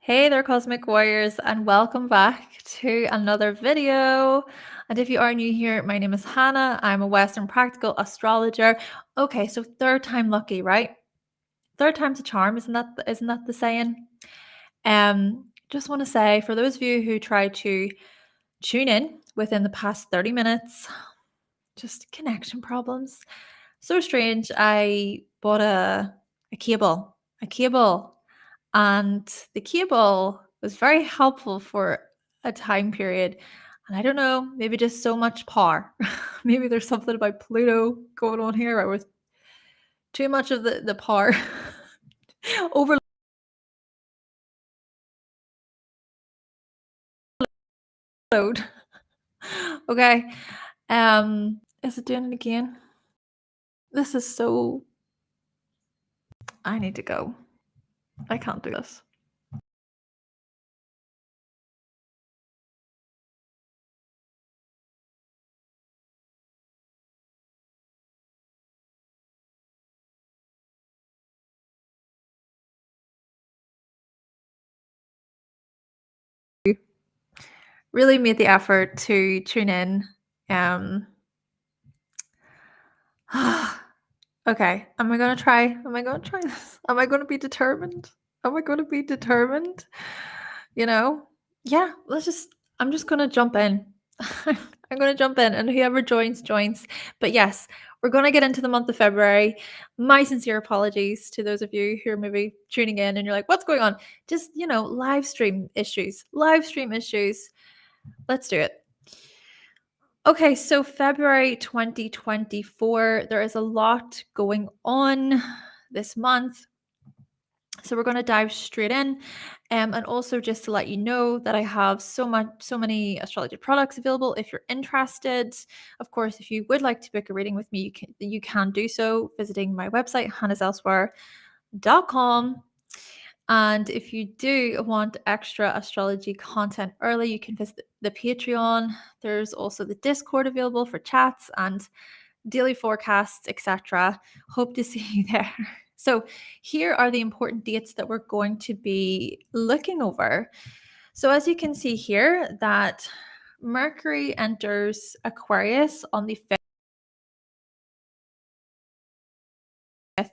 Hey there, Cosmic Warriors, and welcome back to another video. And if you are new here, my name is Hannah. I'm a Western Practical Astrologer. Okay, so third time lucky, right? Third time's a charm, isn't that the saying? Just want to say for those of you who tried to tune in within the past 30 minutes, just connection problems. So strange. I bought a cable, and the cable was very helpful for a time period. And I don't know, maybe just so much power. Maybe there's something about Pluto going on here, right, with too much of the power overload. Okay. Is it doing it again? This is so I need to go. I can't do this. Really made the effort to tune in. Um Okay. Am I gonna try this? Am I gonna be determined? Am I gonna be determined? You know? Yeah, I'm just gonna jump in. I'm gonna jump in, and whoever joins, joins. But yes, we're gonna get into the month of February. My sincere apologies to those of you who are maybe tuning in and you're like, what's going on? Just, live stream issues. Live stream issues. Let's do it. Okay, so February 2024, there is a lot going on this month. So we're going to dive straight in. And also just to let you know that I have so many astrology products available if you're interested. Of course, if you would like to book a reading with me, you can do so visiting my website, hannahselsewhere.com. And if you do want extra astrology content early, you can visit the Patreon. There's also the Discord available for chats and daily forecasts, etc. Hope to see you there. So, here are the important dates that we're going to be looking over. So, as you can see here, that Mercury enters Aquarius on the 5th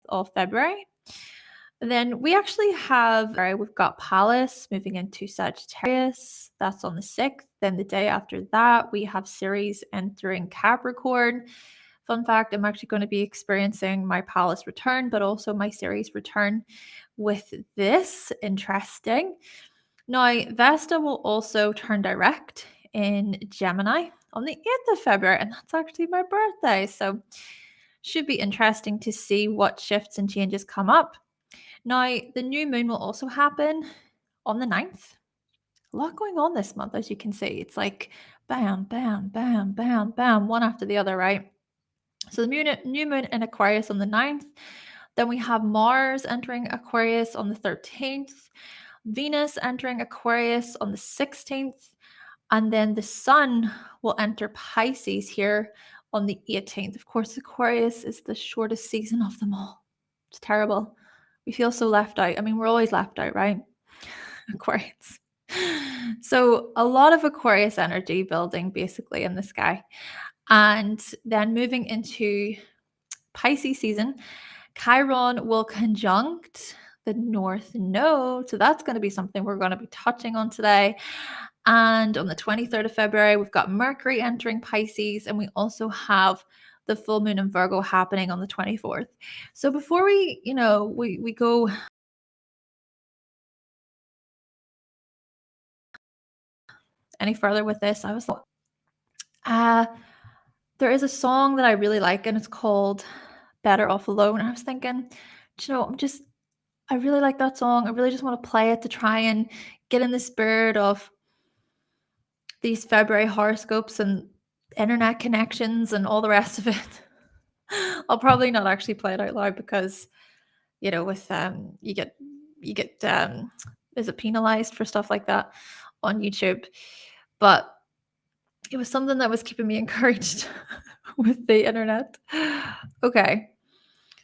of February. Then we actually we've got Pallas moving into Sagittarius. That's on the 6th. Then the day after that, we have Ceres entering Capricorn. Fun fact, I'm actually going to be experiencing my Pallas return, but also my Ceres return with this. Interesting. Now, Vesta will also turn direct in Gemini on the 8th of February, and that's actually my birthday. So should be interesting to see what shifts and changes come up. Now, the new moon will also happen on the 9th. A lot going on this month, as you can see. It's like bam, bam, bam, bam, bam, one after the other, right? So the new moon in Aquarius on the 9th. Then we have Mars entering Aquarius on the 13th, Venus entering Aquarius on the 16th, and then the Sun will enter Pisces here on the 18th. Of course, Aquarius is the shortest season of them all. It's terrible. We feel so left out. I mean, we're always left out, right? Aquarius. So a lot of Aquarius energy building basically in the sky. And then moving into Pisces season, Chiron will conjunct the North Node. So that's going to be something we're going to be touching on today. And on the 23rd of February, we've got Mercury entering Pisces, and we also have the full moon in Virgo happening on the 24th. So before we go any further with this, I was there is a song that I really like, and it's called Better Off Alone. And I was thinking, I really like that song. I really just want to play it to try and get in the spirit of these February horoscopes and internet connections and all the rest of it. I'll probably not actually play it out loud because, with you get is it penalized for stuff like that on YouTube. But it was something that was keeping me encouraged with the internet. Okay.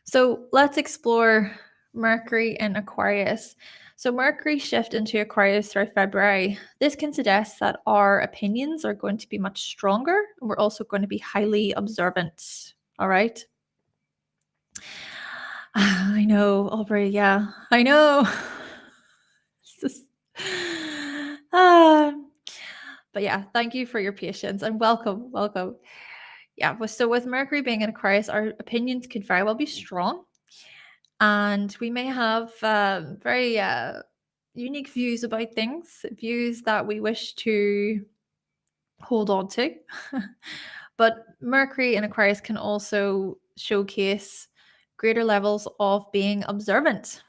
So let's explore Mercury in Aquarius. So Mercury shift into Aquarius throughout February. This can suggest that our opinions are going to be much stronger, and we're also going to be highly observant. All right. I know, Aubrey. Yeah, I know. It's just, ah. But yeah, thank you for your patience and welcome, welcome. Yeah, so with Mercury being in Aquarius, our opinions could very well be strong, and we may have very unique views about things, views that we wish to hold on to. But Mercury in Aquarius can also showcase greater levels of being observant.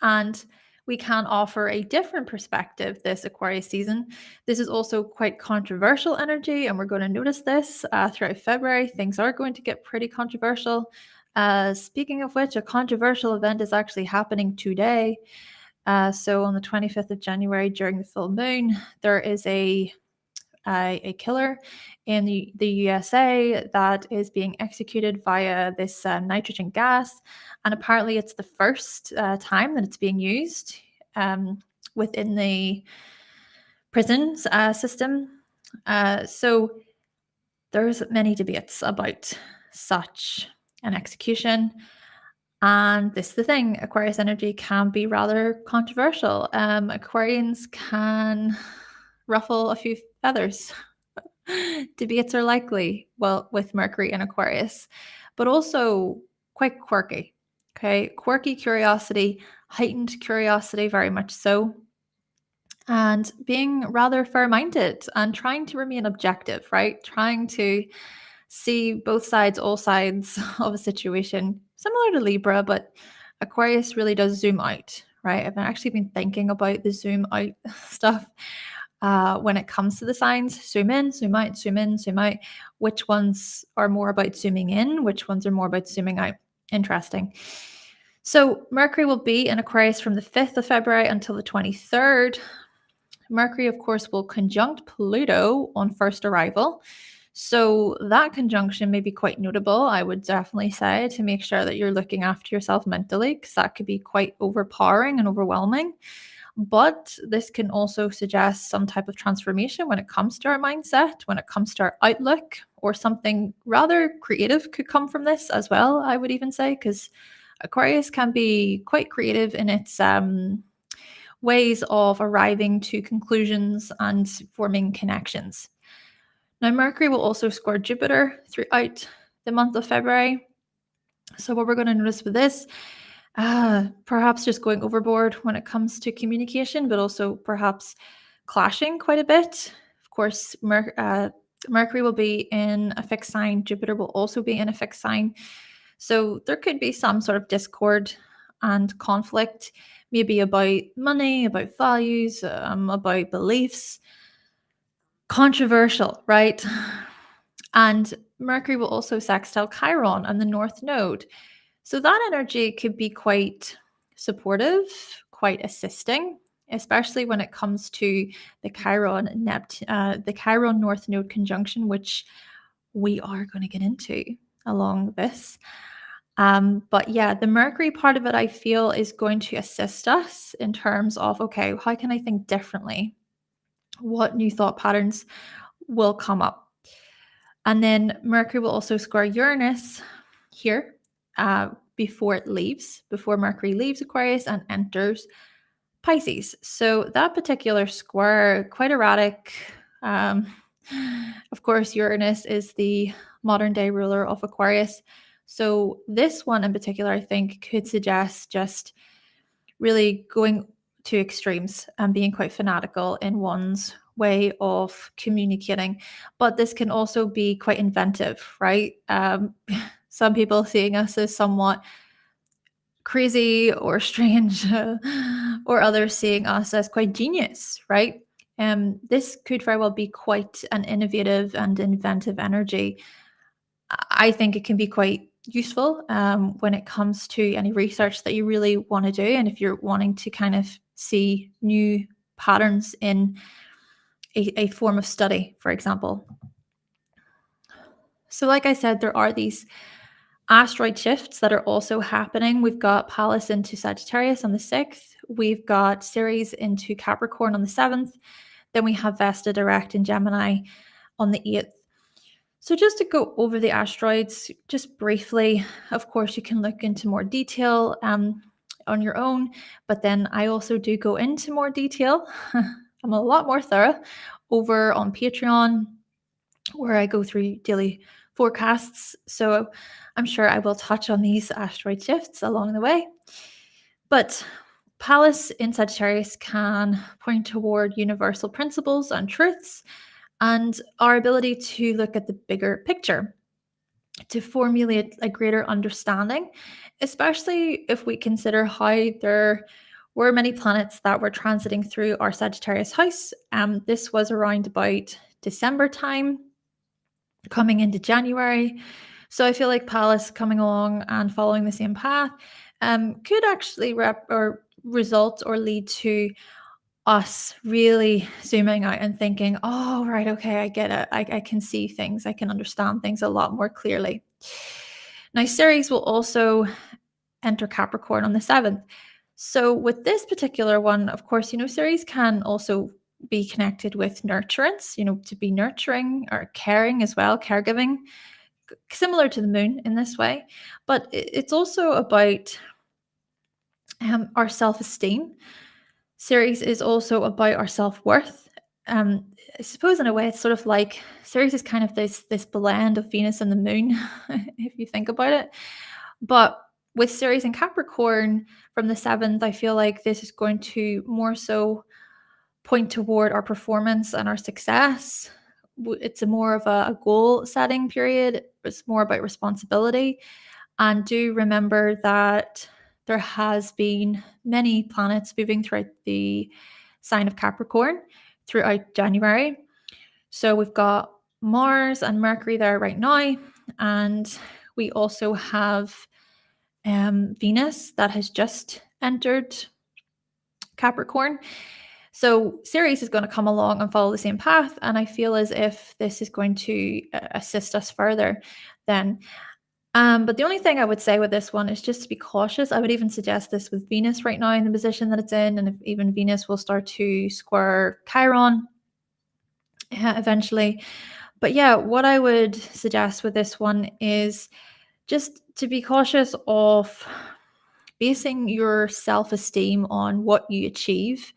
And we can offer a different perspective this Aquarius season. This is also quite controversial energy, and we're going to notice this throughout February. Things are going to get pretty controversial. Speaking of which, a controversial event is actually happening today. So on the 25th of January, during the full moon, there is a killer in the USA that is being executed via this nitrogen gas. And apparently, it's the first time that it's being used within the prisons system. So there's many debates about such an execution. And this is the thing, Aquarius energy can be rather controversial. Aquarians can ruffle a few feathers. Debates are likely, well, with Mercury in Aquarius, but also quite quirky. Okay, quirky curiosity, heightened curiosity, very much so, and being rather fair minded and trying to remain objective, right? Trying to see both sides, all sides of a situation, similar to Libra, but Aquarius really does zoom out, right? I've actually been thinking about the zoom out stuff when it comes to the signs. Zoom in, zoom out, zoom in, zoom out. Which ones are more about zooming in? Which ones are more about zooming out? Interesting. So Mercury will be in Aquarius from the 5th of February until the 23rd. Mercury, of course, will conjunct Pluto on first arrival. So that conjunction may be quite notable, I would definitely say, to make sure that you're looking after yourself mentally, because that could be quite overpowering and overwhelming. But this can also suggest some type of transformation when it comes to our mindset, when it comes to our outlook, or something rather creative could come from this as well, I would even say, because Aquarius can be quite creative in its ways of arriving to conclusions and forming connections. Now, Mercury will also square Jupiter throughout the month of February. So, what we're going to notice with this, perhaps just going overboard when it comes to communication, but also perhaps clashing quite a bit. Of course, Mercury will be in a fixed sign, Jupiter will also be in a fixed sign. So, there could be some sort of discord and conflict, maybe about money, about values, about beliefs. Controversial, right? And Mercury will also sextile Chiron and the North Node. So that energy could be quite supportive, quite assisting, especially when it comes to the the Chiron North Node conjunction, which we are going to get into along this. But yeah, the Mercury part of it, I feel, is going to assist us in terms of, okay, how can I think differently? What new thought patterns will come up? And then Mercury will also square Uranus here before Mercury leaves Aquarius and enters Pisces. So that particular square, quite erratic. Of course, Uranus is the modern day ruler of Aquarius. So this one in particular, I think, could suggest just really going to extremes and being quite fanatical in one's way of communicating. But this can also be quite inventive, right? Some people seeing us as somewhat crazy or strange, or others seeing us as quite genius, right? This could very well be quite an innovative and inventive energy. I think it can be quite useful when it comes to any research that you really want to do. And if you're wanting to kind of see new patterns in a form of study, for example. So, like I said, there are these asteroid shifts that are also happening. We've got Pallas into Sagittarius on the 6th. We've got Ceres into Capricorn on the 7th. Then we have Vesta direct in Gemini on the 8th. So just to go over the asteroids, just briefly, of course, you can look into more detail on your own, but then I also do go into more detail. I'm a lot more thorough over on Patreon, where I go through daily forecasts. So I'm sure I will touch on these asteroid shifts along the way. But Pallas in Sagittarius can point toward universal principles and truths and our ability to look at the bigger picture, to formulate a greater understanding, especially if we consider how there were many planets that were transiting through our Sagittarius house. This was around about December time, coming into January. So I feel like Pallas coming along and following the same path could actually result or lead to us really zooming out and thinking, oh, right, okay, I get it. I can see things, I can understand things a lot more clearly. Now, Ceres will also enter Capricorn on the 7th. So, with this particular one, of course, Ceres can also be connected with nurturance, to be nurturing or caring as well, caregiving, similar to the moon in this way. But it's also about our self esteem. Ceres is also about our self-worth. I suppose in a way it's sort of like Ceres is kind of this blend of Venus and the moon, if you think about it. But with Ceres and Capricorn from the 7th, I feel like this is going to more so point toward our performance and our success. It's a more of a goal setting period. It's more about responsibility. And do remember that there has been many planets moving throughout the sign of Capricorn throughout January. So we've got Mars and Mercury there right now. And we also have Venus that has just entered Capricorn. So Ceres is going to come along and follow the same path. And I feel as if this is going to assist us further then. But the only thing I would say with this one is just to be cautious. I would even suggest this with Venus right now in the position that it's in. And if even Venus will start to square Chiron eventually. But yeah, what I would suggest with this one is just to be cautious of basing your self-esteem on what you achieve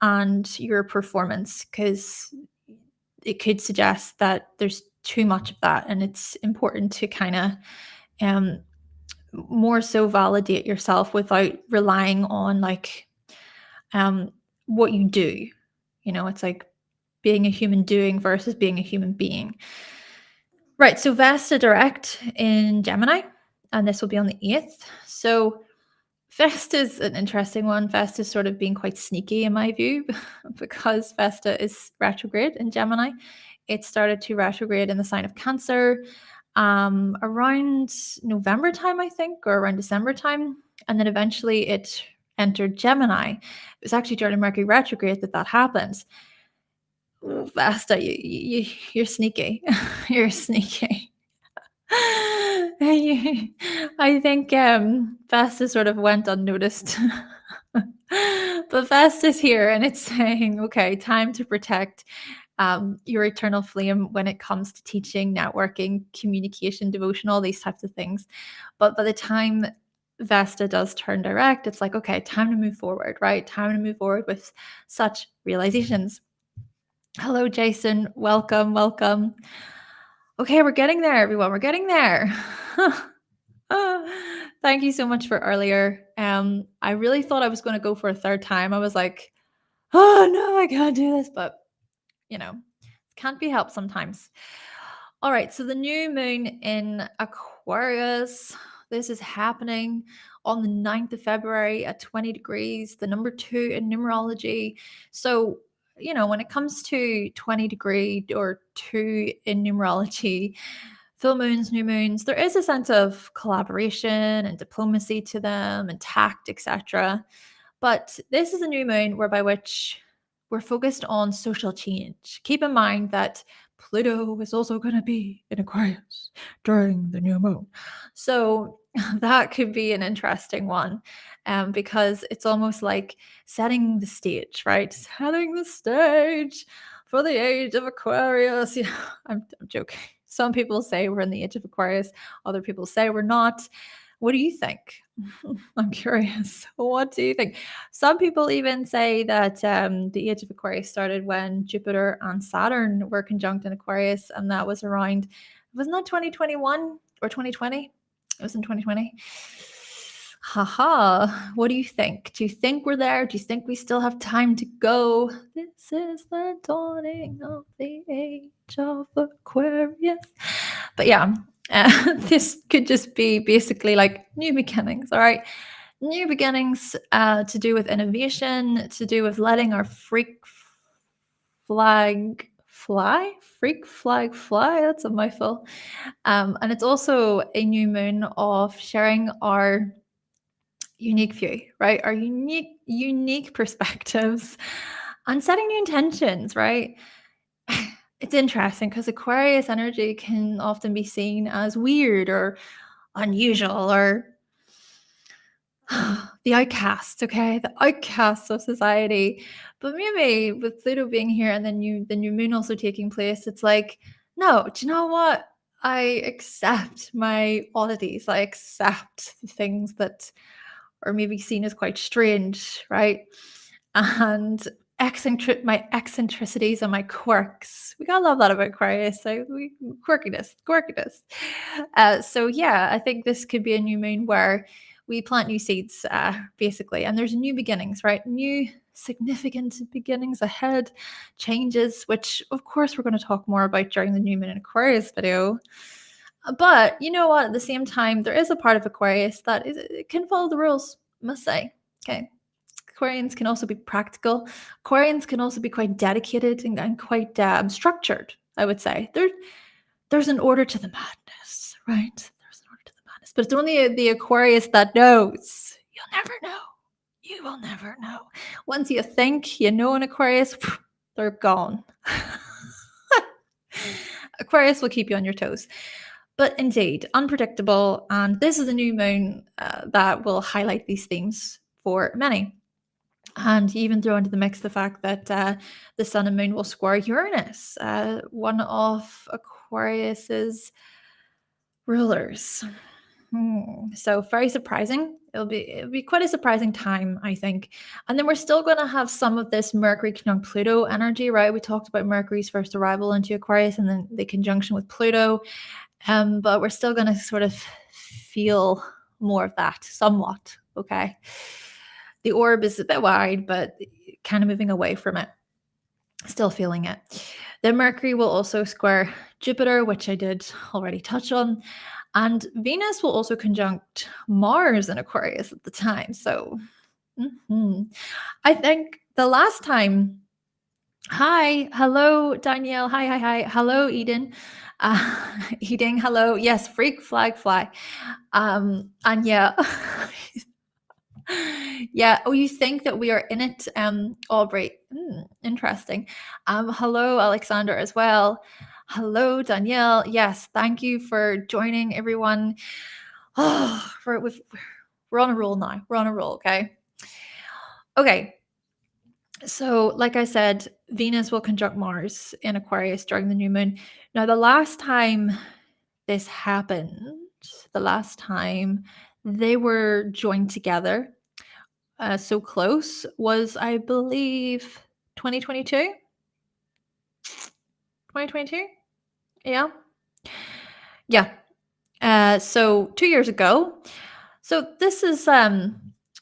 and your performance, because it could suggest that there's too much of that, and it's important to kind of more so validate yourself without relying on what you do. It's like being a human doing versus being a human being. Right, so Vesta direct in Gemini, and this will be on the 8th. So Vesta is an interesting one. Vesta is sort of being quite sneaky in my view because Vesta is retrograde in Gemini. It started to retrograde in the sign of Cancer around November time, I think, or around December time. And then eventually it entered Gemini. It was actually during Mercury retrograde that happens. Ooh, Vesta, you're sneaky. You're sneaky. I think Vesta sort of went unnoticed. But Vesta's here and it's saying, okay, time to protect your eternal flame when it comes to teaching, networking, communication, devotion, all these types of things. But by the time Vesta does turn direct, it's like, okay, time to move forward, right? Time to move forward with such realizations. Hello, Jason. Welcome, welcome. Okay, we're getting there, everyone. We're getting there. Thank you so much for earlier. I really thought I was going to go for a third time. I was like, oh no, I can't do this, but can't be helped sometimes. All right, so the new moon in Aquarius, this is happening on the 9th of February at 20 degrees, the number 2 in numerology. So, when it comes to 20 degree or 2 in numerology, full moons, new moons, there is a sense of collaboration and diplomacy to them and tact, etc. But this is a new moon whereby which we're focused on social change. Keep in mind that Pluto is also going to be in Aquarius during the new moon. So that could be an interesting one, because it's almost like setting the stage, right? Setting the stage for the age of Aquarius. Yeah, I'm joking. Some people say we're in the age of Aquarius, other people say we're not. What do you think? I'm curious. What do you think? Some people even say that the age of Aquarius started when Jupiter and Saturn were conjunct in Aquarius, and that was around, wasn't that 2021 or 2020? It was in 2020. Haha. What do you think? Do you think we're there? Do you think we still have time to go? This is the dawning of the age of Aquarius. But yeah, this could just be basically like new beginnings, all right? New beginnings to do with innovation, to do with letting our freak flag fly. That's a mouthful. And it's also a new moon of sharing our unique view, right? Our unique perspectives and setting new intentions, right? It's interesting because Aquarius energy can often be seen as weird or unusual or the outcast, okay? The outcasts of society. But maybe with Pluto being here and the new moon also taking place, it's like, no, do you know what? I accept my oddities. I accept the things that are maybe seen as quite strange, right? And my eccentricities and my quirks. We gotta love that about Aquarius. So quirkiness. So yeah, I think this could be a new moon where we plant new seeds, basically, and there's new beginnings, right? New significant beginnings ahead, changes, which of course we're going to talk more about during the new moon in Aquarius video. But you know what? At the same time, there is a part of Aquarius that it can follow the rules, must say. Okay. Aquarians can also be practical. Aquarians can also be quite dedicated and quite structured, I would say. There's an order to the madness, right? There's an order to the madness. But it's only the Aquarius that knows. You'll never know. You will never know. Once you think you know an Aquarius, they're gone. Aquarius will keep you on your toes. But indeed, unpredictable. And this is a new moon that will highlight these themes for many. And you even throw into the mix the fact that the sun and moon will square Uranus, one of Aquarius's rulers. So very surprising. It'll be quite a surprising time, I think. And then we're still going to have some of this Mercury conjunct Pluto energy, right? We talked about Mercury's first arrival into Aquarius and then the conjunction with Pluto. But we're still going to sort of feel more of that somewhat, okay? The orb is a bit wide, but kind of moving away from it. Still feeling it. Then Mercury will also square Jupiter, which I did already touch on. And Venus will also conjunct Mars in Aquarius at the time. So I think the last time, hi, hello, Danielle. Hi. Hello, Eden. Eden, hello. Yes, freak flag fly. And yeah. Yeah. Oh, you think that we are in it, Aubrey? Interesting. Hello, Alexander, as well. Hello, Danielle. Yes, thank you for joining, everyone. Oh, we're on a roll now. We're on a roll. Okay. So, like I said, Venus will conjunct Mars in Aquarius during the new moon. Now, the last time this happened, the last time they were joined together so close was, I believe, 2022. 2022? Yeah. So 2 years ago. So this is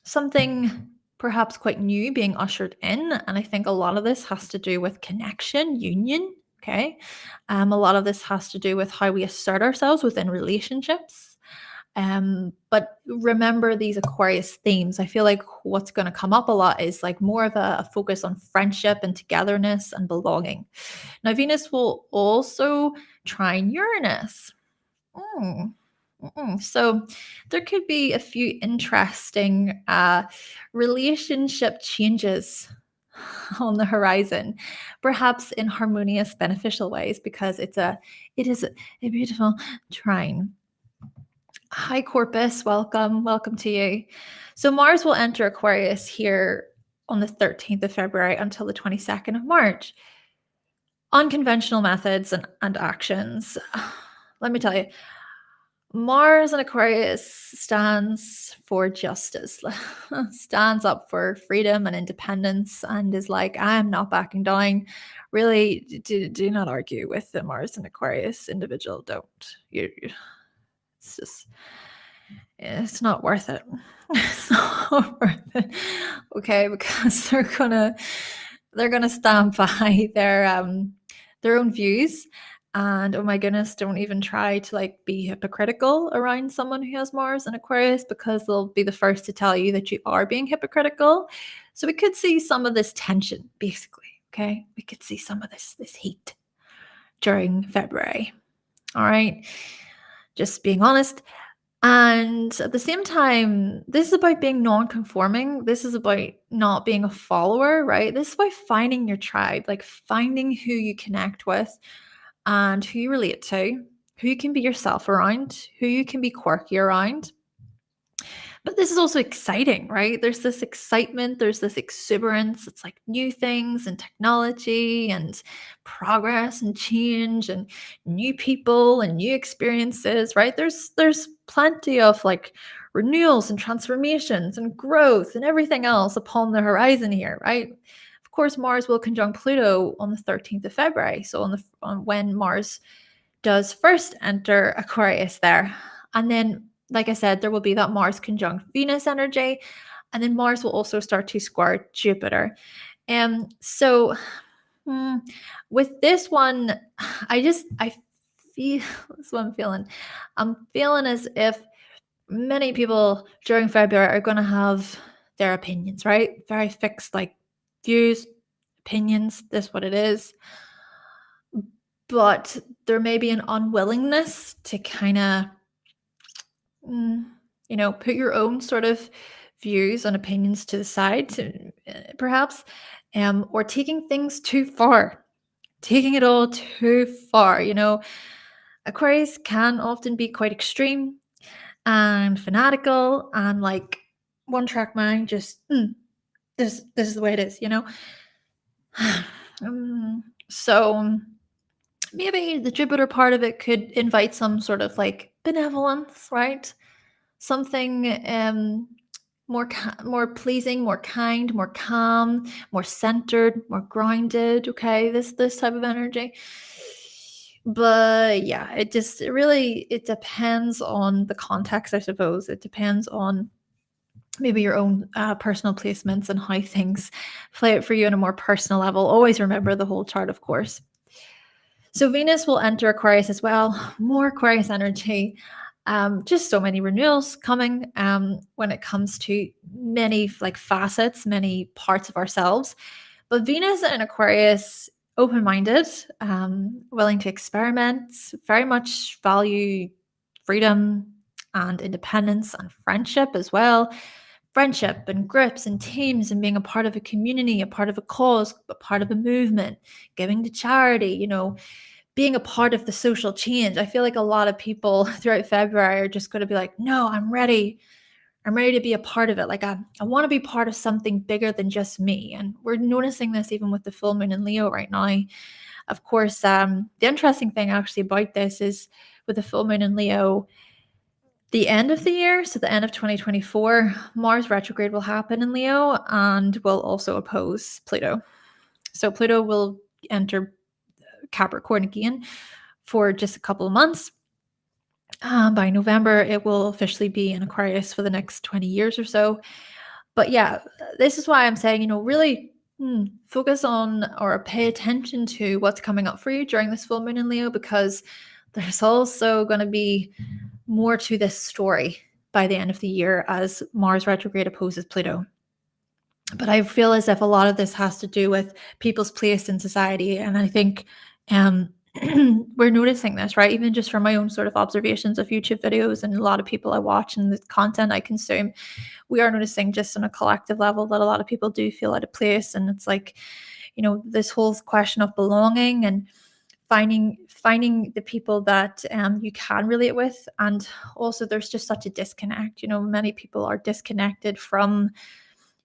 something perhaps quite new being ushered in. And I think a lot of this has to do with connection, union. Okay. A lot of this has to do with how we assert ourselves within relationships. But remember these Aquarius themes. I feel like what's going to come up a lot is like more of a focus on friendship and togetherness and belonging. Now, Venus will also trine Uranus. So there could be a few interesting relationship changes on the horizon, perhaps in harmonious, beneficial ways, because it is a beautiful trine. Hi, Corpus. Welcome to you. So Mars will enter Aquarius here on the 13th of February until the 22nd of March. Unconventional methods and actions. Let me tell you, Mars in Aquarius stands for justice, stands up for freedom and independence, and is like, I am not backing down. Really, do not argue with the Mars in Aquarius individual. Don't. It's just, it's not worth it. It's not worth it. Okay, because they're gonna stand by their own views. And oh my goodness, don't even try to like be hypocritical around someone who has Mars and Aquarius, because they'll be the first to tell you that you are being hypocritical. So we could see some of this tension, basically. Okay, we could see some of this heat during February. All right, just being honest. And at the same time, this is about being non-conforming. This is about not being a follower, right? This is about finding your tribe, like finding who you connect with and who you relate to, who you can be yourself around, who you can be quirky around. But this is also exciting, right? There's this excitement, there's this exuberance. It's like new things and technology and progress and change and new people and new experiences, right? There's plenty of like renewals and transformations and growth and everything else upon the horizon here, right? Of course, Mars will conjunct Pluto on the 13th of February. So on when Mars does first enter Aquarius there. And then, like I said, there will be that Mars conjunct Venus energy. And then Mars will also start to square Jupiter. So with this one, I feel this is what I'm feeling. I'm feeling as if many people during February are going to have their opinions, right? Very fixed, like views, opinions. This is what it is. But there may be an unwillingness to kind of, put your own sort of views and opinions to the side, perhaps, or taking things too far, taking it all too far. Aquarius can often be quite extreme and fanatical and like one track mind, just this is the way it is, so maybe the Jupiter part of it could invite some sort of like benevolence, right? Something more pleasing, more kind, more calm, more centered, more grounded. Okay, this type of energy. But yeah, it depends on the context, I suppose. It depends on maybe your own personal placements and how things play out for you on a more personal level. Always remember the whole chart, of course. So Venus will enter Aquarius as well. More Aquarius energy. Just so many renewals coming when it comes to many like facets, many parts of ourselves. But Venus in Aquarius, open-minded, willing to experiment, very much value freedom and independence and friendship as well. Friendship and groups and teams and being a part of a community, a part of a cause, a part of a movement, giving to charity, being a part of the social change. I feel like a lot of people throughout February are just going to be like, no, I'm ready. I'm ready to be a part of it. Like I want to be part of something bigger than just me. And we're noticing this even with the full moon in Leo right now. Of course, the interesting thing actually about this is with the full moon in Leo, the end of the year, so the end of 2024, Mars retrograde will happen in Leo and will also oppose Pluto. So Pluto will enter Capricorn again for just a couple of months. By November, it will officially be in Aquarius for the next 20 years or so. But yeah, this is why I'm saying, really focus on or pay attention to what's coming up for you during this full moon in Leo, because there's also going to be more to this story by the end of the year as Mars retrograde opposes Pluto. But I feel as if a lot of this has to do with people's place in society. And I think we're noticing this, right? Even just from my own sort of observations of YouTube videos and a lot of people I watch and the content I consume, we are noticing just on a collective level that a lot of people do feel out of place. And it's like, this whole question of belonging and finding the people that you can relate with. And also there's just such a disconnect. Many people are disconnected from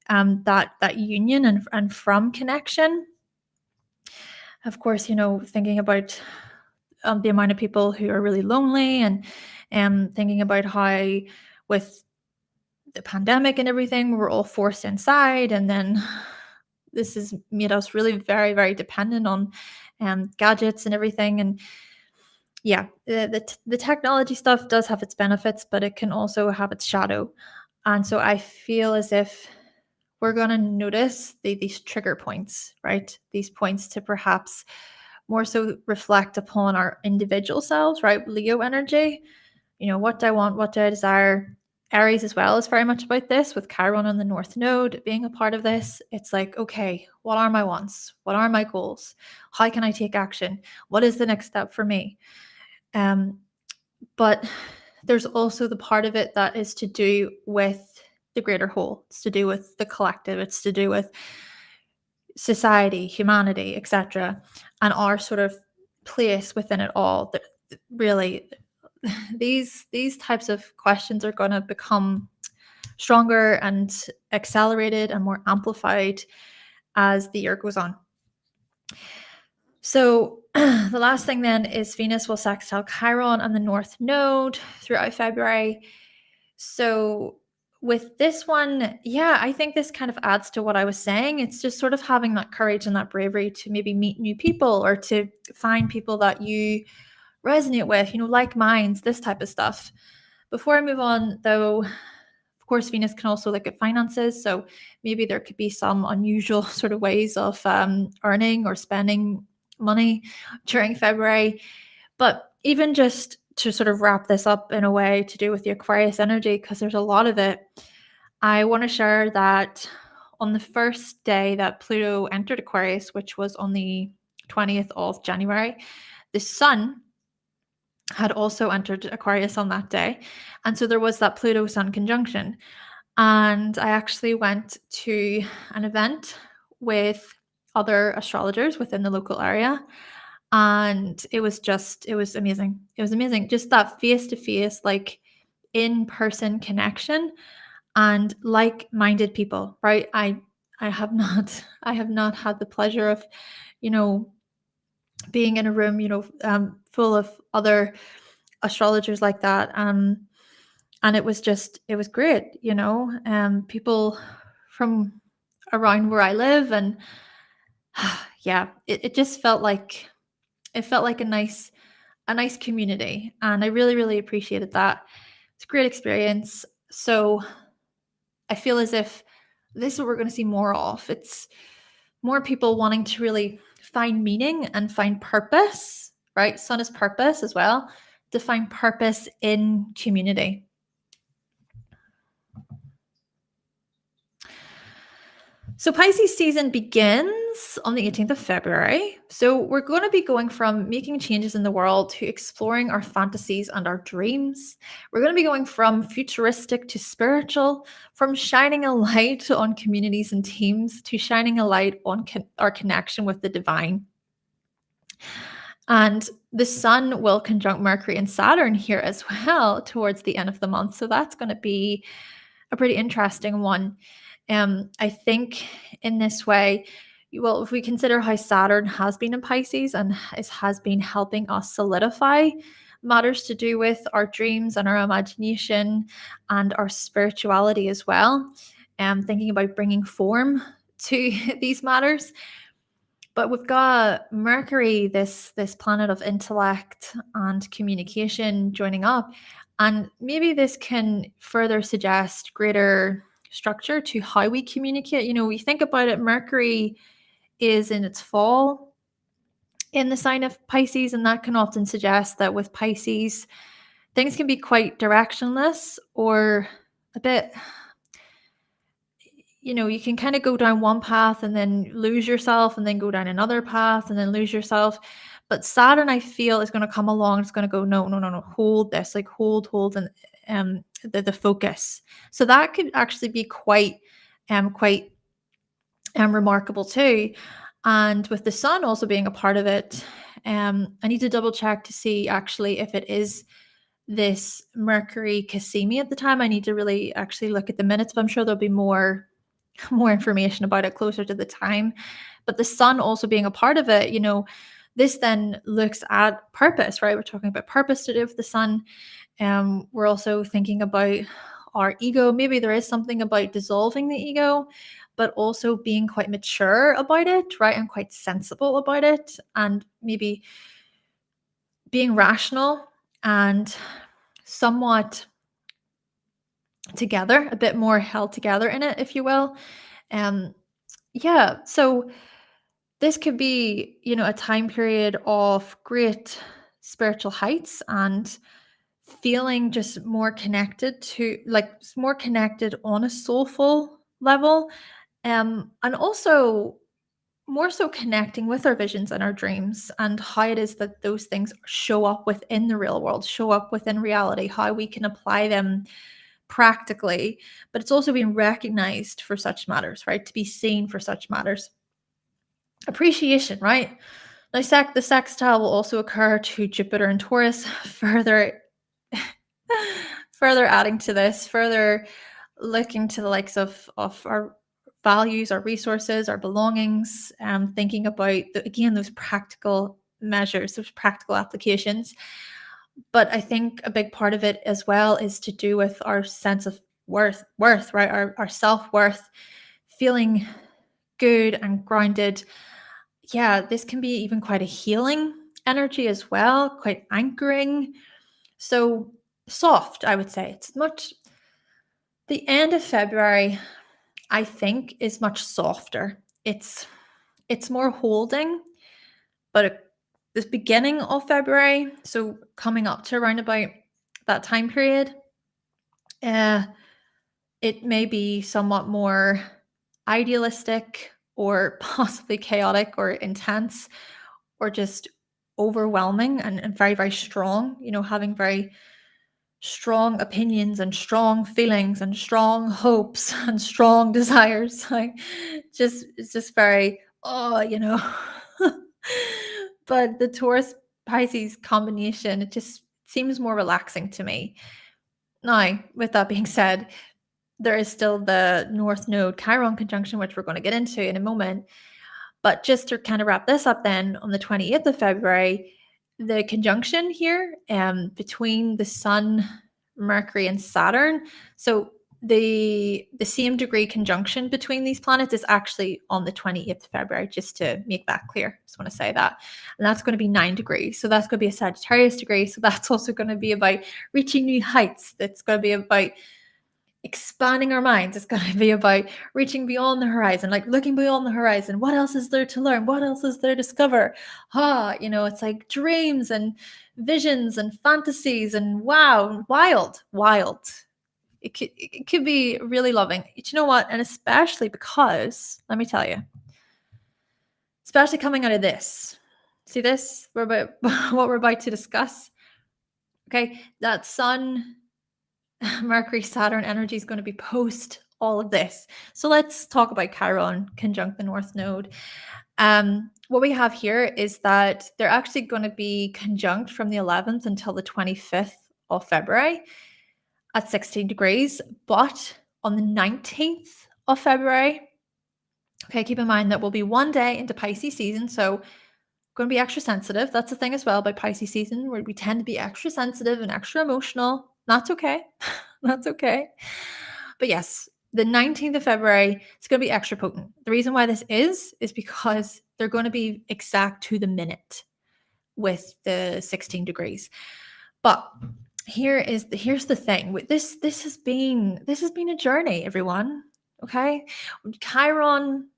that union and from connection. Of course, thinking about the amount of people who are really lonely, and thinking about how with the pandemic and everything, we're all forced inside, and then this has made us really very, very dependent on gadgets and everything. And yeah, the technology stuff does have its benefits, but it can also have its shadow. And so I feel as if we're going to notice these trigger points, right? These points to perhaps more so reflect upon our individual selves, right? Leo energy, what do I want? What do I desire? Aries as well is very much about this, with Chiron on the North Node being a part of this. It's like, okay, what are my wants? What are my goals? How can I take action? What is the next step for me? But there's also the part of it that is to do with the greater whole. It's to do with the collective. It's to do with society, humanity, etc., and our sort of place within it all. That really, these types of questions are going to become stronger and accelerated and more amplified as the year goes on. So the last thing then is Venus will sextile Chiron and the North Node throughout February. So with this one, yeah, I think this kind of adds to what I was saying. It's just sort of having that courage and that bravery to maybe meet new people, or to find people that you resonate with, like minds, this type of stuff. Before I move on, though, of course, Venus can also look at finances. So maybe there could be some unusual sort of ways of earning or spending money during February. But even just to sort of wrap this up in a way to do with the Aquarius energy, because there's a lot of it, I want to share that on the first day that Pluto entered Aquarius, which was on the 20th of January, the sun had also entered Aquarius on that day. And so there was that Pluto Sun conjunction. And I actually went to an event with other astrologers within the local area. And it was amazing. It was amazing. Just that face to face, like in-person connection and like-minded people, right? I have not had the pleasure of, being in a room, full of other astrologers like that. And it was great, people from around where I live. And yeah, it just felt like a nice community. And I really, really appreciated that. It's a great experience. So I feel as if this is what we're going to see more of. It's more people wanting to really find meaning and find purpose, right? Sun is purpose as well, to find purpose in community. So Pisces season begins on the 18th of February. So we're going to be going from making changes in the world to exploring our fantasies and our dreams. We're going to be going from futuristic to spiritual, from shining a light on communities and teams to shining a light on our connection with the divine. And the sun will conjunct Mercury and Saturn here as well towards the end of the month. So that's going to be a pretty interesting one. I think in this way, well, if we consider how Saturn has been in Pisces and has been helping us solidify matters to do with our dreams and our imagination and our spirituality as well, thinking about bringing form to these matters. But we've got Mercury, this planet of intellect and communication, joining up. And maybe this can further suggest greater structure to how we communicate. We think about it, Mercury is in its fall in the sign of Pisces, and that can often suggest that with Pisces, things can be quite directionless, or a bit, you can kind of go down one path and then lose yourself, and then go down another path and then lose yourself. But Saturn, I feel, is going to come along. It's going to go, no, no, no, no, hold this, like hold, and the focus. So that could actually be quite remarkable too. And with the sun also being a part of it, I need to double check to see actually if it is this Mercury Cassimi at the time. I need to really actually look at the minutes, but I'm sure there'll be more information about it closer to the time. But the sun also being a part of it, this then looks at purpose, right? We're talking about purpose to do with the sun. We're also thinking about our ego. Maybe there is something about dissolving the ego, but also being quite mature about it, right? And quite sensible about it, and maybe being rational and somewhat together, a bit more held together in it, if you will. So this could be, a time period of great spiritual heights and feeling just more connected more connected on a soulful level, and also more so connecting with our visions and our dreams, and how it is that those things show up within the real world, show up within reality, how we can apply them practically. But it's also being recognized for such matters, right? To be seen for such matters. Appreciation, right? Now, the sextile will also occur to Jupiter and Taurus, further adding to this, further looking to the likes of our values, our resources, our belongings, thinking about, again, those practical measures, those practical applications. But I think a big part of it as well is to do with our sense of worth, right? Our self-worth, feeling good and grounded. Yeah, this can be even quite a healing energy as well, quite anchoring. So soft, I would say. It's much, the end of February, I think, is much softer. It's more holding, but this beginning of February, so coming up to around about that time period, it may be somewhat more idealistic or possibly chaotic or intense or just overwhelming and very, very strong, having very strong opinions and strong feelings and strong hopes and strong desires. Like, it's just very, but the Taurus Pisces combination, it just seems more relaxing to me. Now, with that being said, there is still the North Node Chiron conjunction, which we're going to get into in a moment. But just to kind of wrap this up then, on the 28th of February, the conjunction here between the Sun, Mercury, and Saturn. So the same degree conjunction between these planets is actually on the 28th of February, just to make that clear. Just want to say that. And that's going to be 9 degrees. So that's going to be a Sagittarius degree. So that's also going to be about reaching new heights. That's going to be about expanding our minds. It's going to be about reaching beyond the horizon, like looking beyond the horizon. What else is there to learn? What else is there to discover? It's like dreams and visions and fantasies and wow, wild. It could be really loving. You know what? And especially because, let me tell you, especially coming out of this, see this, what we're about to discuss. Okay, that Sun, Mercury, Saturn energy is going to be post all of this. So let's talk about Chiron conjunct the North Node. What we have here is that they're actually going to be conjunct from the 11th until the 25th of February at 16 degrees. But on the 19th of February, okay, keep in mind that we'll be one day into Pisces season. So going to be extra sensitive. That's the thing as well by Pisces season, where we tend to be extra sensitive and extra emotional. That's okay. That's okay. But yes, the 19th of February, it's going to be extra potent. The reason why this is because they're going to be exact to the minute with the 16 degrees. But here's the thing. This has been a journey, everyone. Okay? Chiron,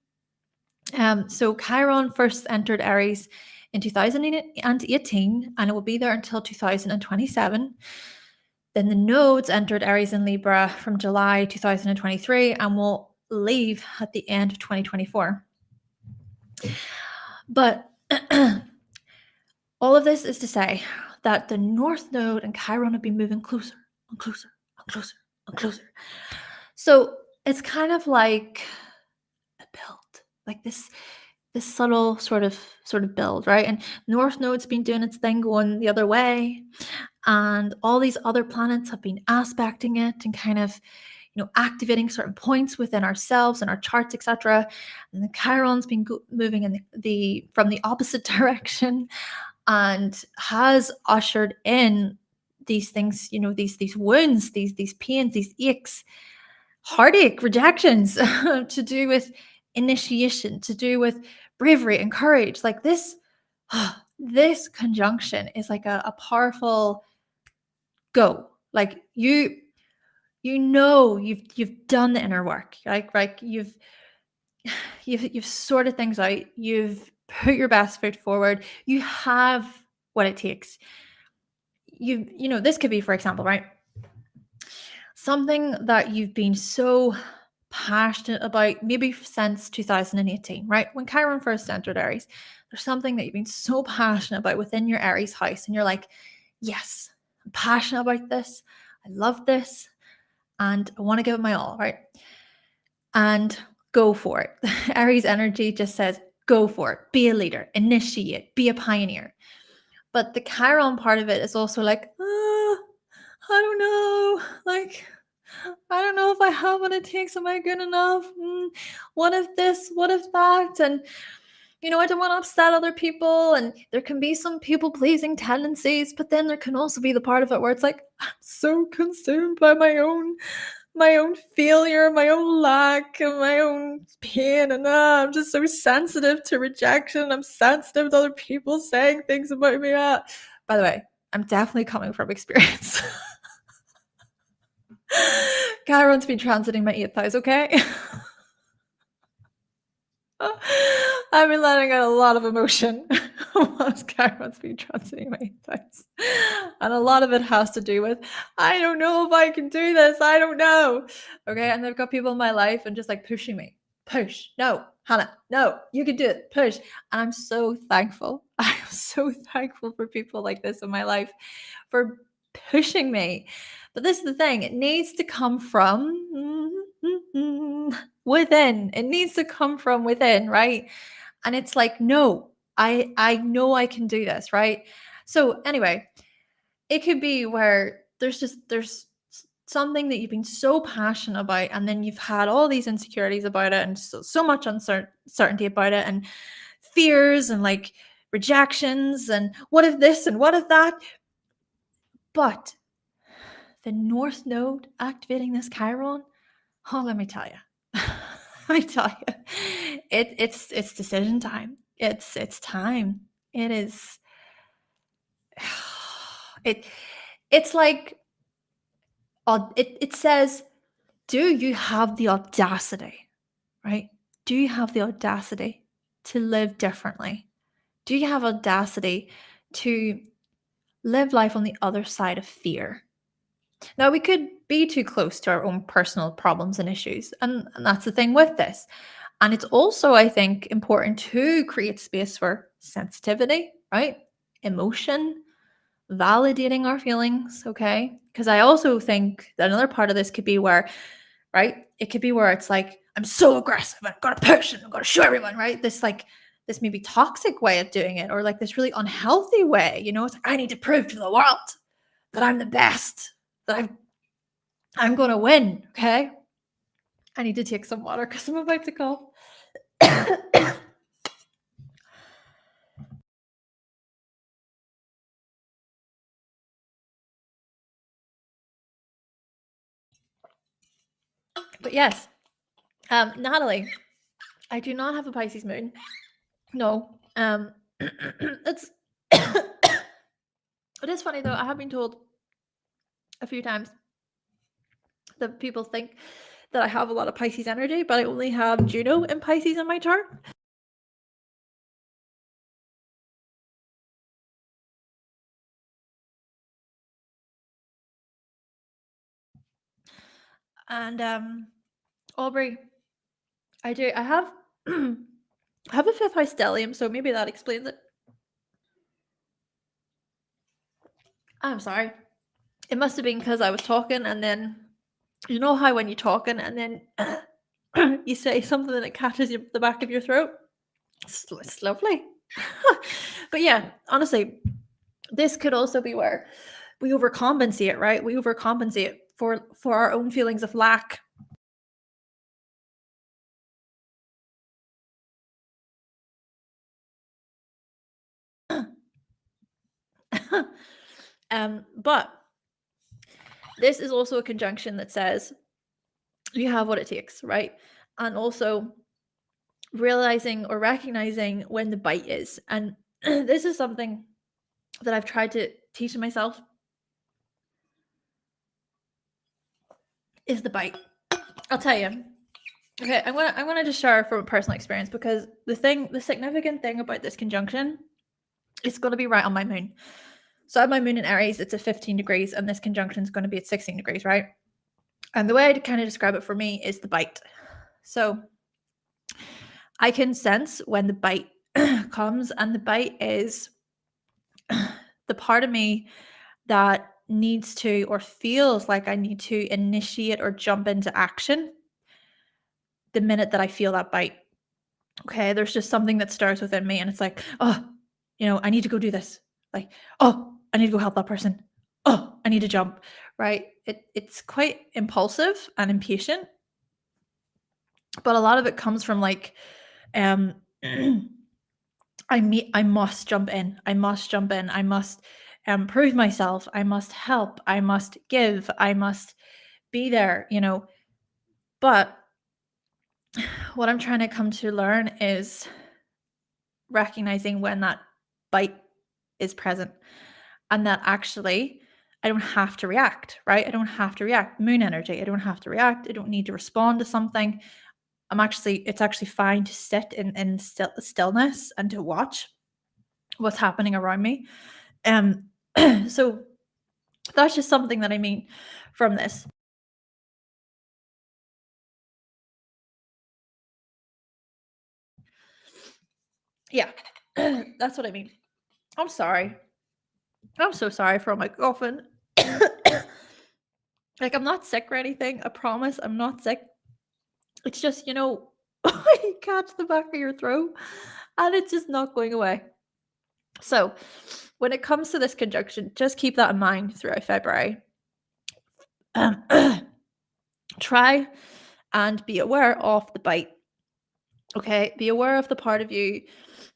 so Chiron first entered Aries in 2018, and it will be there until 2027. Then the nodes entered Aries and Libra from July 2023 and will leave at the end of 2024. But All of this is to say that the North Node and Chiron have been moving closer and closer and closer and closer. So it's kind of like a build, like this subtle sort of build, right? And North Node's been doing its thing going the other way, and all these other planets have been aspecting it and kind of activating certain points within ourselves and our charts, etc. And the Chiron's been moving in the from the opposite direction and has ushered in these things, these wounds, these pains, these aches, heartache, rejections to do with initiation, to do with bravery and courage. Like this, this conjunction is like a powerful go. Like you've done the inner work, like you've sorted things out, you've put your best foot forward, you have what it takes. This could be, for example, right, something that you've been so passionate about maybe since 2018, right? When Chiron first entered Aries, there's something that you've been so passionate about within your Aries house, and you're like, yes, I'm passionate about this, I love this, and I want to give it my all, right? And go for it. Aries energy just says, go for it, be a leader, initiate, be a pioneer. But the Chiron part of it is also like, I don't know, like, I don't know if I have what it takes. Am I good enough? What if this? What if that? And I don't want to upset other people. And there can be some people pleasing tendencies, but then there can also be the part of it where it's like, I'm so consumed by my own failure, my own lack, and my own pain, and I'm just so sensitive to rejection. I'm sensitive to other people saying things about me. By the way, I'm definitely coming from experience. Chiron's been transiting my 8th house, okay? I've been letting out a lot of emotion whilst Chiron's been transiting my 8th house. And a lot of it has to do with, I don't know if I can do this. I don't know. Okay. And they've got people in my life and just like pushing me. Push. No, Hannah. No, you can do it. Push. And I'm so thankful. I am so thankful for people like this in my life for pushing me. But this is the thing, it needs to come from within. It needs to come from within, right? And it's like, no, I know I can do this, right? So anyway, it could be where there's something that you've been so passionate about, and then you've had all these insecurities about it, and so much uncertainty about it, and fears, and like rejections, and what if this and what if that. But the North Node activating this Chiron, oh, let me tell you. It's decision time. It's time. It is. It's like, it says, do you have the audacity, right? Do you have the audacity to live differently? Do you have audacity to live life on the other side of fear? Now, we could be too close to our own personal problems and issues, and that's the thing with this. And it's also, I think, important to create space for sensitivity, right? Emotion, validating our feelings, okay? Because I also think that another part of this could be where, right? It could be where it's like, I'm so aggressive, I've got to push and I've got to show everyone, right? This maybe toxic way of doing it, or like this really unhealthy way, it's like, I need to prove to the world that I'm the best, that I'm going to win, okay? I need to take some water because I'm about to cough. But yes, Natalie, I do not have a Pisces moon. No. It's it is funny though. I have been told a few times that people think that I have a lot of Pisces energy, but I only have Juno and Pisces in my chart. And Aubrey, I have I have a 5th house stellium, so maybe that explains it. I'm sorry. It must have been because I was talking, and then you know how when you're talking and then you say something and it catches the back of your throat? It's lovely. But yeah, honestly, this could also be where we overcompensate, right? We overcompensate for our own feelings of lack. But this is also a conjunction that says you have what it takes, right? And also realizing or recognizing when the bite is. And this is something that I've tried to teach myself, is the bite. I'll tell you. Okay, I'm gonna just share from a personal experience, because the significant thing about this conjunction, it's gonna be right on my moon. So I have my moon in Aries, it's at 15 degrees, and this conjunction is gonna be at 16 degrees, right? And the way I kind of describe it for me is the bite. So I can sense when the bite comes, and the bite is the part of me that needs to, or feels like I need to, initiate or jump into action the minute that I feel that bite. Okay, there's just something that starts within me, and it's like, oh, I need to go do this. Like, oh, I need to go help that person. Oh, I need to jump. Right? It's quite impulsive and impatient, but a lot of it comes from like, um, I must jump in. I must jump in. I must prove myself. I must help. I must give. I must be there. But what I'm trying to come to learn is recognizing when that bite is present, and that actually I don't have to react, right? I don't have to react. Moon energy. I don't have to react. I don't need to respond to something. It's actually fine to sit in stillness and to watch what's happening around me. So that's just something that I mean from this. Yeah, that's what I mean. I'm sorry. I'm so sorry for my coughing. Like, I'm not sick or anything. I promise I'm not sick. It's just, you catch the back of your throat and it's just not going away. So, when it comes to this conjunction, just keep that in mind throughout February. Um, try and be aware of the bite. Okay, be aware of the part of you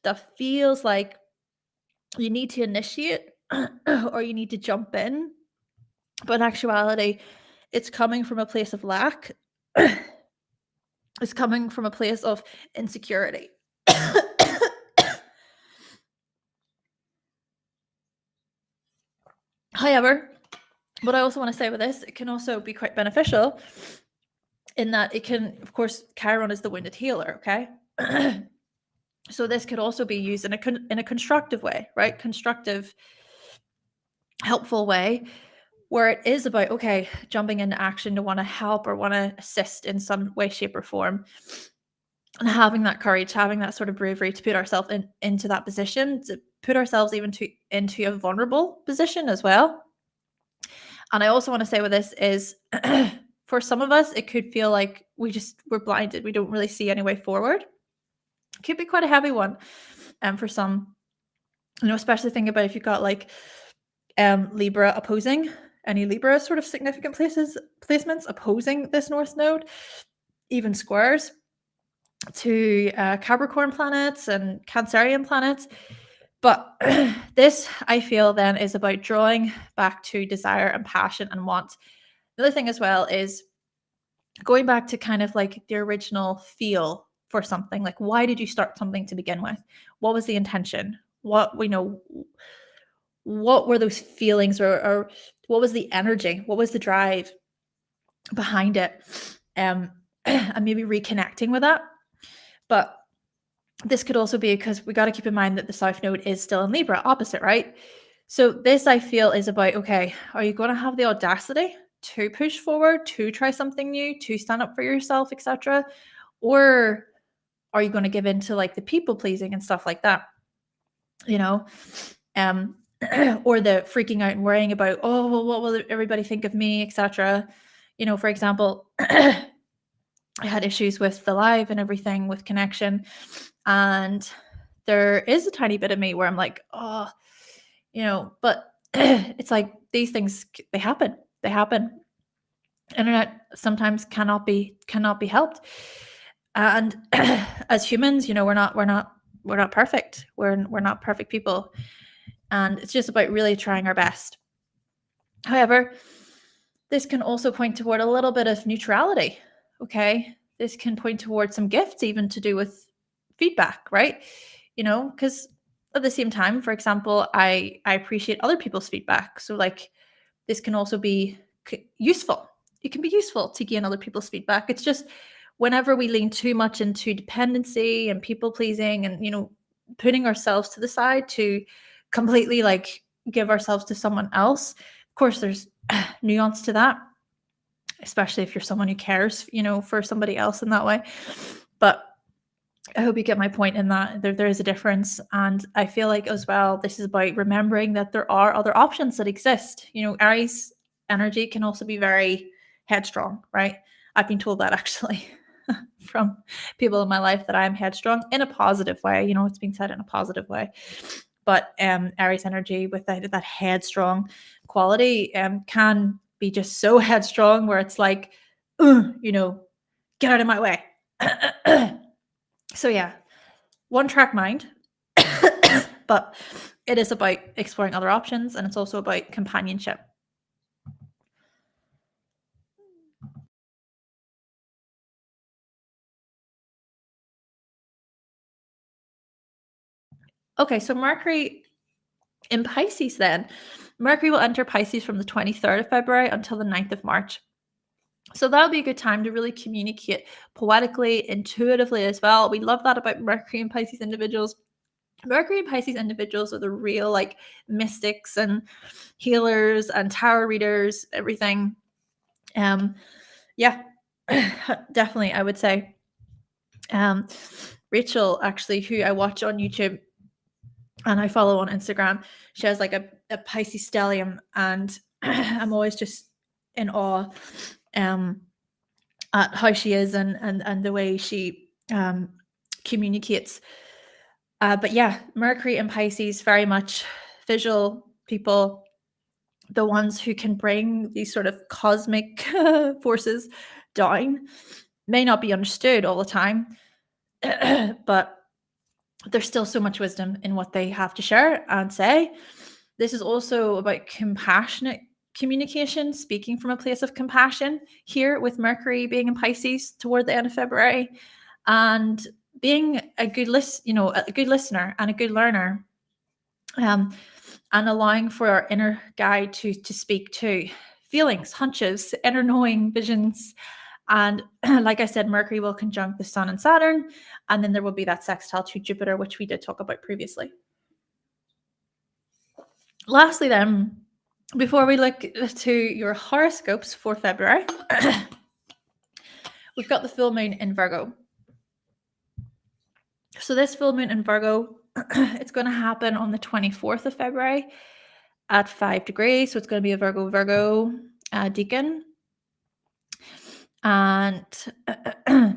that feels like you need to initiate or you need to jump in, but in actuality, it's coming from a place of lack. It's coming from a place of insecurity. However, what I also want to say with this, it can also be quite beneficial in that it can, of course, Chiron is the wounded healer, okay? So this could also be used in a constructive way, right? Constructive, helpful way, where it is about, okay, jumping into action to want to help or want to assist in some way, shape, or form. And having that courage, having that sort of bravery to put ourselves into that position, to put ourselves even into a vulnerable position as well. And I also want to say with this is, for some of us, it could feel like we're blinded. We don't really see any way forward. It could be quite a heavy one. For some, especially think about if you've got like Libra opposing, any Libra sort of significant placements opposing this North Node, even squares to Capricorn planets and Cancerian planets. But this, I feel, then is about drawing back to desire and passion and want. The other thing as well is going back to kind of like the original feel for something. Like, why did you start something to begin with? What was the intention? What were those feelings, or what was the energy? What was the drive behind it? And maybe reconnecting with that. But this could also be because we got to keep in mind that the South Node is still in Libra, opposite, right? So this, I feel, is about, okay, are you going to have the audacity to push forward, to try something new, to stand up for yourself, etc.? Or are you going to give in to like the people pleasing and stuff like that? or the freaking out and worrying about, oh, well, what will everybody think of me, etc. For example, I had issues with the live and everything with connection, and there is a tiny bit of me where I'm like, oh, but it's like these things, they happen. Internet sometimes cannot be helped, and as humans, we're not perfect. We're not perfect people, and it's just about really trying our best. However, this can also point toward a little bit of neutrality. Okay, this can point towards some gifts, even to do with feedback, right? Because at the same time, for example, I appreciate other people's feedback, so like this can also be useful. It can be useful to gain other people's feedback. It's just whenever we lean too much into dependency and people pleasing and putting ourselves to the side to completely like give ourselves to someone else. Of course, there's nuance to that, especially if you're someone who cares, for somebody else in that way. But I hope you get my point in that there is a difference. And I feel like as well, this is about remembering that there are other options that exist. Aries energy can also be very headstrong, right? I've been told that actually from people in my life that I'm headstrong in a positive way. It's being said in a positive way. But Aries energy with that headstrong quality can be just so headstrong where it's like, get out of my way. So yeah, one track mind, but it is about exploring other options, and it's also about companionship. Okay, so Mercury in Pisces then. Mercury will enter Pisces from the 23rd of February until the 9th of March. So that'll be a good time to really communicate poetically, intuitively as well. We love that about Mercury and Pisces individuals. Mercury and Pisces individuals are the real like mystics and healers and tarot readers, everything. Yeah, definitely, I would say. Rachel, actually, who I watch on YouTube and I follow on Instagram, she has like a Pisces stellium, and I'm always just in awe at how she is and the way she communicates. But yeah, Mercury and Pisces, very much visual people, the ones who can bring these sort of cosmic forces down. May not be understood all the time, but there's still so much wisdom in what they have to share and say. This is also about compassionate communication, speaking from a place of compassion here with Mercury being in Pisces toward the end of February, and being a good listener and a good learner, and allowing for our inner guide to speak to feelings, hunches, inner knowing, visions. And like I said, Mercury will conjunct the Sun and Saturn, and then there will be that sextile to Jupiter, which we did talk about previously. Lastly, then, before we look to your horoscopes for February, we've got the full moon in Virgo. So this full moon in Virgo, it's going to happen on the 24th of February at 5 degrees. So it's going to be a Virgo decan. And the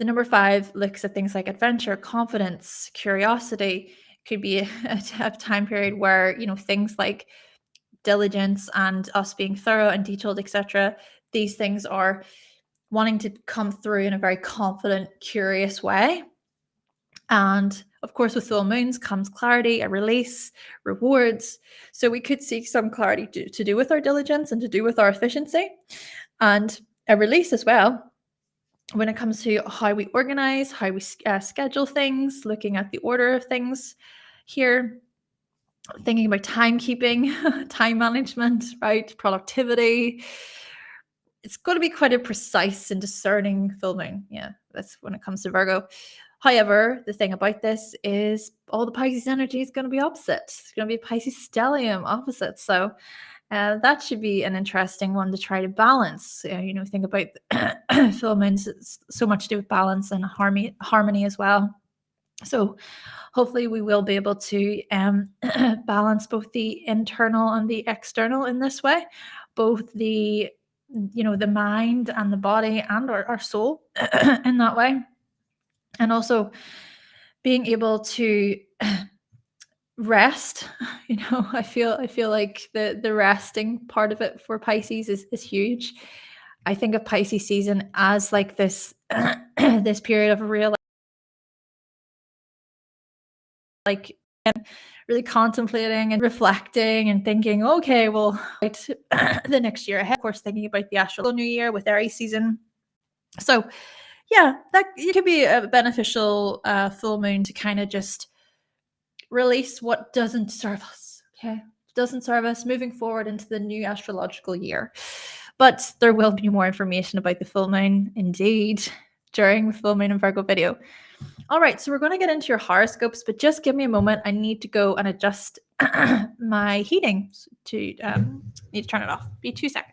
number 5 looks at things like adventure, confidence, curiosity. Could be a time period where, things like diligence and us being thorough and detailed, etc. These things are wanting to come through in a very confident, curious way. And of course, with full moons comes clarity, a release, rewards. So we could seek some clarity to do with our diligence and to do with our efficiency, and a release as well when it comes to how we organize, how we schedule things, looking at the order of things here, thinking about timekeeping, time management, right? Productivity. It's got to be quite a precise and discerning full moon. Yeah, that's when it comes to Virgo. However, the thing about this is all the Pisces energy is going to be opposite. It's going to be Pisces stellium opposite. So that should be an interesting one to try to balance. Think about full moons. It's so much to do with balance and harmony as well. So hopefully we will be able to balance both the internal and the external in this way, both the mind and the body and our soul in that way. And also being able to rest. I feel like the resting part of it for Pisces is huge. I think of Pisces season as like this this period of real, like, really contemplating and reflecting and thinking, okay, well, right, the next year ahead, of course, thinking about the astrological new year with Aries season. So yeah, that it could be a beneficial full moon to kind of just release what doesn't serve us. Okay, doesn't serve us moving forward into the new astrological year. But there will be more information about the full moon indeed during the full moon and Virgo video. All right, so we're going to get into your horoscopes, but just give me a moment. I need to go and adjust my heating to need to turn it off. Be 2 seconds.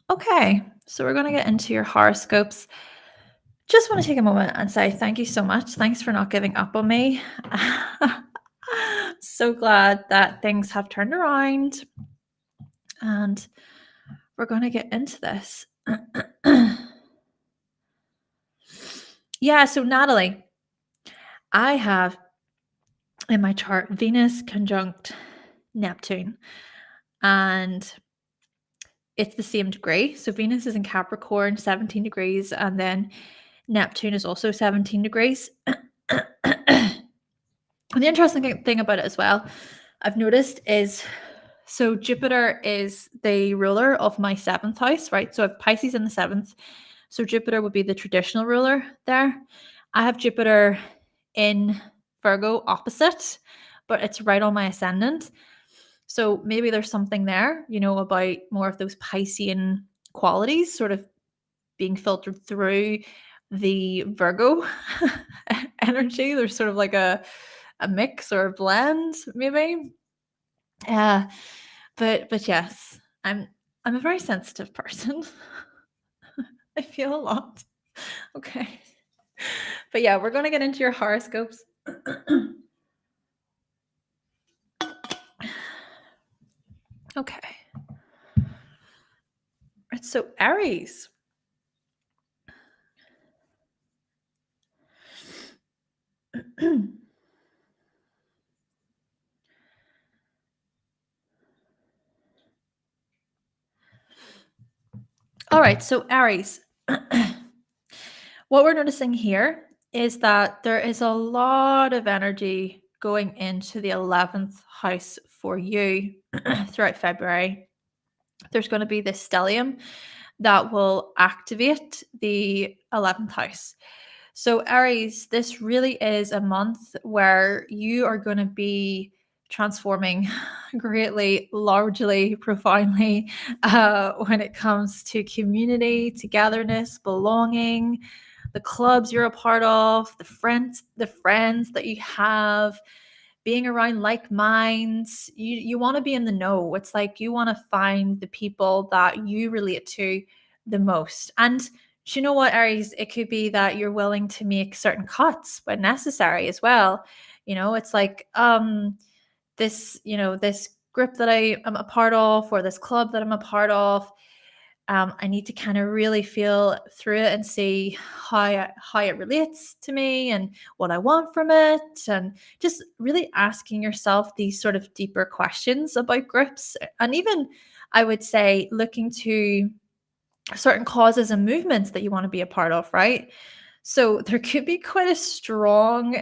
Okay, so we're going to get into your horoscopes. Just want to take a moment and say thank you so much. Thanks for not giving up on me. So glad that things have turned around, and we're going to get into this. Yeah, so Natalie, I have in my chart Venus conjunct Neptune, and it's the same degree. So Venus is in Capricorn, 17 degrees, and then Neptune is also 17 degrees. And the interesting thing about it as well, I've noticed is, so Jupiter is the ruler of my 7th house, right? So I have Pisces in the 7th. So Jupiter would be the traditional ruler there. I have Jupiter in Virgo opposite, but it's right on my ascendant. So maybe there's something there, about more of those Piscean qualities sort of being filtered through the Virgo energy. There's sort of like a mix or a blend, maybe. Yeah, but yes, I'm a very sensitive person. I feel a lot. Okay. But yeah, we're going to get into your horoscopes. Okay. Right, so Aries. All right, so Aries. What we're noticing here is that there is a lot of energy going into the 11th house for you throughout February. There's going to be this stellium that will activate the 11th house. So, Aries, this really is a month where you are going to be transforming greatly, largely, profoundly when it comes to community, togetherness, belonging, the clubs you're a part of, the friends that you have, being around like minds. You want to be in the know. It's like you want to find the people that you relate to the most. And do you know what, Aries? It could be that you're willing to make certain cuts when necessary as well. It's like this group that I am a part of, or this club that I'm a part of, I need to kind of really feel through it and see how it relates to me and what I want from it, and just really asking yourself these sort of deeper questions about groups, and even I would say looking to certain causes and movements that you want to be a part of, right? So there could be quite a strong,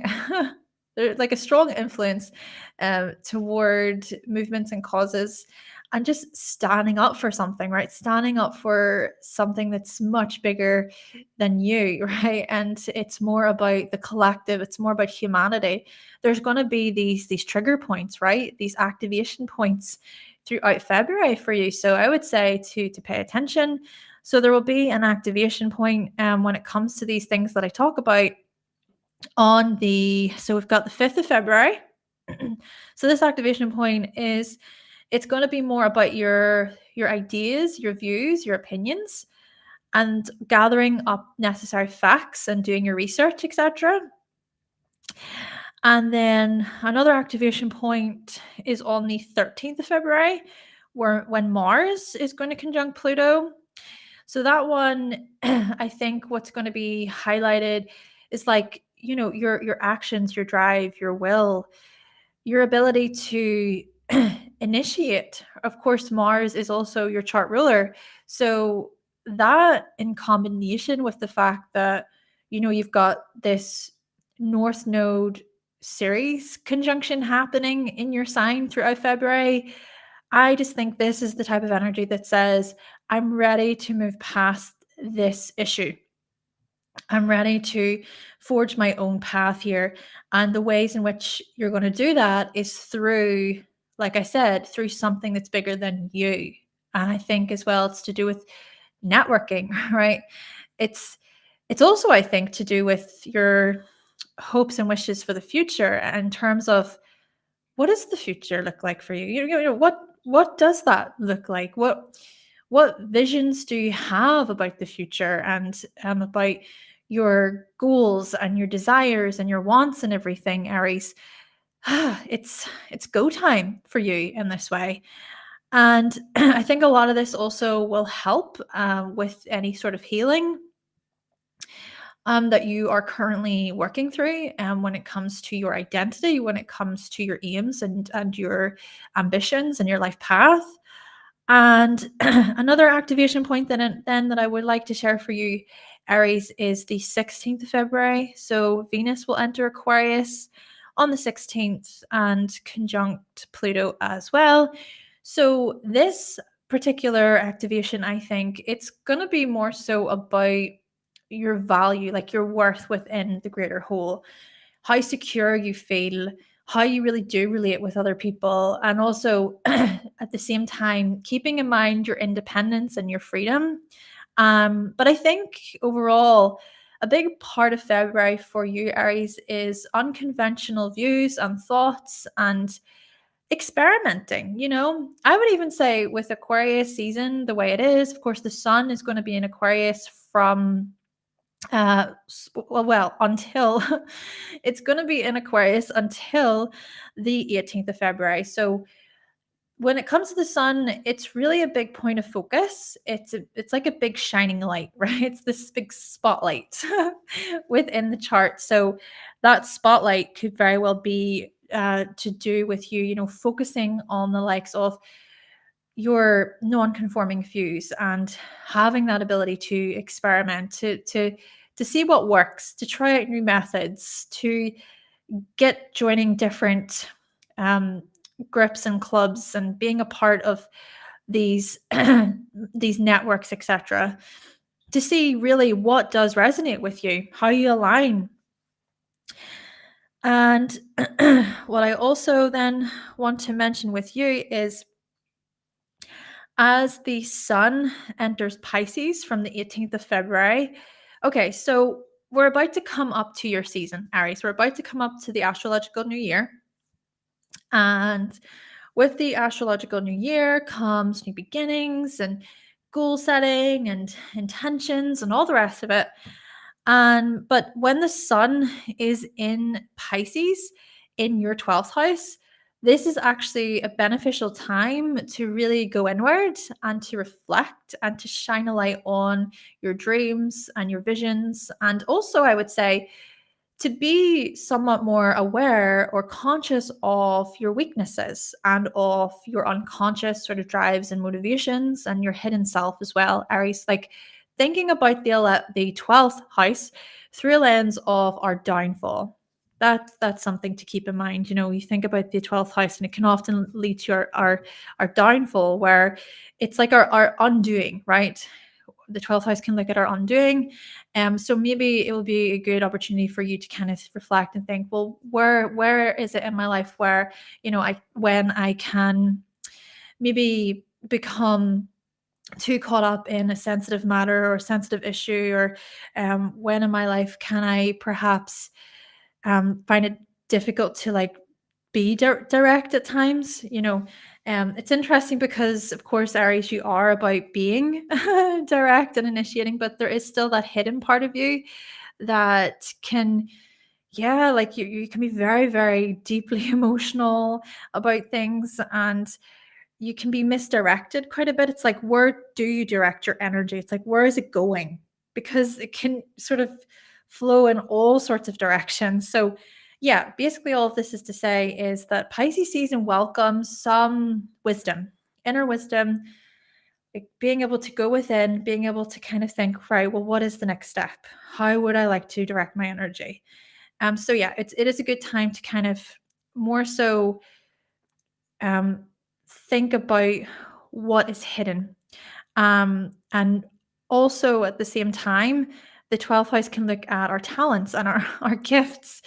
like a strong influence toward movements and causes, and just standing up for something, right? Standing up for something that's much bigger than you, right? And it's more about the collective. It's more about humanity. There's going to be these trigger points, right? These activation points throughout February for you. So I would say to pay attention. So there will be an activation point when it comes to these things that I talk about so we've got the 5th of February. So this activation point is, it's going to be more about your ideas, your views, your opinions, and gathering up necessary facts and doing your research, etc. And then another activation point is on the 13th of February, when Mars is going to conjunct Pluto. So that one, I think what's going to be highlighted is, like, your actions, your drive, your will, your ability to initiate. Of course, Mars is also your chart ruler. So that, in combination with the fact that, you've got this North Node Ceres conjunction happening in your sign throughout February, I just think this is the type of energy that says, I'm ready to move past this issue. I'm ready to forge my own path here. And the ways in which you're going to do that is through, like I said, through something that's bigger than you. And I think as well, it's to do with networking, right? It's also, I think, to do with your hopes and wishes for the future, in terms of, what does the future look like for you? What does that look like? What visions do you have about the future, and about your goals and your desires and your wants and everything, Aries? It's go time for you in this way. And I think a lot of this also will help with any sort of healing that you are currently working through, when it comes to your identity, when it comes to your aims and your ambitions and your life path. And another activation point then that I would like to share for you, Aries, is the 16th of February. So Venus will enter Aquarius on the 16th and conjunct Pluto as well. So this particular activation, I think it's going to be more so about your value, like your worth within the greater whole, how secure you feel, how you really do relate with other people, and also at the same time keeping in mind your independence and your freedom. But I think overall, a big part of February for you, Aries, is unconventional views and thoughts and experimenting. I would even say, with Aquarius season the way it is, of course, the sun is going to be in Aquarius from until it's going to be in Aquarius until the 18th of February. So when it comes to the sun, it's really a big point of focus. It's like a big shining light, right? It's this big spotlight within the chart. So that spotlight could very well be to do with you, focusing on the likes of your non-conforming views and having that ability to experiment, to see what works, to try out new methods, to get joining different groups and clubs and being a part of these these networks, etc., to see really what does resonate with you, how you align. And what I also then want to mention with you is, as the sun enters Pisces from the 18th of February. Okay, so we're about to come up to your season, Aries. We're about to come up to the astrological new year. And with the astrological new year comes new beginnings and goal setting and intentions and all the rest of it. But when the sun is in Pisces in your 12th house, this is actually a beneficial time to really go inward and to reflect and to shine a light on your dreams and your visions. And also, I would say, to be somewhat more aware or conscious of your weaknesses and of your unconscious sort of drives and motivations and your hidden self as well, Aries. Like thinking about the 12th house through a lens of our downfall. That's something to keep in mind. You know, you think about the 12th house and it can often lead to our downfall, where it's like our undoing, right? The 12th house can look at our undoing. So maybe it will be a good opportunity for you to kind of reflect and think, well, where is it in my life where, you know, when I can maybe become too caught up in a sensitive matter or a sensitive issue, or when in my life can I perhaps find it difficult to like be direct at times, you know. It's interesting because, of course, Aries, you are about being direct and initiating, but there is still that hidden part of you that can, yeah, like you can be very, very deeply emotional about things, and you can be misdirected quite a bit. It's like, where do you direct your energy? It's like, where is it going? Because it can sort of flow in all sorts of directions. So, yeah, basically, all of this is to say is that Pisces season welcomes some wisdom, inner wisdom, like being able to go within, being able to kind of think, right, well, what is the next step? How would I like to direct my energy? So yeah, it is a good time to kind of more so um, think about what is hidden. And also at the same time, the 12th house can look at our talents and our gifts.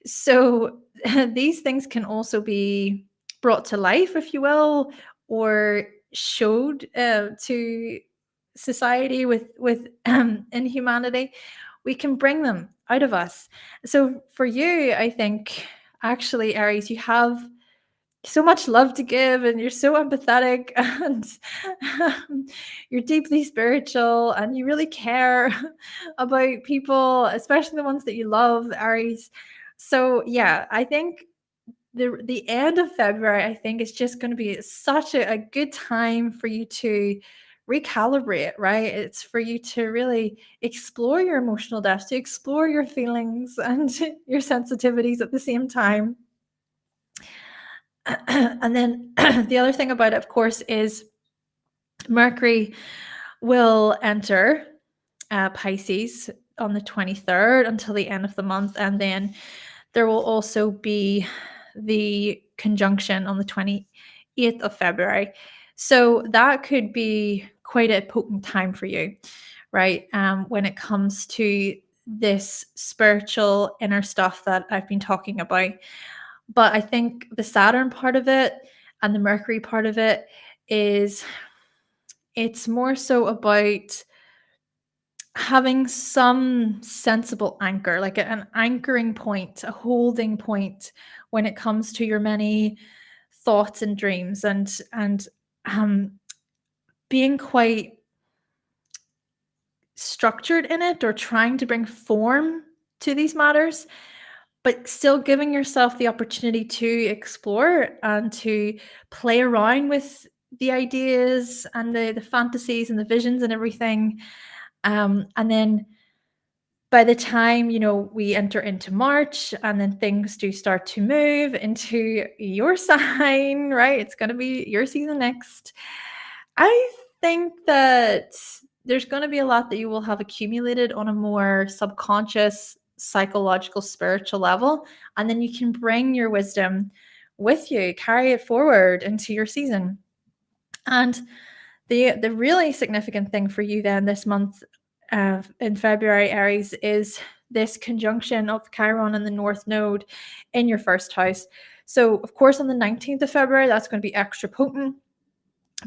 So these things can also be brought to life, if you will, or showed to society with in humanity. We can bring them out of us. So for you, I think actually, Aries, you have so much love to give and you're so empathetic and you're deeply spiritual and you really care about people, especially the ones that you love, Aries. So yeah, I think the end of February, I think, is just going to be such a good time for you to recalibrate, right? It's for you to really explore your emotional depth, to explore your feelings and your sensitivities at the same time. And then the other thing about it, of course, is Mercury will enter Pisces on the 23rd until the end of the month. And then there will also be the conjunction on the 28th of February. So that could be quite a potent time for you, right? When it comes to this spiritual inner stuff that I've been talking about. But I think the Saturn part of it and the Mercury part of it is, it's more so about having some sensible anchor, like an anchoring point, a holding point when it comes to your many thoughts and dreams, and um being quite structured in it or trying to bring form to these matters, but still giving yourself the opportunity to explore and to play around with the ideas and the fantasies and the visions and everything. And then by the time, you know, we enter into March and then things do start to move into your sign, right? It's going to be your season next. I think that there's going to be a lot that you will have accumulated on a more subconscious, psychological, spiritual level. And then you can bring your wisdom with you, carry it forward into your season. And the really significant thing for you then this month in February, Aries, is this conjunction of Chiron and the North Node in your first house. So, of course, on the 19th of February, that's going to be extra potent.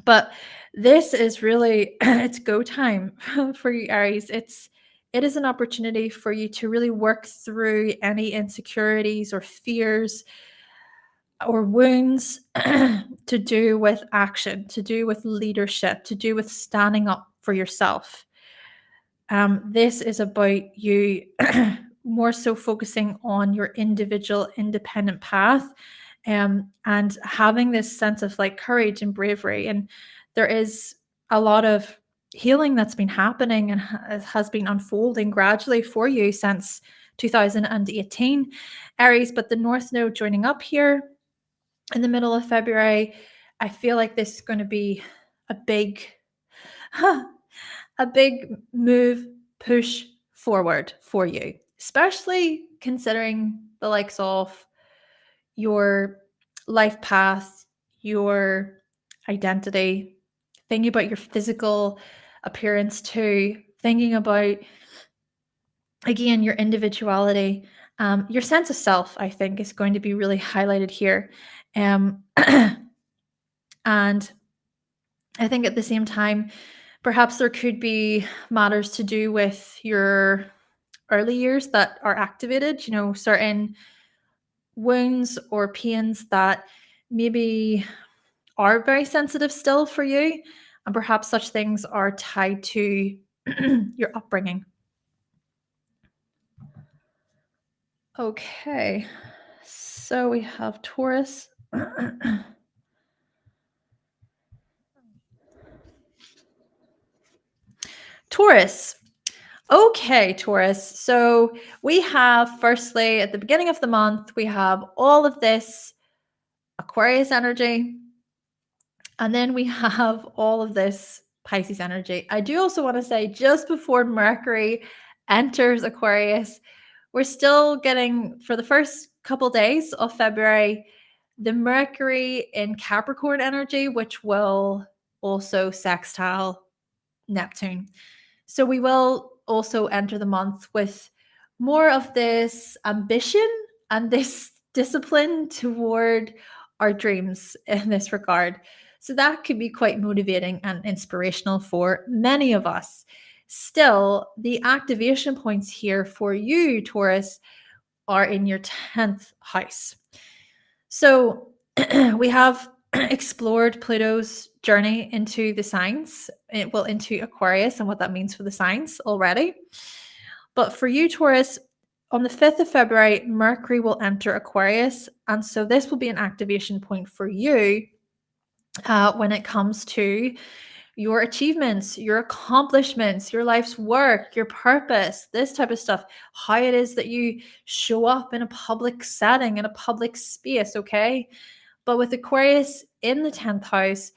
But this is really it's go time for you, Aries. It is an opportunity for you to really work through any insecurities or fears or wounds to do with action, to do with leadership, to do with standing up for yourself. This is about you more so focusing on your individual independent path and having this sense of like courage and bravery. And there is a lot of healing that's been happening and has been unfolding gradually for you since 2018, Aries. But the North Node joining up here in the middle of February, I feel like this is going to be a big, a big move, push forward for you, especially considering the likes of your life path, your identity, thinking about your physical appearance too, thinking about, again, your individuality, your sense of self, I think, is going to be really highlighted here. And I think at the same time, perhaps there could be matters to do with your early years that are activated, certain wounds or pains that maybe are very sensitive still for you. And perhaps such things are tied to your upbringing. Okay, so we have Taurus. Taurus. Okay, Taurus. So we have, firstly, at the beginning of the month, we have all of this Aquarius energy. And then we have all of this Pisces energy. I do also want to say, just before Mercury enters Aquarius, we're still getting, for the first couple days of February, the Mercury in Capricorn energy, which will also sextile Neptune. So we will also enter the month with more of this ambition and this discipline toward our dreams in this regard. So that could be quite motivating and inspirational for many of us. Still, the activation points here for you, Taurus, are in your 10th house. So we have explored Pluto's journey into the signs, into Aquarius, and what that means for the signs already. But for you, Taurus, on the 5th of February, Mercury will enter Aquarius. And so this will be an activation point for you when it comes to your achievements, your accomplishments, your life's work, your purpose, this type of stuff, how it is that you show up in a public setting, in a public space, okay? But with Aquarius in the 10th house,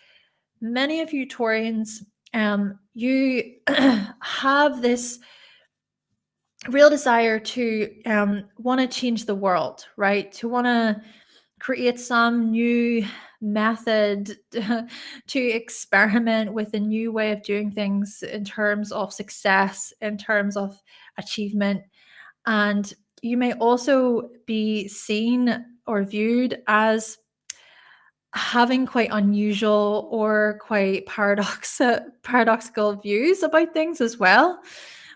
many of you Taurians, you have this real desire to want to change the world, right? To want to create some new method to experiment with a new way of doing things in terms of success, in terms of achievement. And you may also be seen or viewed as having quite unusual or quite paradoxical views about things as well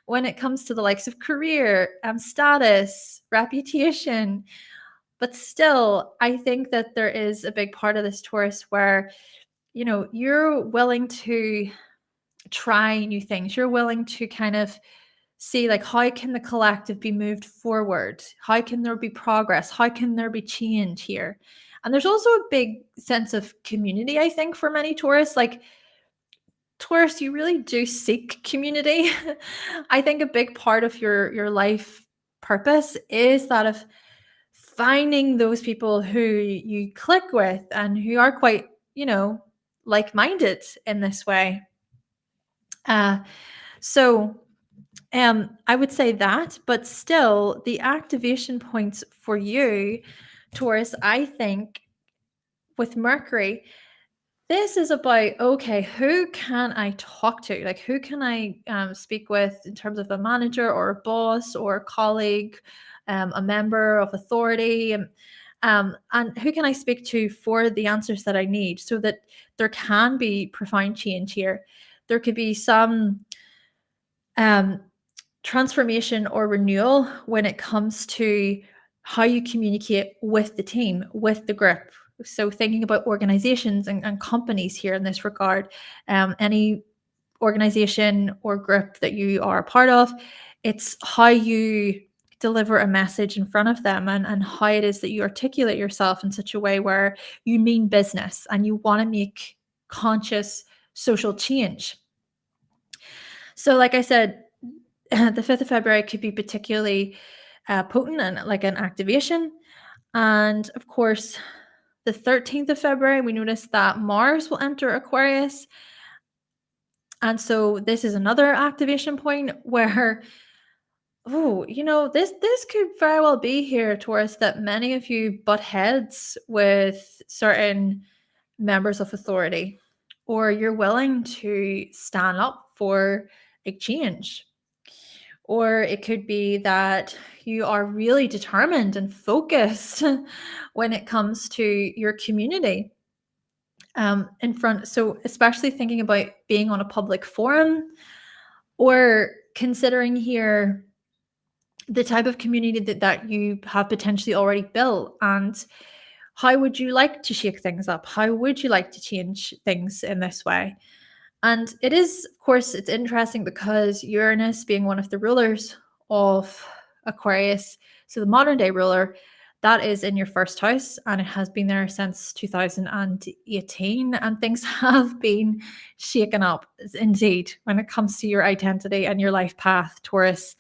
when it comes to the likes of career, status, reputation. But still, I think that there is a big part of this Taurus where, you're willing to try new things. You're willing to kind of see, like, how can the collective be moved forward? How can there be progress? How can there be change here? And there's also a big sense of community, I think, for many Taurus. Like, Taurus, you really do seek community. I think a big part of your life purpose is that of finding those people who you click with and who are quite, like-minded in this way. So I would say that, but still the activation points for you, Taurus, I think with Mercury, this is about, okay, who can I talk to? Like, who can I speak with in terms of a manager or a boss or a colleague, a member of authority, and who can I speak to for the answers that I need so that there can be profound change here. There could be some transformation or renewal when it comes to how you communicate with the team, with the group. So thinking about organizations and companies here in this regard, any organization or group that you are a part of, it's how you deliver a message in front of them, and how it is that you articulate yourself in such a way where you mean business and you want to make conscious social change. So, like I said, the 5th of February could be particularly potent and like an activation. And of course, the 13th of February, we notice that Mars will enter Aquarius. And so this is another activation point where, oh, this could very well be here, Taurus, that many of you butt heads with certain members of authority, or you're willing to stand up for a change. Or it could be that you are really determined and focused when it comes to your community. In front, so especially thinking about being on a public forum, or considering here the type of community that you have potentially already built, and how would you like to shake things up? How would you like to change things in this way? And it is, of course, it's interesting because Uranus, being one of the rulers of Aquarius, so the modern day ruler, that is in your first house, and it has been there since 2018. And things have been shaken up, indeed, when it comes to your identity and your life path, Taurus.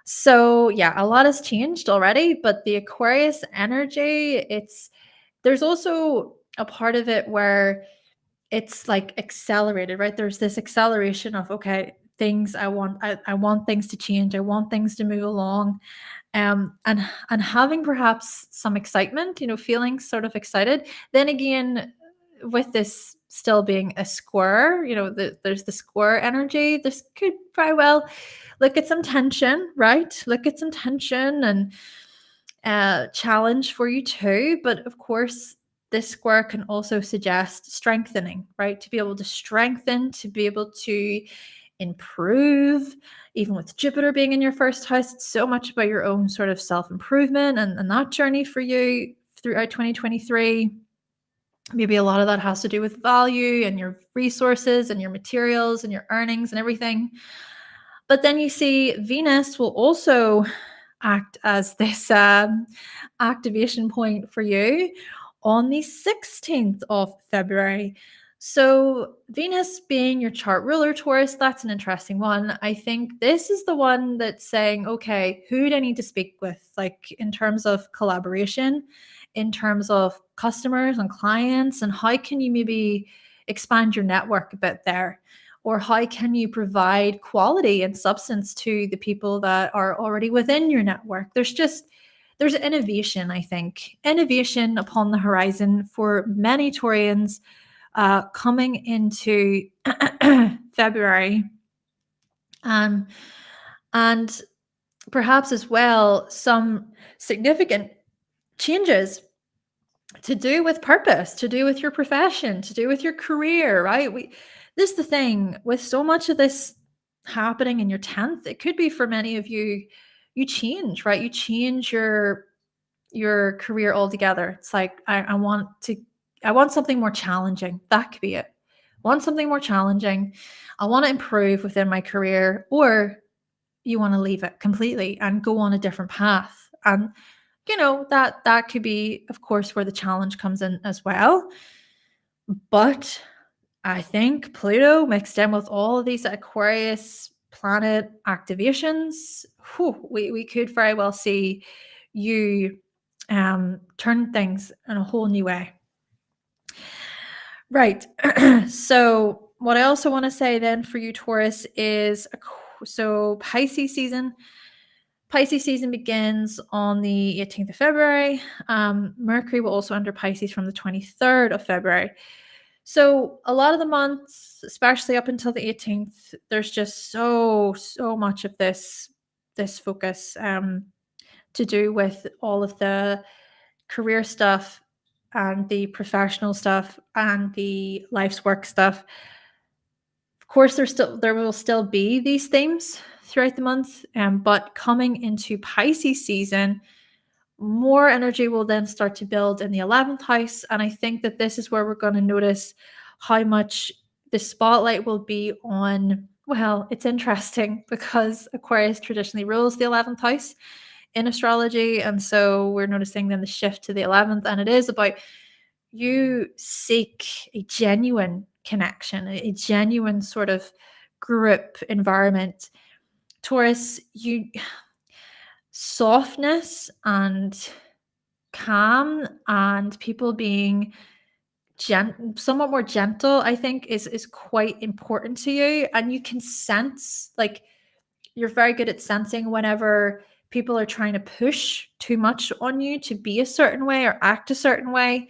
So, yeah, a lot has changed already, but the Aquarius energy, there's also a part of it where it's like accelerated, right? There's this acceleration of, okay, things I want things to change. I want things to move along. And having perhaps some excitement, feeling sort of excited. Then again, with this still being a square, there's the square energy. This could very well look at some tension, right? Look at some tension and challenge for you too. But of course, this square can also suggest strengthening, right? To be able to strengthen, to be able to improve. Even with Jupiter being in your first house, it's so much about your own sort of self-improvement and that journey for you throughout 2023. Maybe a lot of that has to do with value and your resources and your materials and your earnings and everything. But then you see Venus will also act as this activation point for you on the 16th of February. So, Venus being your chart ruler, Taurus, that's an interesting one. I think this is the one that's saying, okay, who do I need to speak with? Like in terms of collaboration, in terms of customers and clients, and how can you maybe expand your network a bit there? Or how can you provide quality and substance to the people that are already within your network? There's innovation, I think. Innovation upon the horizon for many Taurians coming into February. And perhaps as well, some significant changes to do with purpose, to do with your profession, to do with your career, right? This is the thing with so much of this happening in your 10th, it could be for many of you, you change, right? You change your career altogether. It's like, I want something more challenging. That could be it. I want something more challenging. I want to improve within my career, or you want to leave it completely and go on a different path. And that could be, of course, where the challenge comes in as well. But I think Pluto mixed in with all of these Aquarius planet activations, we could very well see you turn things in a whole new way. Right. So what I also want to say then for you, Taurus, is so Pisces season. Pisces season begins on the 18th of February. Mercury will also enter Pisces from the 23rd of February. So a lot of the months, especially up until the 18th, there's just so much of this focus to do with all of the career stuff and the professional stuff and the life's work stuff. Of course, there will still be these themes throughout the month, but coming into Pisces season, more energy will then start to build in the 11th house. And I think that this is where we're going to notice how much the spotlight will be on, well, it's interesting because Aquarius traditionally rules the 11th house. in astrology. And so we're noticing then the shift to the 11th, and it is about you seek a genuine connection, a genuine sort of group environment. Taurus, you softness and calm and people being somewhat more gentle, I think is quite important to you. And you can sense, like, you're very good at sensing whenever people are trying to push too much on you to be a certain way or act a certain way.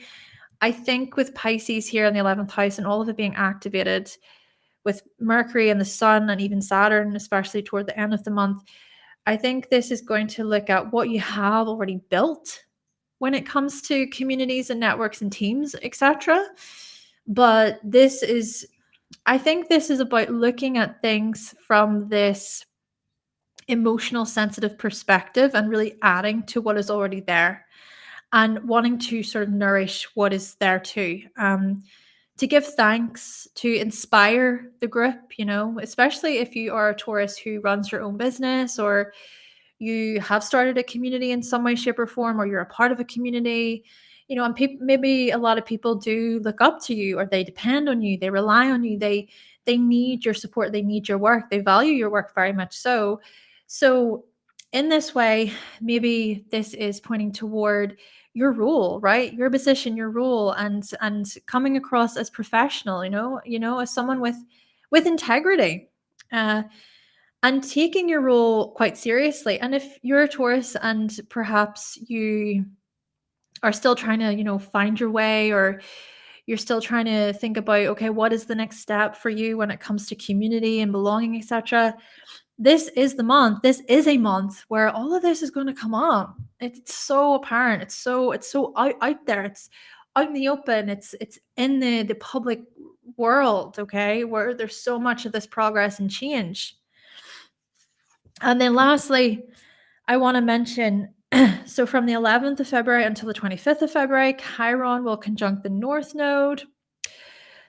I think with Pisces here in the 11th house and all of it being activated with Mercury and the sun and even Saturn, especially toward the end of the month, I think this is going to look at what you have already built when it comes to communities and networks and teams, etc. But I think this is about looking at things from this emotional, sensitive perspective and really adding to what is already there and wanting to sort of nourish what is there too. To give thanks, to inspire the group, especially if you are a Taurus who runs your own business or you have started a community in some way, shape, or form, or you're a part of a community, and maybe a lot of people do look up to you, or they depend on you, they rely on you, they need your support, they need your work, they value your work very much so. So in this way, maybe this is pointing toward your role, right? Your position, your role, and coming across as professional, as someone with integrity. And taking your role quite seriously. And if you're a Taurus and perhaps you are still trying to, find your way, or you're still trying to think about, okay, what is the next step for you when it comes to community and belonging, etc. This is the month. This is a month where all of this is going to come up. It's so apparent. It's so out there. It's out in the open. It's in the public world, okay, where there's so much of this progress and change. And then lastly, I want to mention, so from the 11th of February until the 25th of February, Chiron will conjunct the North Node.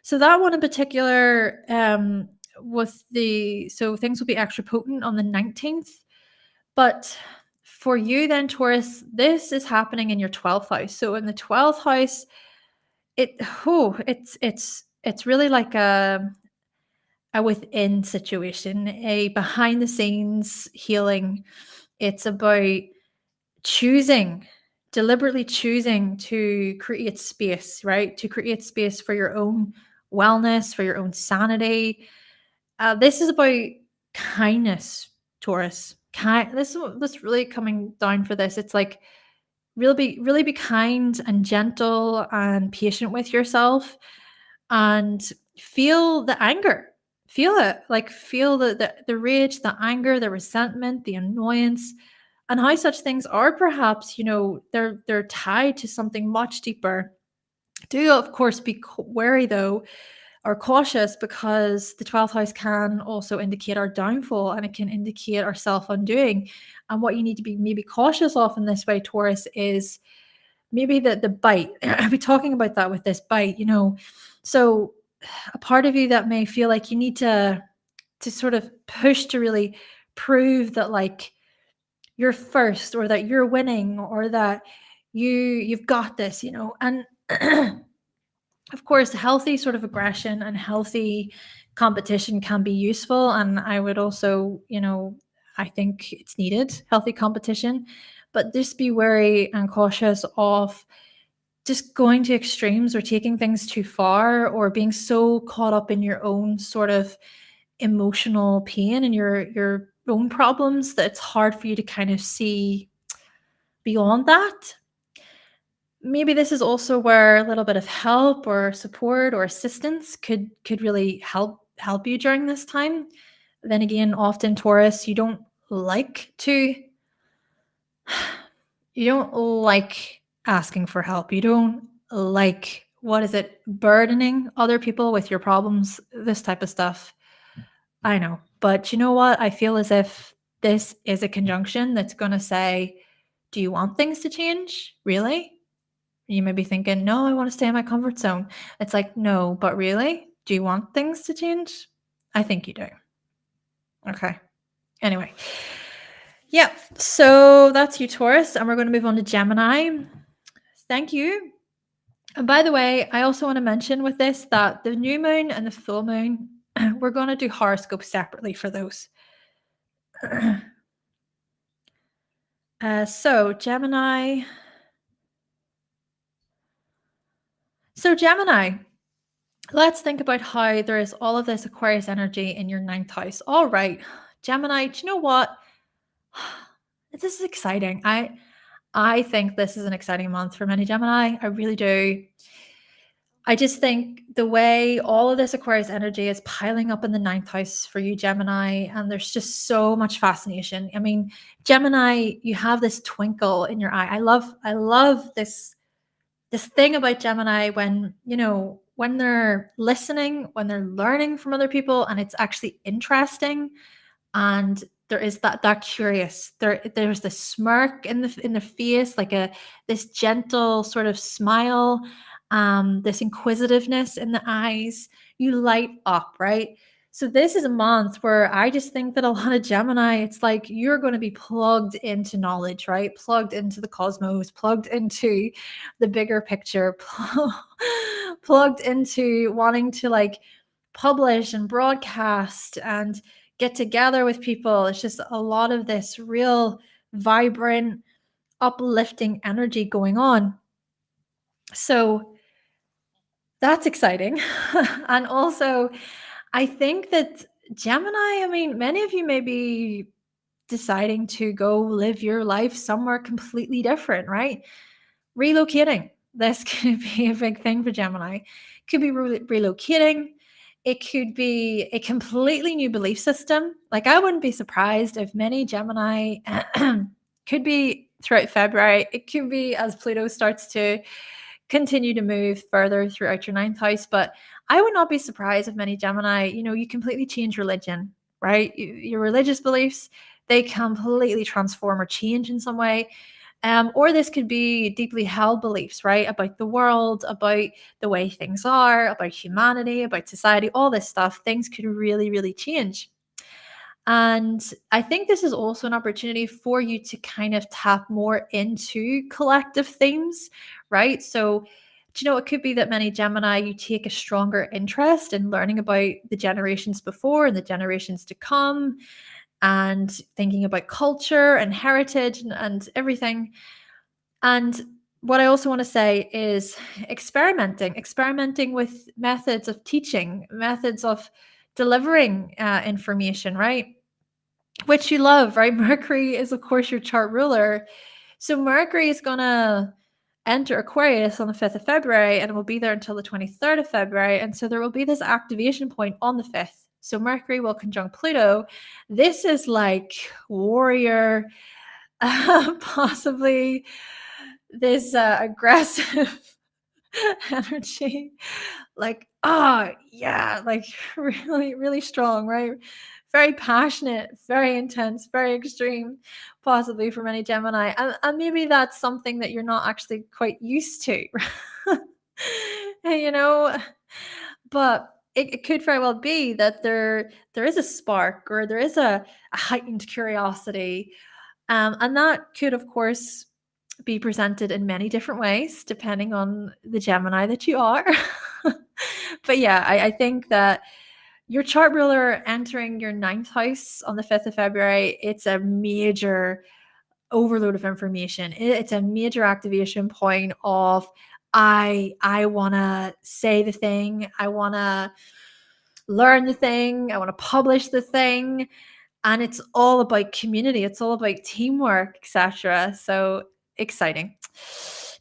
So that one in particular, so things will be extra potent on the 19th. But for you then, Taurus, this is happening in your 12th house. So in the 12th house, it's really like a within situation, a behind the scenes healing. It's about deliberately choosing to create space, right? To create space for your own wellness, for your own sanity. This is about kindness, Taurus. This really coming down for this. It's like really be kind and gentle and patient with yourself, and feel the anger. Feel it. Like, feel the rage, the anger, the resentment, the annoyance, and how such things are perhaps, they're tied to something much deeper. Do, of course, be wary though, or cautious, because the 12th house can also indicate our downfall, and it can indicate our self-undoing. And what you need to be maybe cautious of in this way, Taurus, is maybe the bite. I'll be talking about that with this bite, So a part of you that may feel like you need to sort of push to really prove that, like, you're first, or that you're winning, or that you've got this, and of course, healthy sort of aggression and healthy competition can be useful. And I would also, I think it's needed, healthy competition, but just be wary and cautious of just going to extremes or taking things too far, or being so caught up in your own sort of emotional pain and your own problems that it's hard for you to kind of see beyond that. Maybe this is also where a little bit of help or support or assistance could really help you during this time. Then again, often, Taurus, you don't like asking for help. You don't like, burdening other people with your problems, this type of stuff. I know. But you know what? I feel as if this is a conjunction that's going to say, do you want things to change? Really? You may be thinking, no, I want to stay in my comfort zone. It's like, no, but really? Do you want things to change? I think you do. Okay. Anyway. Yeah, so that's you, Taurus, and we're going to move on to Gemini. Thank you. And by the way, I also want to mention with this that the new moon and the full moon, we're going to do horoscopes separately for those. So Gemini. So Gemini, let's think about how there is all of this Aquarius energy in your ninth house. All right, Gemini, do you know what? This is exciting. I think this is an exciting month for many Gemini. I really do. I just think the way all of this Aquarius energy is piling up in the ninth house for you, Gemini, and there's just so much fascination. I mean, Gemini, you have this twinkle in your eye. I love this thing about Gemini when, when they're listening, when they're learning from other people, and it's actually interesting, and there is that curious, there's this smirk in the face, like this gentle sort of smile, this inquisitiveness in the eyes. You light up, right? So this is a month where I just think that a lot of Gemini, it's like you're going to be plugged into knowledge, right? Plugged into the cosmos, plugged into the bigger picture, plugged into wanting to like publish and broadcast and get together with people. It's just a lot of this real vibrant, uplifting energy going on. So that's exciting. And also, I think that Gemini, I mean, many of you may be deciding to go live your life somewhere completely different, right? Relocating. This could be a big thing for Gemini. Could be relocating. It could be a completely new belief system. Like, I wouldn't be surprised if many Gemini could be throughout February. It could be as Pluto starts to continue to move further throughout your ninth house. But I would not be surprised if many Gemini, you completely change religion, right? Your religious beliefs, they completely transform or change in some way. Or this could be deeply held beliefs, right? About the world, about the way things are, about humanity, about society, all this stuff. Things could really, really change. And I think this is also an opportunity for you to kind of tap more into collective themes, right? So, it could be that many Gemini, you take a stronger interest in learning about the generations before and the generations to come, and thinking about culture and heritage and everything. And what I also want to say is experimenting with methods of teaching, methods of delivering information, right? Which you love, right? Mercury is, of course, your chart ruler. So Mercury is going to enter Aquarius on the 5th of February, and it will be there until the 23rd of February. And so there will be this activation point on the 5th. So Mercury will conjunct Pluto. This is like warrior, possibly this aggressive energy, like, yeah, like really, really strong, right? Very passionate, very intense, very extreme, possibly for many Gemini. And maybe that's something that you're not actually quite used to, you know, but it could very well be that there is a spark, or there is a heightened curiosity. And that could, of course, be presented in many different ways, depending on the Gemini that you are. But yeah, I think that your chart ruler entering your ninth house on the 5th of February, it's a major overload of information. It's a major activation point of I want to say the thing, I want to learn the thing, I want to publish the thing, and it's all about community, it's all about teamwork, etc. So exciting.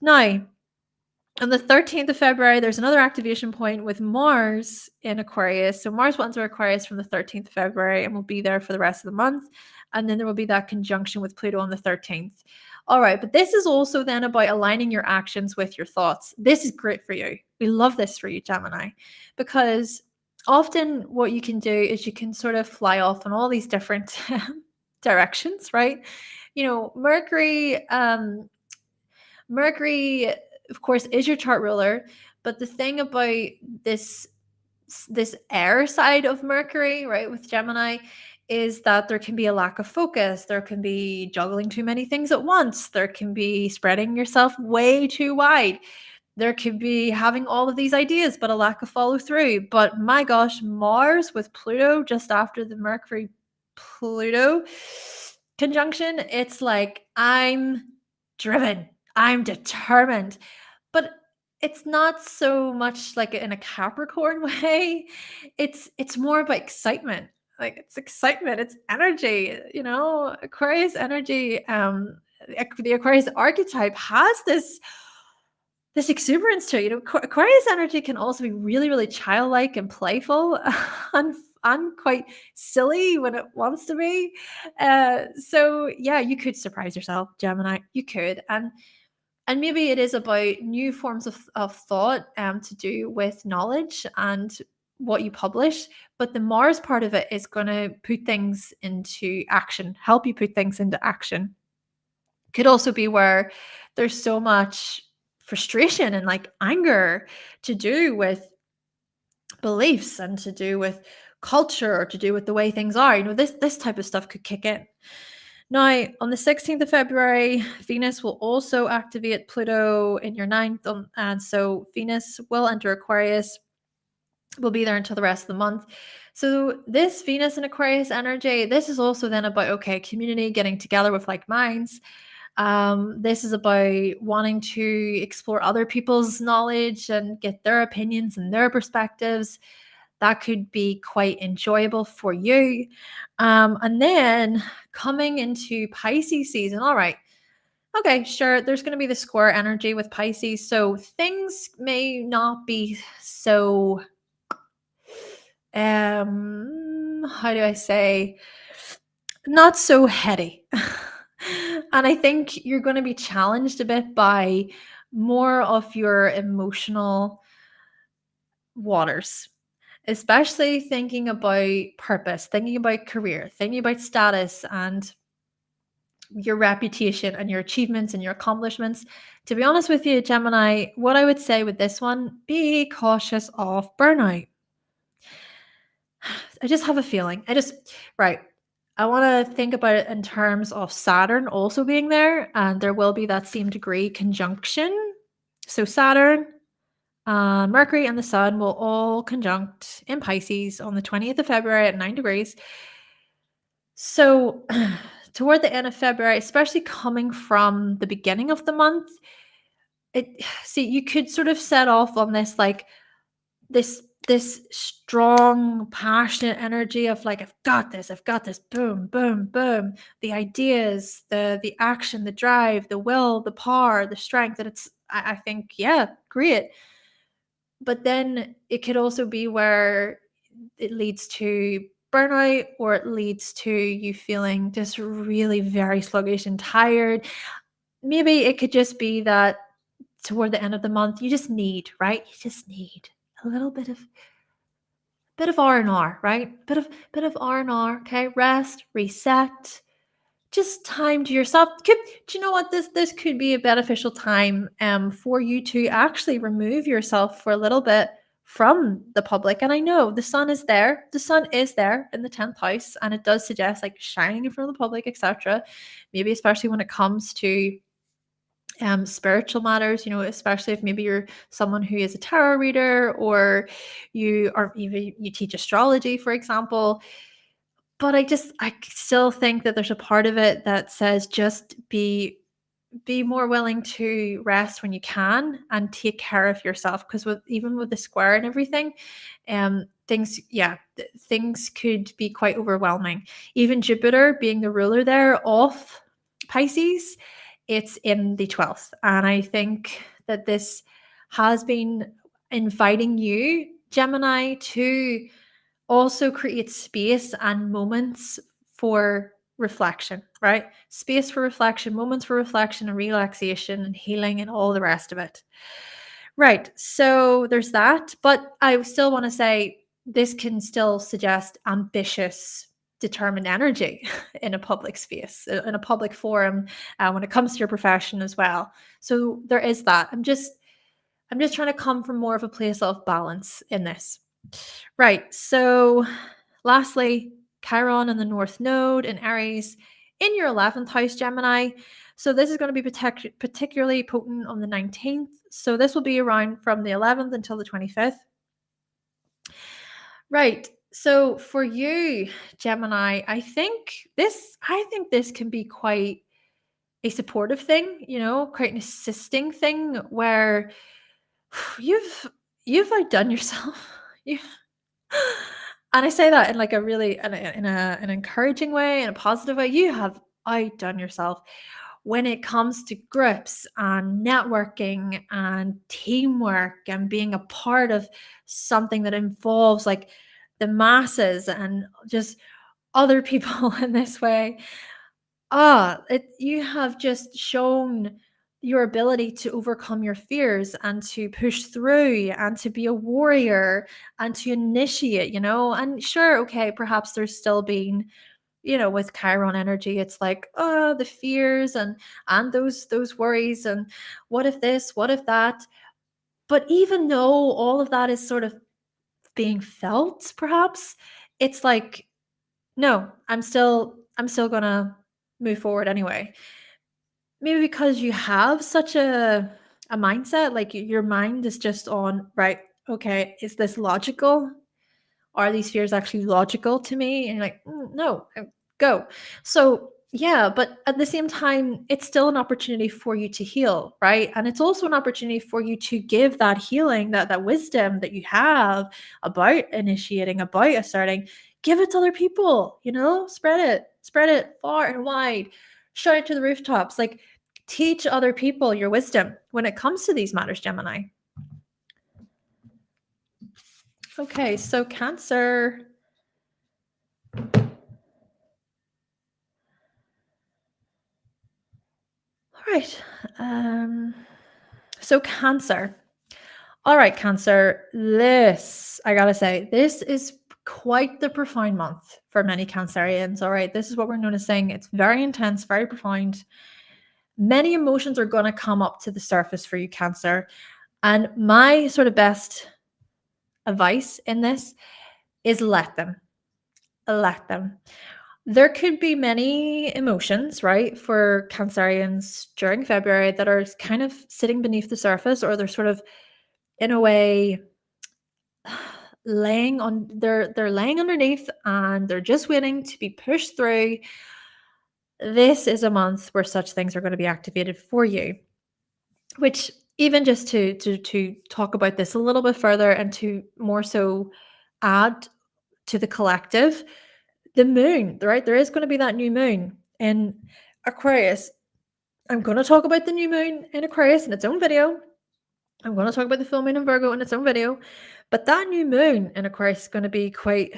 Now, on the 13th of February, there's another activation point with Mars in Aquarius. So Mars will enter Aquarius from the 13th of February and will be there for the rest of the month. And then there will be that conjunction with Pluto on the 13th. All right, but this is also then about aligning your actions with your thoughts. This is great for you. We love this for you, Gemini, because often what you can do is you can sort of fly off in all these different directions, right? Mercury, of course, is your chart ruler, but the thing about this air side of Mercury, right, with Gemini, is that there can be a lack of focus. There can be juggling too many things at once. There can be spreading yourself way too wide. There could be having all of these ideas, but a lack of follow through. But my gosh, Mars with Pluto just after the Mercury Pluto conjunction, it's like I'm driven, I'm determined. But it's not so much like in a Capricorn way. It's more about excitement. Like it's excitement, it's energy, Aquarius energy, the Aquarius archetype has this exuberance to it. Aquarius energy can also be really, really childlike and playful and quite silly when it wants to be. So yeah, you could surprise yourself, Gemini. You could. And maybe it is about new forms of thought to do with knowledge and what you publish. But the Mars part of it is going to put things into action, help you put things into action. Could also be where there's so much frustration and like anger to do with beliefs and to do with culture or to do with the way things are. This type of stuff could kick in. Now, on the 16th of February, Venus will also activate Pluto in your ninth, and so Venus will enter Aquarius, will be there until the rest of the month. So this Venus and Aquarius energy, this is also then about, okay, community, getting together with like minds. This is about wanting to explore other people's knowledge and get their opinions and their perspectives. That could be quite enjoyable for you. And then coming into Pisces season, all right. Okay, sure. There's going to be the square energy with Pisces. So things may not be so, how do I say, not so heady. And I think you're going to be challenged a bit by more of your emotional waters, especially thinking about purpose, thinking about career, thinking about status and your reputation and your achievements and your accomplishments. To be honest with you, Gemini, what I would say with this one, be cautious of burnout. I just have a feeling. Right. I want to think about it in terms of Saturn also being there, and there will be that same degree conjunction. So Saturn, Mercury, and the Sun will all conjunct in Pisces on the 20th of February at 9 degrees. So toward the end of February, especially coming from the beginning of the month, you could sort of set off on this like this strong, passionate energy of like, I've got this, boom, boom, boom. The ideas, the action, the drive, the will, the power, the strength. And I think, yeah, great. But then it could also be where it leads to burnout or it leads to you feeling just really very sluggish and tired. Maybe it could just be that toward the end of the month, you just need, right? You just need a little bit of R&R, right? Bit of R&R, okay? Rest, reset, just time to yourself. Do you know what this could be a beneficial time for you to actually remove yourself for a little bit from the public. And I know the sun is there. The sun is there in the 10th house, and it does suggest like shining in front of the public, etc. Maybe especially when it comes to spiritual matters, especially if maybe you're someone who is a tarot reader or you teach astrology, for example. But I still think that there's a part of it that says just be more willing to rest when you can and take care of yourself, because even with the square and everything, things could be quite overwhelming. Even Jupiter being the ruler there of Pisces, it's in the 12th, and I think that this has been inviting you, Gemini, to also create space and moments for reflection, right? Space for reflection, moments for reflection and relaxation and healing and all the rest of it. Right. So there's that. But I still want to say this can still suggest ambitious, determined energy in a public space, in a public forum, when it comes to your profession as well. So there is that. I'm just trying to come from more of a place of balance in this. Right. So lastly, Chiron in the North Node in Aries in your 11th house, Gemini. So this is going to be particularly potent on the 19th. So this will be around from the 11th until the 25th. Right. So for you, Gemini, I think this can be quite a supportive thing, quite an assisting thing where you've outdone yourself. You and I say that in like a really an encouraging way, in a positive way. You have outdone yourself when it comes to groups and networking and teamwork and being a part of something that involves like the masses and just other people in this way. You have just shown your ability to overcome your fears and to push through and to be a warrior and to initiate, and sure, okay, perhaps there's still been, with Chiron energy, it's like, oh, the fears and those worries and what if this, what if that. But even though all of that is sort of being felt, perhaps, it's like, no, I'm still gonna move forward anyway. Maybe because you have such a mindset, like your mind is just on, right, okay, is this logical? Are these fears actually logical to me? And you're like, no, go. So, yeah, but at the same time, it's still an opportunity for you to heal, right? And it's also an opportunity for you to give that healing, that wisdom that you have about initiating, about asserting, give it to other people, spread it far and wide, shout it to the rooftops, like teach other people your wisdom when it comes to these matters, Gemini. Okay, so Cancer. All right. So Cancer. All right, Cancer. This, I gotta say, this is quite the profound month for many Cancerians. All right. This is what we're noticing. It's very intense, very profound. Many emotions are going to come up to the surface for you, Cancer. And my sort of best advice in this is let them. Let them. There could be many emotions, right, for Cancerians during February that are kind of sitting beneath the surface, or they're sort of, in a way, they're laying underneath and they're just waiting to be pushed through. This is a month where such things are going to be activated for you, which, even just to talk about this a little bit further and to more so add to the collective, the moon, right? There is going to be that new moon in Aquarius. I'm going to talk about the new moon in Aquarius in its own video. I'm going to talk about the full moon in Virgo in its own video. But that new moon in Aquarius is going to be quite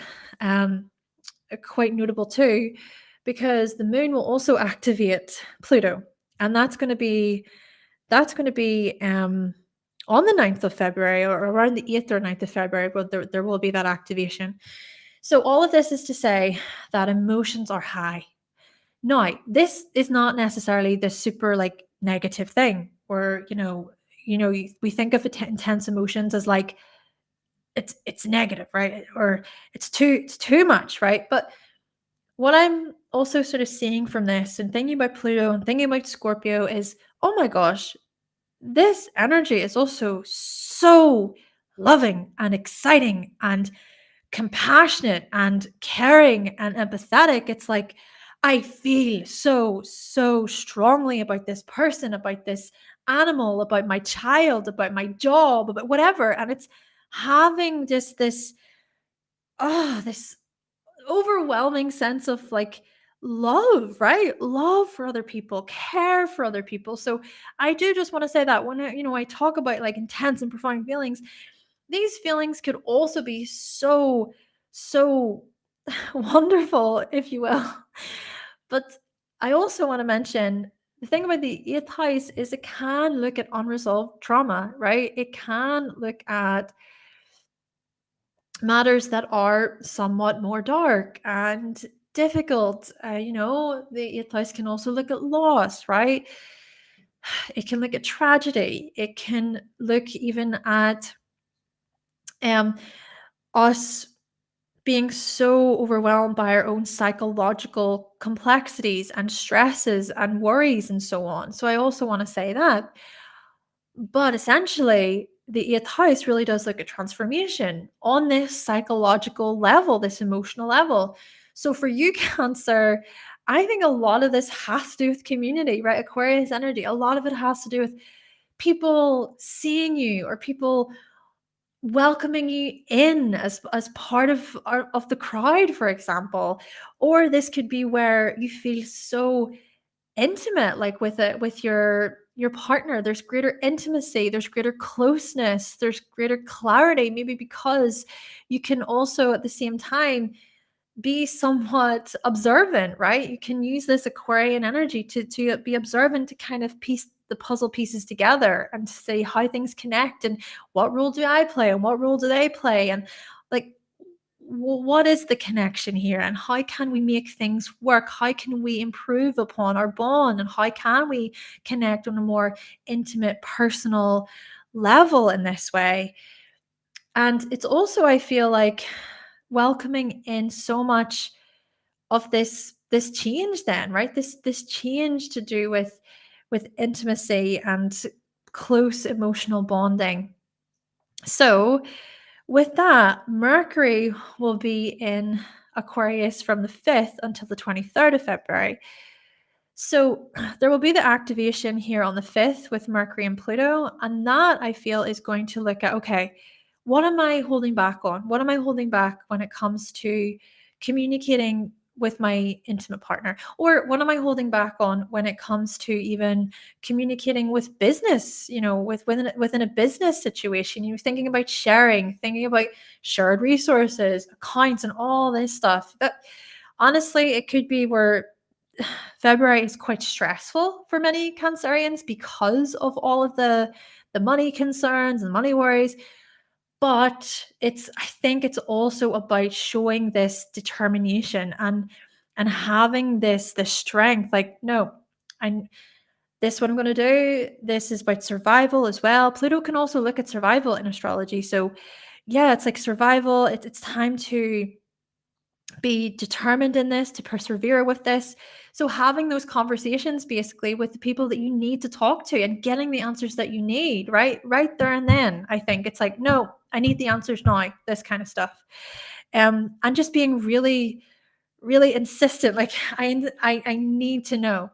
notable too, because the moon will also activate Pluto. And that's going to be on the 9th of February, or around the 8th or 9th of February, but there will be that activation. So all of this is to say that emotions are high. Now, this is not necessarily the super like negative thing, where we think of intense emotions as like it's negative, right? Or it's too much, right? But what I'm also sort of seeing from this and thinking about Pluto and thinking about Scorpio is, oh my gosh, this energy is also so loving and exciting and compassionate and caring and empathetic. It's like, I feel so strongly about this person, about this animal, about my child, about my job, about whatever. And it's having just this overwhelming sense of like love, right? Love for other people, care for other people. So I do just want to say that when I talk about like intense and profound feelings, these feelings could also be so wonderful, if you will. But I also want to mention the thing about the eighth house is it can look at unresolved trauma, right? It can look at matters that are somewhat more dark and difficult. The eighth house can also look at loss, right? It can look at tragedy. It can look even at us being so overwhelmed by our own psychological complexities and stresses and worries and so on. So I also want to say that. But essentially, the eighth house really does look at transformation on this psychological level, this emotional level. So for you, Cancer, I think a lot of this has to do with community, right? Aquarius energy. A lot of it has to do with people seeing you or people welcoming you in as part of the crowd, for example. Or this could be where you feel so intimate, like with your partner. There's greater intimacy, there's greater closeness, there's greater clarity, maybe because you can also at the same time be somewhat observant, right? You can use this Aquarian energy to be observant, to kind of piece the puzzle pieces together and to see how things connect and what role do I play and what role do they play, and like what is the connection here and how can we make things work? How can we improve upon our bond and how can we connect on a more intimate, personal level in this way? And it's also, I feel like, welcoming in so much of this change then, right? This change to do with intimacy and close emotional bonding. So with that, Mercury will be in Aquarius from the 5th until the 23rd of February. So there will be the activation here on the 5th with Mercury and Pluto. And that I feel is going to look at, okay, what am I holding back on? What am I holding back when it comes to communicating with my intimate partner? Or what am I holding back on when it comes to even communicating with business, within a business situation, thinking about sharing, thinking about shared resources, accounts, and all this stuff. That honestly, it could be where February is quite stressful for many Cancerians because of all of the money concerns and money worries. But I think it's also about showing this determination and having this strength. Like, no, I this what I'm going to do. This is about survival as well. Pluto can also look at survival in astrology. So yeah, it's like survival. It's time to be determined in this, to persevere with this. So having those conversations basically with the people that you need to talk to and getting the answers that you need, right there and then. I think it's like, no, I need the answers now, this kind of stuff. And just being really, really insistent, like I need to know.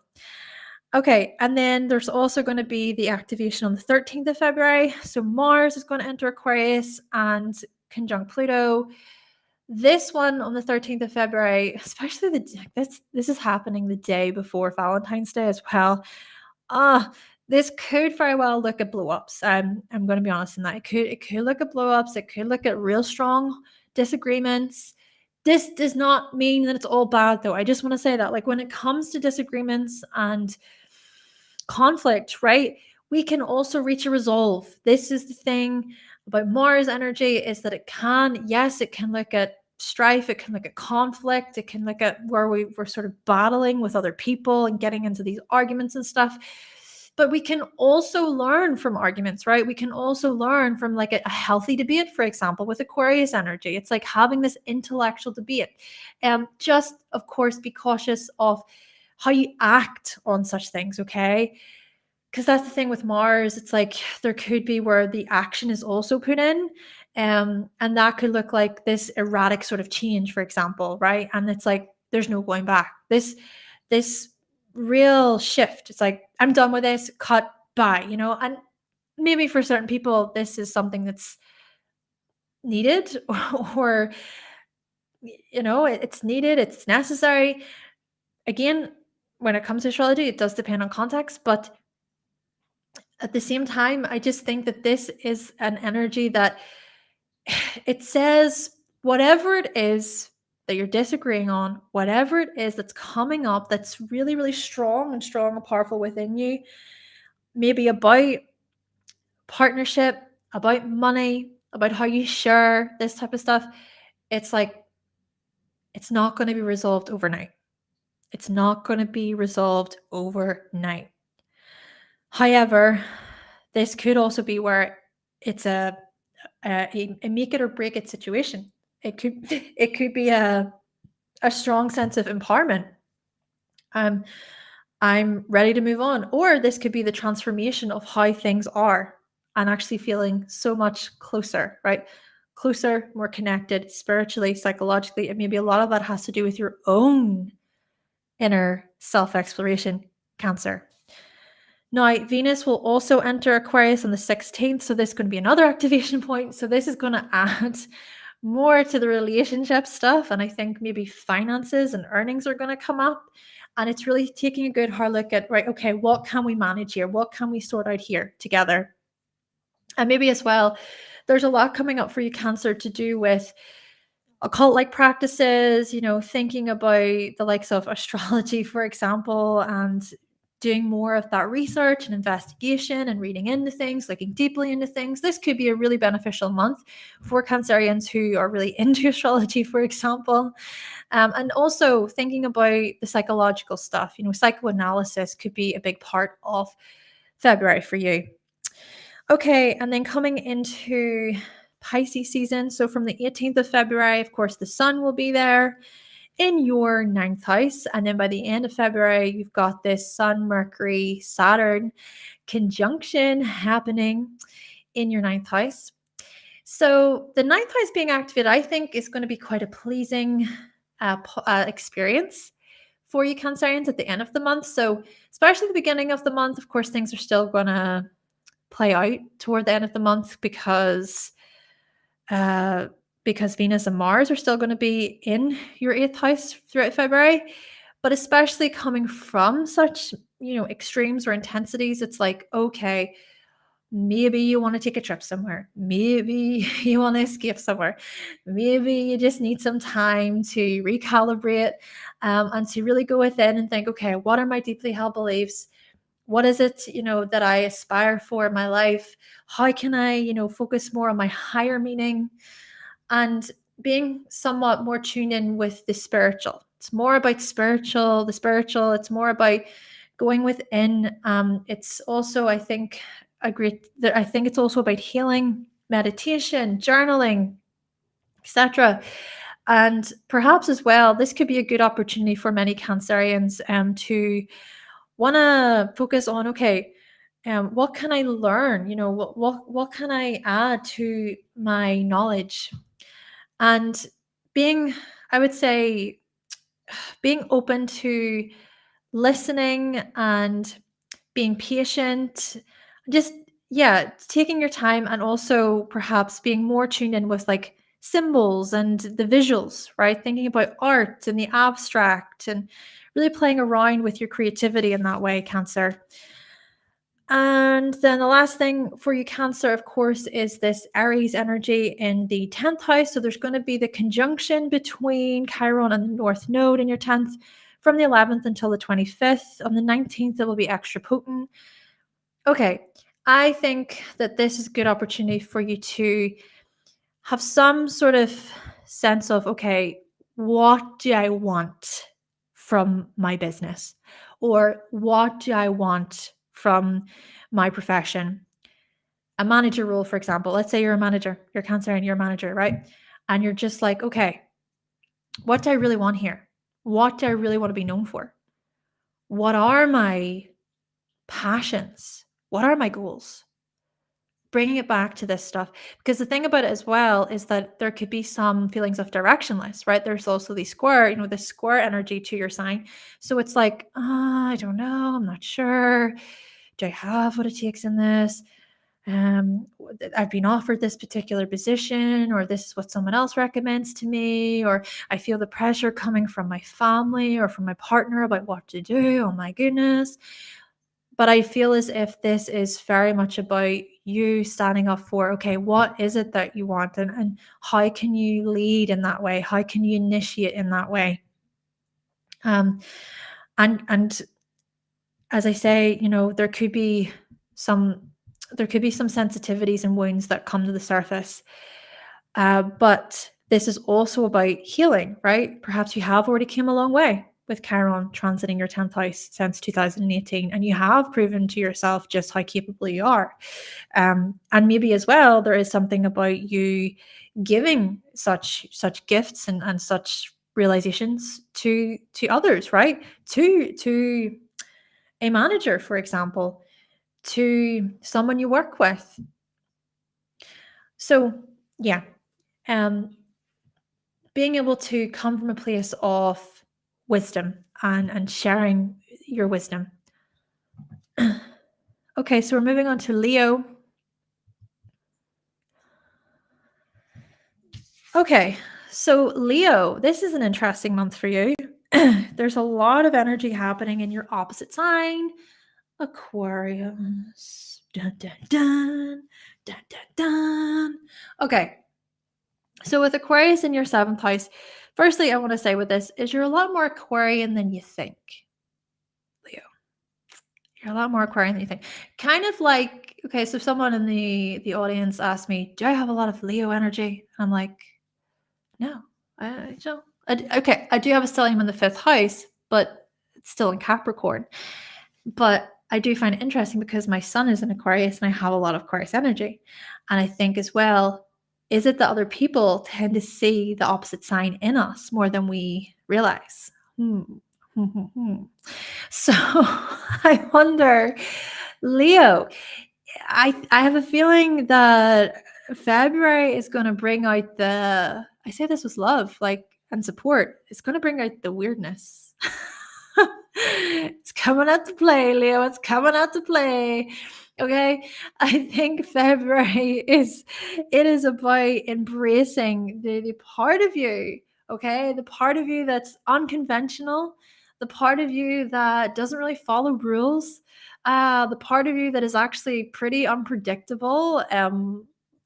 Okay, and then there's also going to be the activation on the 13th of February. So Mars is going to enter Aquarius and conjunct Pluto. This one on the 13th of February, especially this is happening the day before Valentine's Day as well. This could very well look at blow-ups. I'm going to be honest in that. It could look at blow-ups. It could look at real strong disagreements. This does not mean that it's all bad, though. I just want to say that, like, when it comes to disagreements and conflict, right? We can also reach a resolve. This is the thing about Mars energy, is that it can look at strife, it can look at conflict, it can look at where we're sort of battling with other people and getting into these arguments and stuff. But we can also learn from arguments, right? We can also learn from like a healthy debate, for example, with Aquarius energy. It's like having this intellectual debate. Just, of course, be cautious of how you act on such things, okay? Because that's the thing with Mars. It's like there could be where the action is also put in. And that could look like this erratic sort of change, for example, right? And it's like there's no going back. This real shift. It's like, I'm done with this, cut, bye, and maybe for certain people, this is something that's needed or it's needed, it's necessary. Again, when it comes to astrology, it does depend on context, but at the same time, I just think that this is an energy that it says whatever it is that you're disagreeing on, whatever it is that's coming up that's really, really strong and powerful within you, maybe about partnership, about money, about how you share this type of stuff, it's like it's not going to be resolved overnight. It's not going to be resolved overnight. However, this could also be where it's a make it or break it situation. it could be a strong sense of empowerment. Um, I'm ready to move on. Or this could be the transformation of how things are and actually feeling so much closer, right? Closer, more connected spiritually, psychologically. And maybe a lot of that has to do with your own inner self exploration, Cancer. Now, Venus will also enter Aquarius on the 16th. So this is going to be another activation point. So this is going to add more to the relationship stuff. And I think maybe finances and earnings are going to come up. And it's really taking a good hard look at, right, okay, what can we manage here? What can we sort out here together? And maybe as well, there's a lot coming up for you, Cancer, to do with occult like practices, thinking about the likes of astrology, for example, and doing more of that research and investigation and reading into things, looking deeply into things. This could be a really beneficial month for Cancerians who are really into astrology, for example. And also thinking about the psychological stuff, psychoanalysis could be a big part of February for you. Okay, and then coming into Pisces season. So from the 18th of February, of course, the sun will be there in your ninth house. And then by the end of February, you've got this Sun, Mercury, Saturn conjunction happening in your ninth house. So the ninth house being activated, I think, is going to be quite a pleasing experience for you Cancerians at the end of the month. So especially the beginning of the month, of course, things are still going to play out toward the end of the month because Venus and Mars are still going to be in your eighth house throughout February. But especially coming from such, extremes or intensities, it's like, okay, maybe you want to take a trip somewhere. Maybe you want to escape somewhere. Maybe you just need some time to recalibrate and to really go within and think, okay, what are my deeply held beliefs? What is it, that I aspire for in my life? How can I, focus more on my higher meaning and being somewhat more tuned in with the spiritual? It's more about the spiritual. It's more about going within. It's also, I think, I think it's also about healing, meditation, journaling, etc. And perhaps as well, this could be a good opportunity for many Cancerians to want to focus on, okay, what can I learn? What can I add to my knowledge? And being, I would say, being open to listening and being patient, just, yeah, taking your time and also perhaps being more tuned in with like symbols and the visuals, right? Thinking about art and the abstract and really playing around with your creativity in that way, Cancer. And then the last thing for you, Cancer, of course, is this Aries energy in the 10th house. So there's going to be the conjunction between Chiron and the North Node in your 10th from the 11th until the 25th. On the 19th, it will be extra potent. Okay, I think that this is a good opportunity for you to have some sort of sense of, okay, what do I want from my business? Or what do I want from my profession? A manager role, for example. Let's say you're a manager, you're Cancer and you're a manager, right? And you're just like, okay, what do I really want here? What do I really want to be known for? What are my passions? What are my goals? Bringing it back to this stuff, because the thing about it as well is that there could be some feelings of directionless, right? There's also the square, the square energy to your sign. So it's like, I don't know, I'm not sure. Do I have what it takes in this? I've been offered this particular position, or this is what someone else recommends to me, or I feel the pressure coming from my family or from my partner about what to do. Oh my goodness. But I feel as if this is very much about you standing up for, okay, what is it that you want, and how can you lead in that way? How can you initiate in that way? And as I say, there could be some sensitivities and wounds that come to the surface. But this is also about healing, right? Perhaps you have already came a long way with Chiron transiting your 10th house since 2018, and you have proven to yourself just how capable you are. And maybe as well, there is something about you giving such gifts and such realizations to others, right? To a manager, for example, to someone you work with. So yeah, being able to come from a place of wisdom and sharing your wisdom. Okay, so we're moving on to Leo. Okay, so Leo, this is an interesting month for you. There's a lot of energy happening in your opposite sign, Aquarius. Dun, dun, dun, dun, dun, dun. Okay, so with Aquarius in your 7th house, firstly, I want to say with this is you're a lot more Aquarian than you think, Leo. You're a lot more Aquarian than you think. Kind of like, okay, so someone in the audience asked me, do I have a lot of Leo energy? I'm like, no, I don't. Okay, I do have a stellium in the 5th house, but it's still in Capricorn. But I do find it interesting because my sun is in Aquarius and I have a lot of Aquarius energy. And I think as well, is it that other people tend to see the opposite sign in us more than we realize? So I wonder, Leo, I have a feeling that February is going to bring out I say this with love, like, and support. It's going to bring out the weirdness. It's coming out to play, Leo. It's coming out to play. Okay. I think February is about embracing the part of you. Okay. The part of you that's unconventional, the part of you that doesn't really follow rules, the part of you that is actually pretty unpredictable,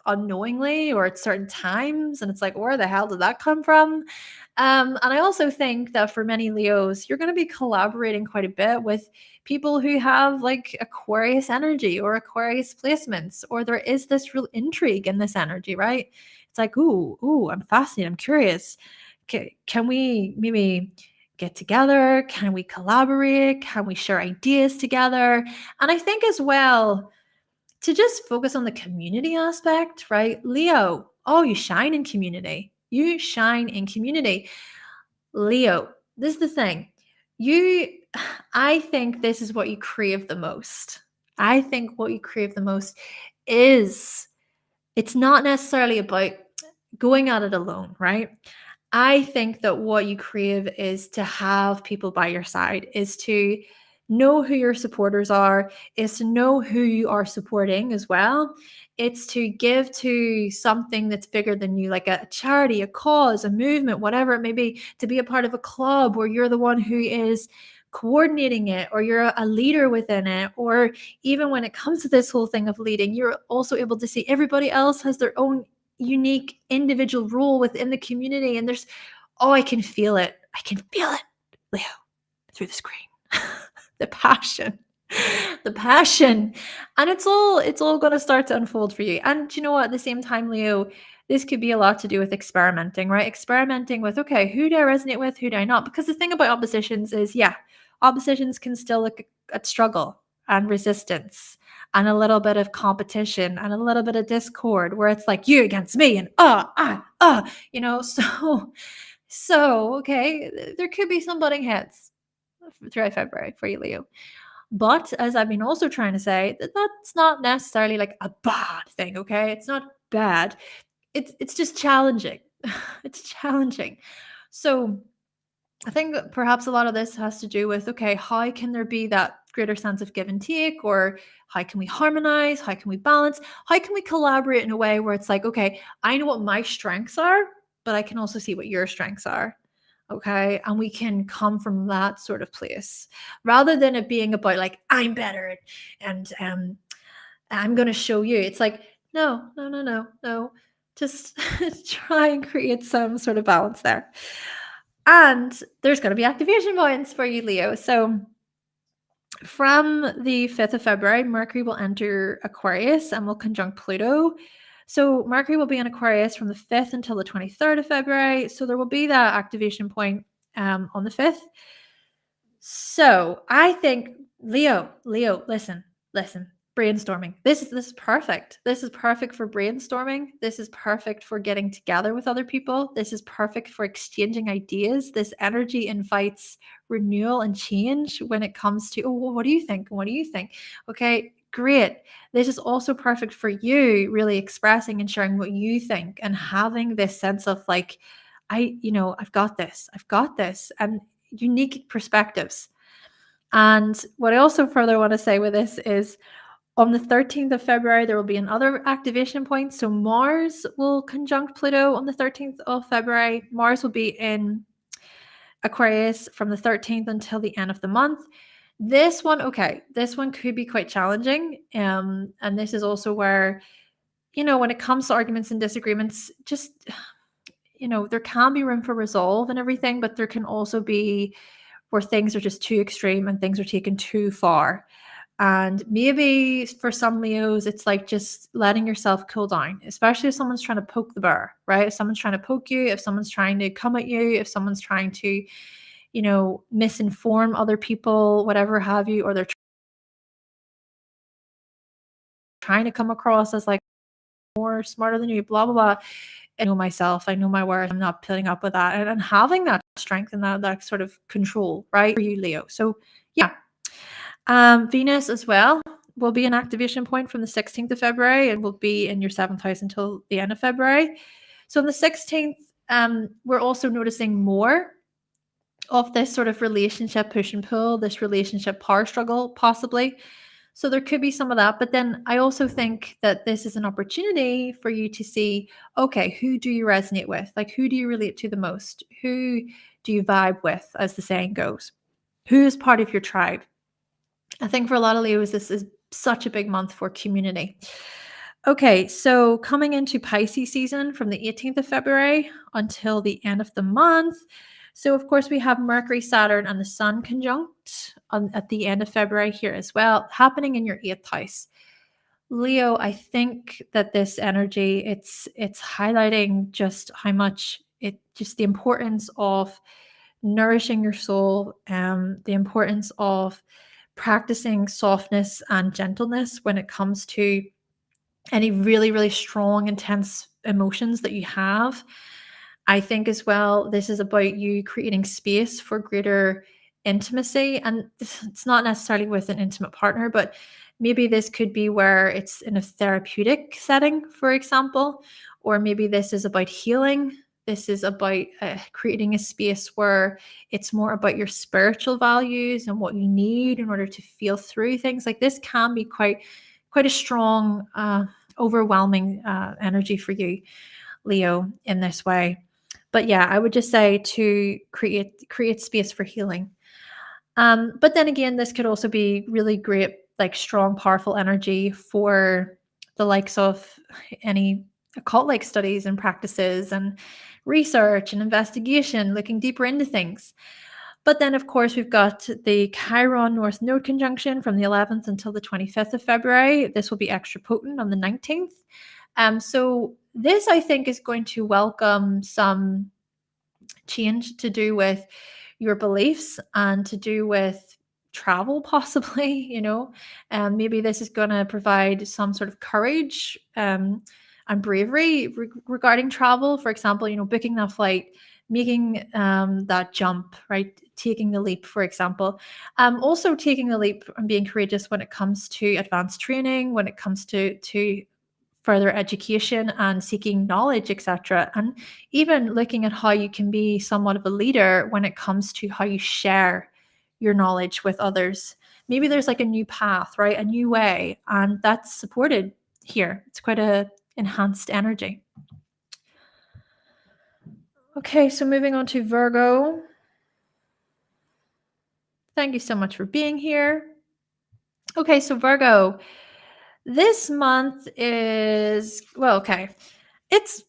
unknowingly or at certain times. And it's like, where the hell did that come from? And I also think that for many Leos, you're going to be collaborating quite a bit with people who have like Aquarius energy or Aquarius placements, or there is this real intrigue in this energy, right? It's like, ooh, I'm fascinated. I'm curious. Can we maybe get together? Can we collaborate? Can we share ideas together? And I think as well, to just focus on the community aspect, right? Leo, oh, you shine in community. You shine in community. Leo, this is the thing. I think this is what you crave the most. I think what you crave the most is, it's not necessarily about going at it alone, right? I think that what you crave is to have people by your side, is to know who your supporters are, is to know who you are supporting as well. It's to give to something that's bigger than you, like a charity, a cause, a movement, whatever it may be, to be a part of a club where you're the one who is coordinating it, or you're a leader within it, or even when it comes to this whole thing of leading, you're also able to see everybody else has their own unique individual role within the community. And I can feel it. I can feel it, Leo, through the screen. the passion. And it's all going to start to unfold for you. And you know what, at the same time, Leo, this could be a lot to do with experimenting, right? Experimenting with, okay, who do I resonate with? Who do I not? Because the thing about oppositions is, oppositions can still look at struggle and resistance and a little bit of competition and a little bit of discord, where it's like you against me and so okay, there could be some butting heads throughout February for you, Leo. But as I've been also trying to say, that's not necessarily like a bad thing, okay? It's not bad. It's just challenging. It's challenging. So I think that perhaps a lot of this has to do with, okay, how can there be that greater sense of give and take, or how can we harmonize? How can we balance? How can we collaborate in a way where it's like, okay, I know what my strengths are, but I can also see what your strengths are. Okay. And we can come from that sort of place rather than it being about like, I'm better and I'm going to show you. It's like, no. Just try and create some sort of balance there. And there's going to be activation points for you, Leo. So from the 5th of February, Mercury will enter Aquarius and will conjunct Pluto. So Mercury will be in Aquarius from the 5th until the 23rd of February. So there will be that activation point on the 5th. So I think Leo, listen, brainstorming. This is perfect. This is perfect for brainstorming. This is perfect for getting together with other people. This is perfect for exchanging ideas. This energy invites renewal and change when it comes to, oh, well, what do you think? What do you think? Okay, great. This is also perfect for you really expressing and sharing what you think and having this sense of like, I've got this. I've got this. And unique perspectives. And what I also further want to say with this is on the 13th of February, there will be another activation point. So Mars will conjunct Pluto on the 13th of February. Mars will be in Aquarius from the 13th until the end of the month. This one, okay, this one could be quite challenging. And this is also where, when it comes to arguments and disagreements, just, there can be room for resolve and everything, but there can also be where things are just too extreme and things are taken too far. And maybe for some Leos, it's like just letting yourself cool down, especially if someone's trying to poke the bear, right? If someone's trying to poke you, if someone's trying to come at you, if someone's trying to, misinform other people, whatever have you, or they're trying to come across as like more smarter than you, blah, blah, blah. I know myself, I know my worth, I'm not putting up with that. And having that strength and that sort of control, right? For you, Leo. So yeah. Venus as well will be an activation point from the 16th of February and will be in your seventh house until the end of February. So on the 16th, we're also noticing more of this sort of relationship push and pull, this relationship power struggle, possibly. So there could be some of that. But then I also think that this is an opportunity for you to see, okay, who do you resonate with? Like, who do you relate to the most? Who do you vibe with, as the saying goes? Who is part of your tribe? I think for a lot of Leos, this is such a big month for community. Okay, so coming into Pisces season from the 18th of February until the end of the month. So, of course, we have Mercury, Saturn, and the Sun conjunct at the end of February here as well, happening in your 8th house. Leo, I think that this energy, it's highlighting just how much just the importance of nourishing your soul, the importance of practicing softness and gentleness when it comes to any really, really strong, intense emotions that you have. I think as well, this is about you creating space for greater intimacy. And it's not necessarily with an intimate partner, but maybe this could be where it's in a therapeutic setting, for example, or maybe this is about healing. This is about creating a space where it's more about your spiritual values and what you need in order to feel through things. Like this can be quite a strong, overwhelming energy for you, Leo, in this way. But yeah, I would just say to create space for healing. But then again, this could also be really great, like strong, powerful energy for the likes of any occult-like studies and practices and research and investigation, looking deeper into things. But then, of course, we've got the Chiron North Node conjunction from the 11th until the 25th of February. This will be extra potent on the 19th. So this, I think, is going to welcome some change to do with your beliefs and to do with travel, possibly. Maybe this is going to provide some sort of courage and bravery regarding travel. For example, booking that flight, making that jump, right? Taking the leap, for example. Also taking the leap and being courageous when it comes to advanced training, when it comes to further education and seeking knowledge, etc. And even looking at how you can be somewhat of a leader when it comes to how you share your knowledge with others. Maybe there's like a new path, right? A new way, and that's supported here. It's quite a enhanced energy. Okay, so moving on to Virgo. Thank you so much for being here. Okay, so Virgo, this month is, well, okay. It's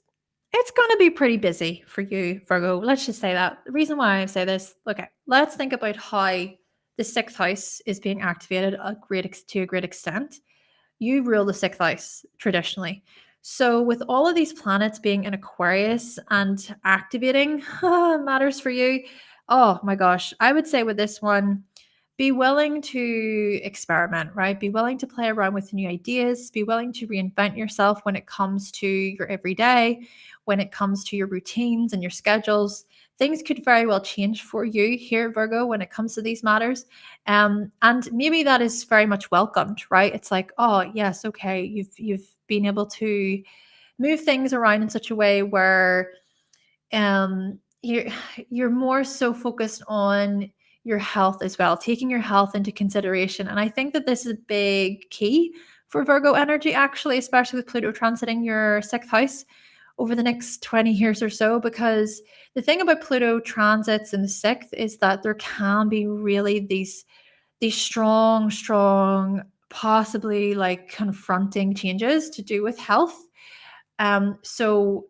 going to be pretty busy for you, Virgo. Let's just say that. The reason why I say this, okay, let's think about how the sixth house is being activated to a great extent. You rule the sixth house traditionally. So with all of these planets being in Aquarius and activating matters for you, Oh my gosh. I would say with this one, be willing to experiment, right? Be willing to play around with new ideas. Be willing to reinvent yourself when it comes to your everyday, when it comes to your routines and your schedules. Things could very well change for you here, Virgo, when it comes to these matters. And maybe that is very much welcomed, right? It's like, oh yes, okay, you've been able to move things around in such a way where you're more so focused on your health as well, taking your health into consideration. And I think that this is a big key for Virgo energy, actually, especially with Pluto transiting your sixth house over the next 20 years or so. Because the thing about Pluto transits in the sixth is that there can be really these strong, possibly like confronting changes to do with health. So,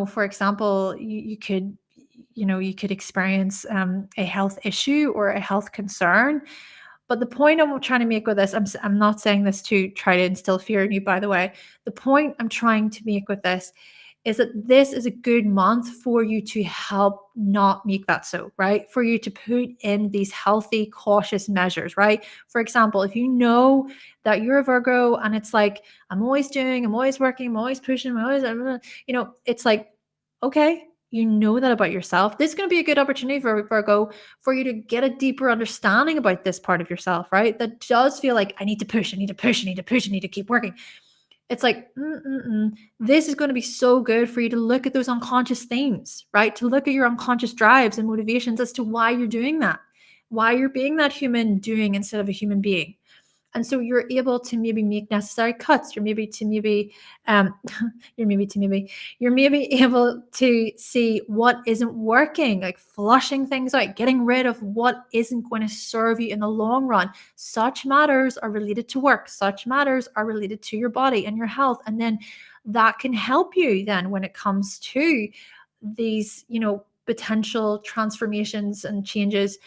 for example, you could experience a health issue or a health concern. But the point I'm trying to make with this, I'm not saying this to try to instill fear in you, by the way. The point I'm trying to make with this is that this is a good month for you to help not make that so, right? For you to put in these healthy, cautious measures, right? For example, if you know that you're a Virgo and it's like, I'm always doing, I'm always working, I'm always pushing, I'm always, it's like, okay, you know that about yourself. This is going to be a good opportunity for Virgo for you to get a deeper understanding about this part of yourself, right? That does feel like I need to push, I need to push, I need to push, I need to keep working. It's like, this is going to be so good for you to look at those unconscious themes, right? To look at your unconscious drives and motivations as to why you're doing that, why you're being that human doing instead of a human being. And so you're able to maybe make necessary cuts. Um, you're maybe able to see what isn't working, like flushing things out, getting rid of what isn't going to serve you in the long run. Such matters are related to work. Such matters are related to your body and your health. And then that can help you then when it comes to these, potential transformations and changes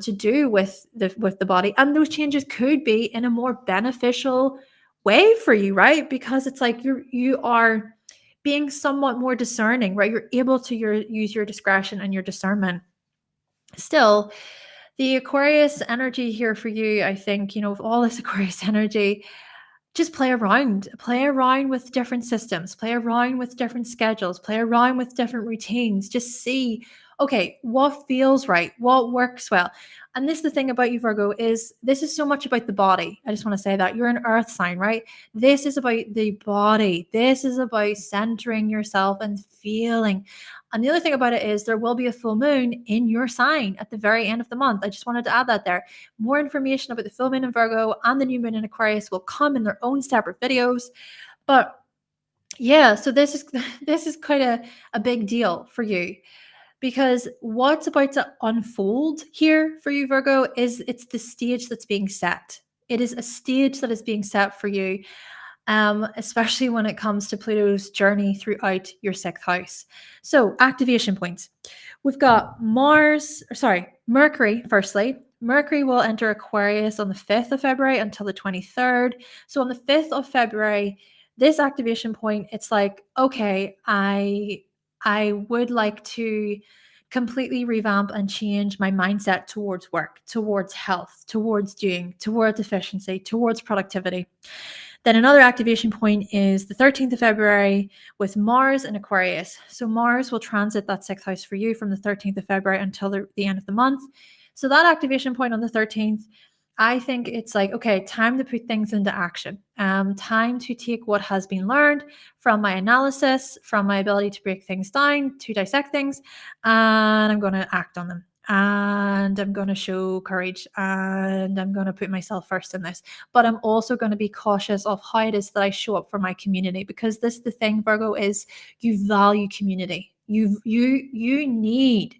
to do with the body. And those changes could be in a more beneficial way for you, right? Because it's like you are being somewhat more discerning, right? You're able to use your discretion and your discernment. Still, the Aquarius energy here for you, I think, with all this Aquarius energy, just play around with different systems, play around with different schedules, play around with different routines. Just see, okay, what feels right, what works well. And this, the thing about you, Virgo, is this is so much about the body. I just want to say that you're an earth sign, right? This is about the body. This is about centering yourself and feeling. And the other thing about it is there will be a full moon in your sign at the very end of the month. I just wanted to add that there. More information about the full moon in Virgo and the new moon in Aquarius will come in their own separate videos. But yeah, so this is this is quite a big deal for you, because what's about to unfold here for you, Virgo, is it's the stage that's being set. It is a stage that is being set for you, especially when it comes to Pluto's journey throughout your sixth house. So, activation points. We've got Mercury, firstly. Mercury will enter Aquarius on the 5th of February until the 23rd. So, on the 5th of February, this activation point, it's like, okay, I would like to completely revamp and change my mindset towards work, towards health, towards doing, towards efficiency, towards productivity. Then another activation point is the 13th of February with Mars in Aquarius. So Mars will transit that sixth house for you from the 13th of February until the end of the month. So that activation point on the 13th, I think it's like, okay, time to put things into action. Time to take what has been learned from my analysis, from my ability to break things down, to dissect things, and I'm going to act on them. And I'm going to show courage, and I'm going to put myself first in this. But I'm also going to be cautious of how it is that I show up for my community, because this, the thing, Virgo, is you value community. You need,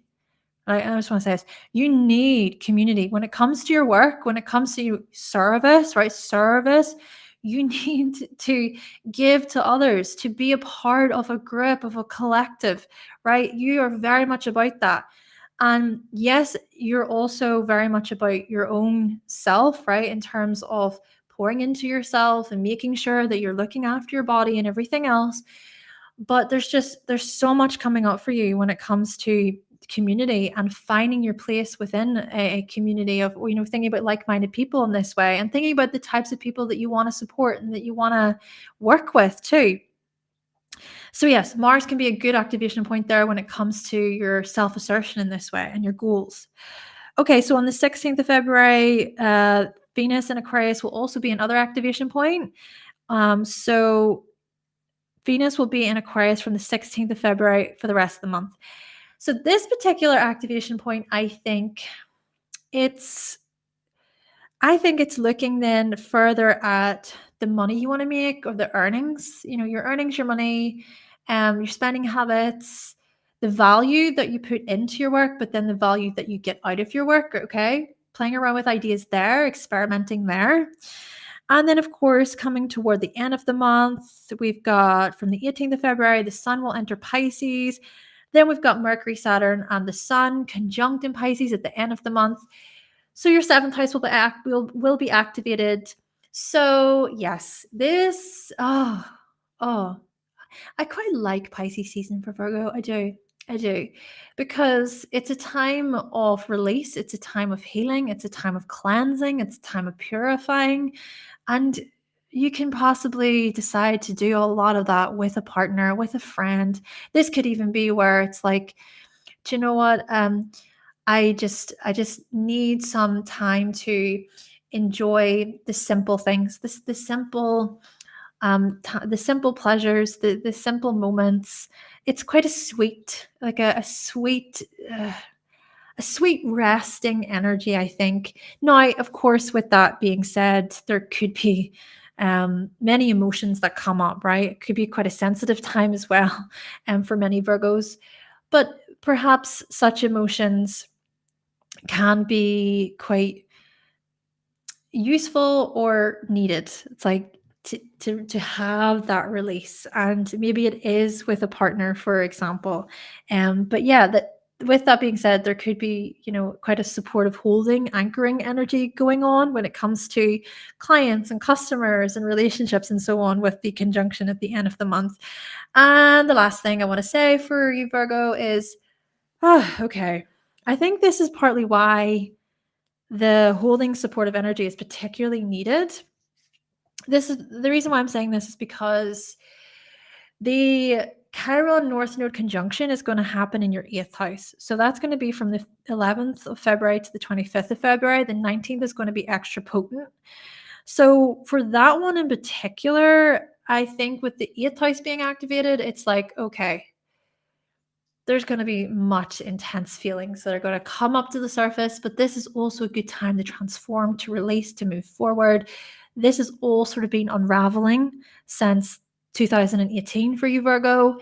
I just want to say this, you need community. When it comes to your work, when it comes to service, right? Service, you need to give to others, to be a part of a group, of a collective, right? You are very much about that. And yes, you're also very much about your own self, right? In terms of pouring into yourself and making sure that you're looking after your body and everything else. But there's so much coming up for you when it comes to community and finding your place within a community of, thinking about like-minded people in this way and thinking about the types of people that you want to support and that you want to work with too. So yes, Mars can be a good activation point there when it comes to your self-assertion in this way and your goals. Okay, so on the 16th of February, Venus in Aquarius will also be another activation point. So Venus will be in Aquarius from the 16th of February for the rest of the month. So this particular activation point, I think it's looking then further at the money you want to make or the earnings, your earnings, your money, your spending habits, the value that you put into your work, but then the value that you get out of your work. Okay. Playing around with ideas there, experimenting there. And then, of course, coming toward the end of the month, we've got from the 18th of February, the sun will enter Pisces. Then we've got Mercury, Saturn, and the sun conjunct in Pisces at the end of the month. So your seventh house will be activated. So yes, this, I quite like Pisces season for Virgo. I do, because it's a time of release. It's a time of healing. It's a time of cleansing. It's a time of purifying. And you can possibly decide to do a lot of that with a partner, with a friend. This could even be where it's like, do you know what? I just need some time to enjoy the simple things, the simple the simple pleasures, the simple moments. It's quite a sweet, like a sweet resting energy, I think. Now, of course, with that being said, there could be many emotions that come up, right? It could be quite a sensitive time as well, for many Virgos. But perhaps such emotions can be quite useful or needed. It's like to have that release, and maybe it is with a partner, for example. But yeah, that with that being said, there could be, quite a supportive holding, anchoring energy going on when it comes to clients and customers and relationships and so on with the conjunction at the end of the month. And the last thing I want to say for you, Virgo, is, okay, I think this is partly why the holding supportive energy is particularly needed. This is the reason why I'm saying this, is because the Chiron North Node conjunction is going to happen in your 8th house. So that's going to be from the 11th of February to the 25th of February. The 19th is going to be extra potent. So for that one in particular, I think with the 8th house being activated, it's like, okay, there's going to be much intense feelings that are going to come up to the surface, but this is also a good time to transform, to release, to move forward. This has all sort of been unraveling since 2018 for you, Virgo.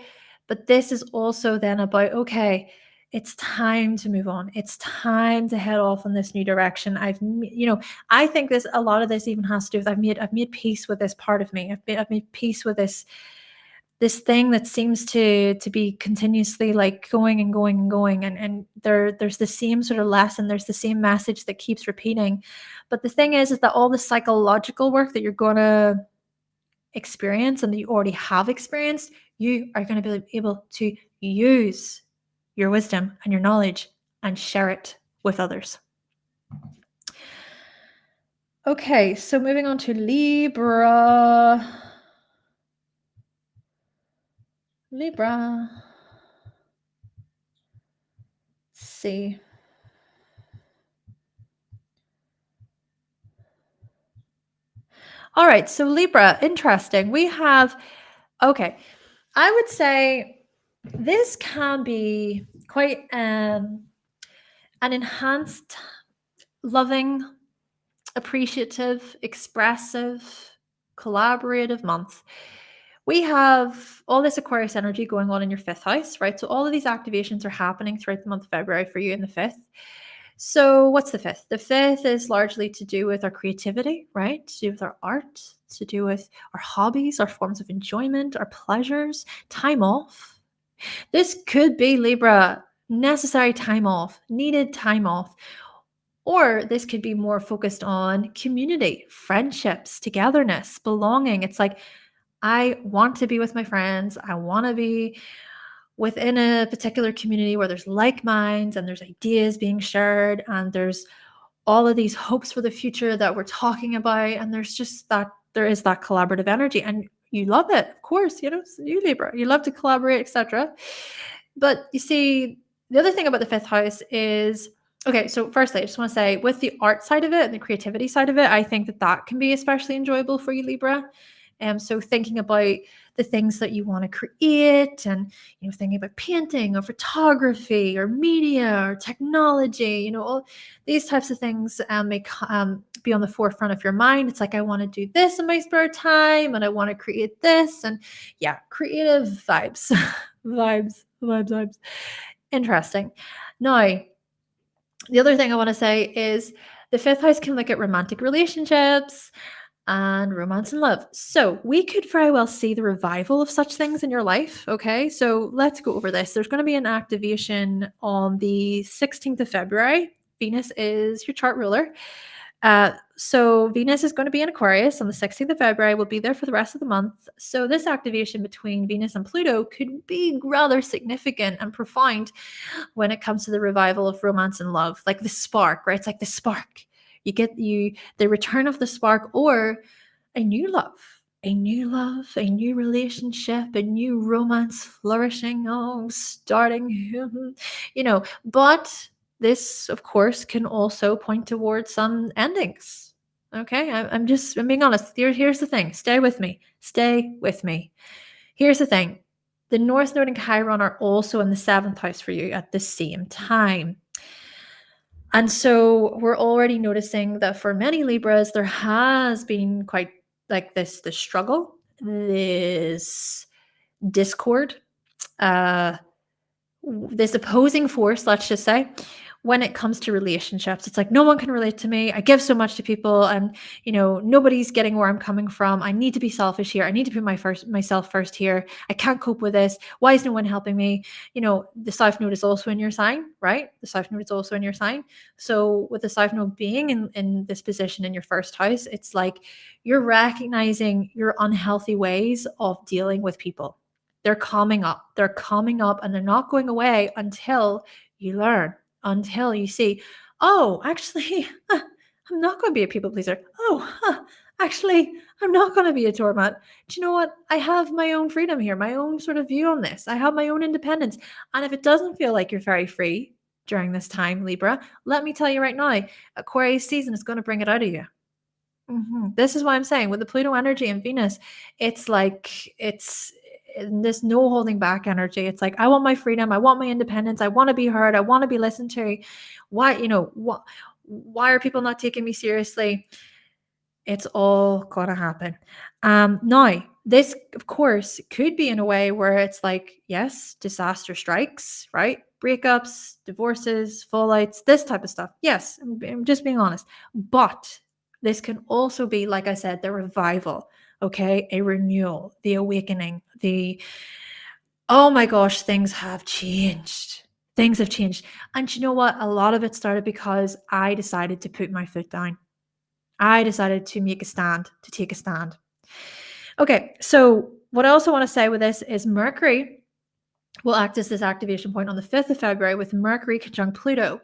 But this is also then about, okay, it's time to move on. It's time to head off in this new direction. I think a lot of this even has to do with I've made peace with this part of me. I've made peace with this thing that seems to be continuously like going and going and going, and there's the same sort of lesson, there's the same message that keeps repeating. But the thing is that all the psychological work that you're going to experience and that you already have experienced, you are going to be able to use your wisdom and your knowledge and share it with others. Okay, so moving on to Libra. Let's see. All right, so Libra, interesting. We have, okay, I would say this can be quite an enhanced, loving, appreciative, expressive, collaborative month. We have all this Aquarius energy going on in your 5th house, right? So all of these activations are happening throughout the month of February for you in the 5th. So what's the 5th? The 5th is largely to do with our creativity, right? To do with our art, to do with our hobbies, our forms of enjoyment, our pleasures, time off. This could be, Libra, necessary time off, needed time off. Or this could be more focused on community, friendships, togetherness, belonging. It's like, I want to be with my friends. I want to be within a particular community where there's like minds and there's ideas being shared and there's all of these hopes for the future that we're talking about, and there's just that there is that collaborative energy, and you love it, of course, you Libra, you love to collaborate, etc. But you see, the other thing about the fifth house is, okay, so firstly, I just want to say, with the art side of it and the creativity side of it, I think that that can be especially enjoyable for you, Libra. So thinking about the things that you want to create, and thinking about painting or photography or media or technology, all these types of things may be on the forefront of your mind. It's like, I want to do this in my spare time, and I want to create this, and yeah, creative vibes, vibes. Interesting. Now, the other thing I want to say is the fifth house can look at romantic relationships and romance and love. So we could very well see the revival of such things in your life. Okay, so let's go over this. There's going to be an activation on the 16th of February. Venus is your chart ruler. So Venus is going to be in Aquarius on the 16th of February. We'll be there for the rest of the month. So this activation between Venus and Pluto could be rather significant and profound when it comes to the revival of romance and love, like the spark, right? It's like the spark. You get the return of the spark, or a new love, a new relationship, a new romance flourishing, starting, but this, of course, can also point towards some endings. Okay, I'm being honest. Here's the thing. Stay with me. Here's the thing. The North Node and Chiron are also in the 7th house for you at the same time. And so we're already noticing that for many Libras, there has been quite like this struggle, this discord, this opposing force, let's just say, when it comes to relationships. It's like, no one can relate to me. I give so much to people, and nobody's getting where I'm coming from. I need to be selfish here. I need to put myself first here. I can't cope with this. Why is no one helping me? The South Node is also in your sign, right? The South Node is also in your sign. So with the South Node being in this position in your first house, it's like you're recognizing your unhealthy ways of dealing with people. They're coming up, and they're not going away until you learn, until you see, oh, actually, I'm not going to be a people pleaser. Oh, actually, I'm not going to be a doormat. Do you know what? I have my own freedom here, my own sort of view on this. I have my own independence. And if it doesn't feel like you're very free during this time, Libra, let me tell you right now, Aquarius season is going to bring it out of you. This is why I'm saying with the Pluto energy and Venus, it's like it's this no holding back energy. It's like, I want my freedom, I want my independence, I want to be heard, I want to be listened to. Why are people not taking me seriously? It's all gonna happen. Now, this, of course, could be in a way where it's like, yes, disaster strikes, right? Breakups, divorces, fallouts, this type of stuff. Yes, I'm just being honest. But this can also be, like I said, the revival, okay? A renewal, the awakening, oh my gosh, things have changed. Things have changed. And you know what? A lot of it started because I decided to put my foot down. I decided to make a stand, to take a stand. Okay, so what I also want to say with this is Mercury will act as this activation point on the 5th of February with Mercury conjunct Pluto.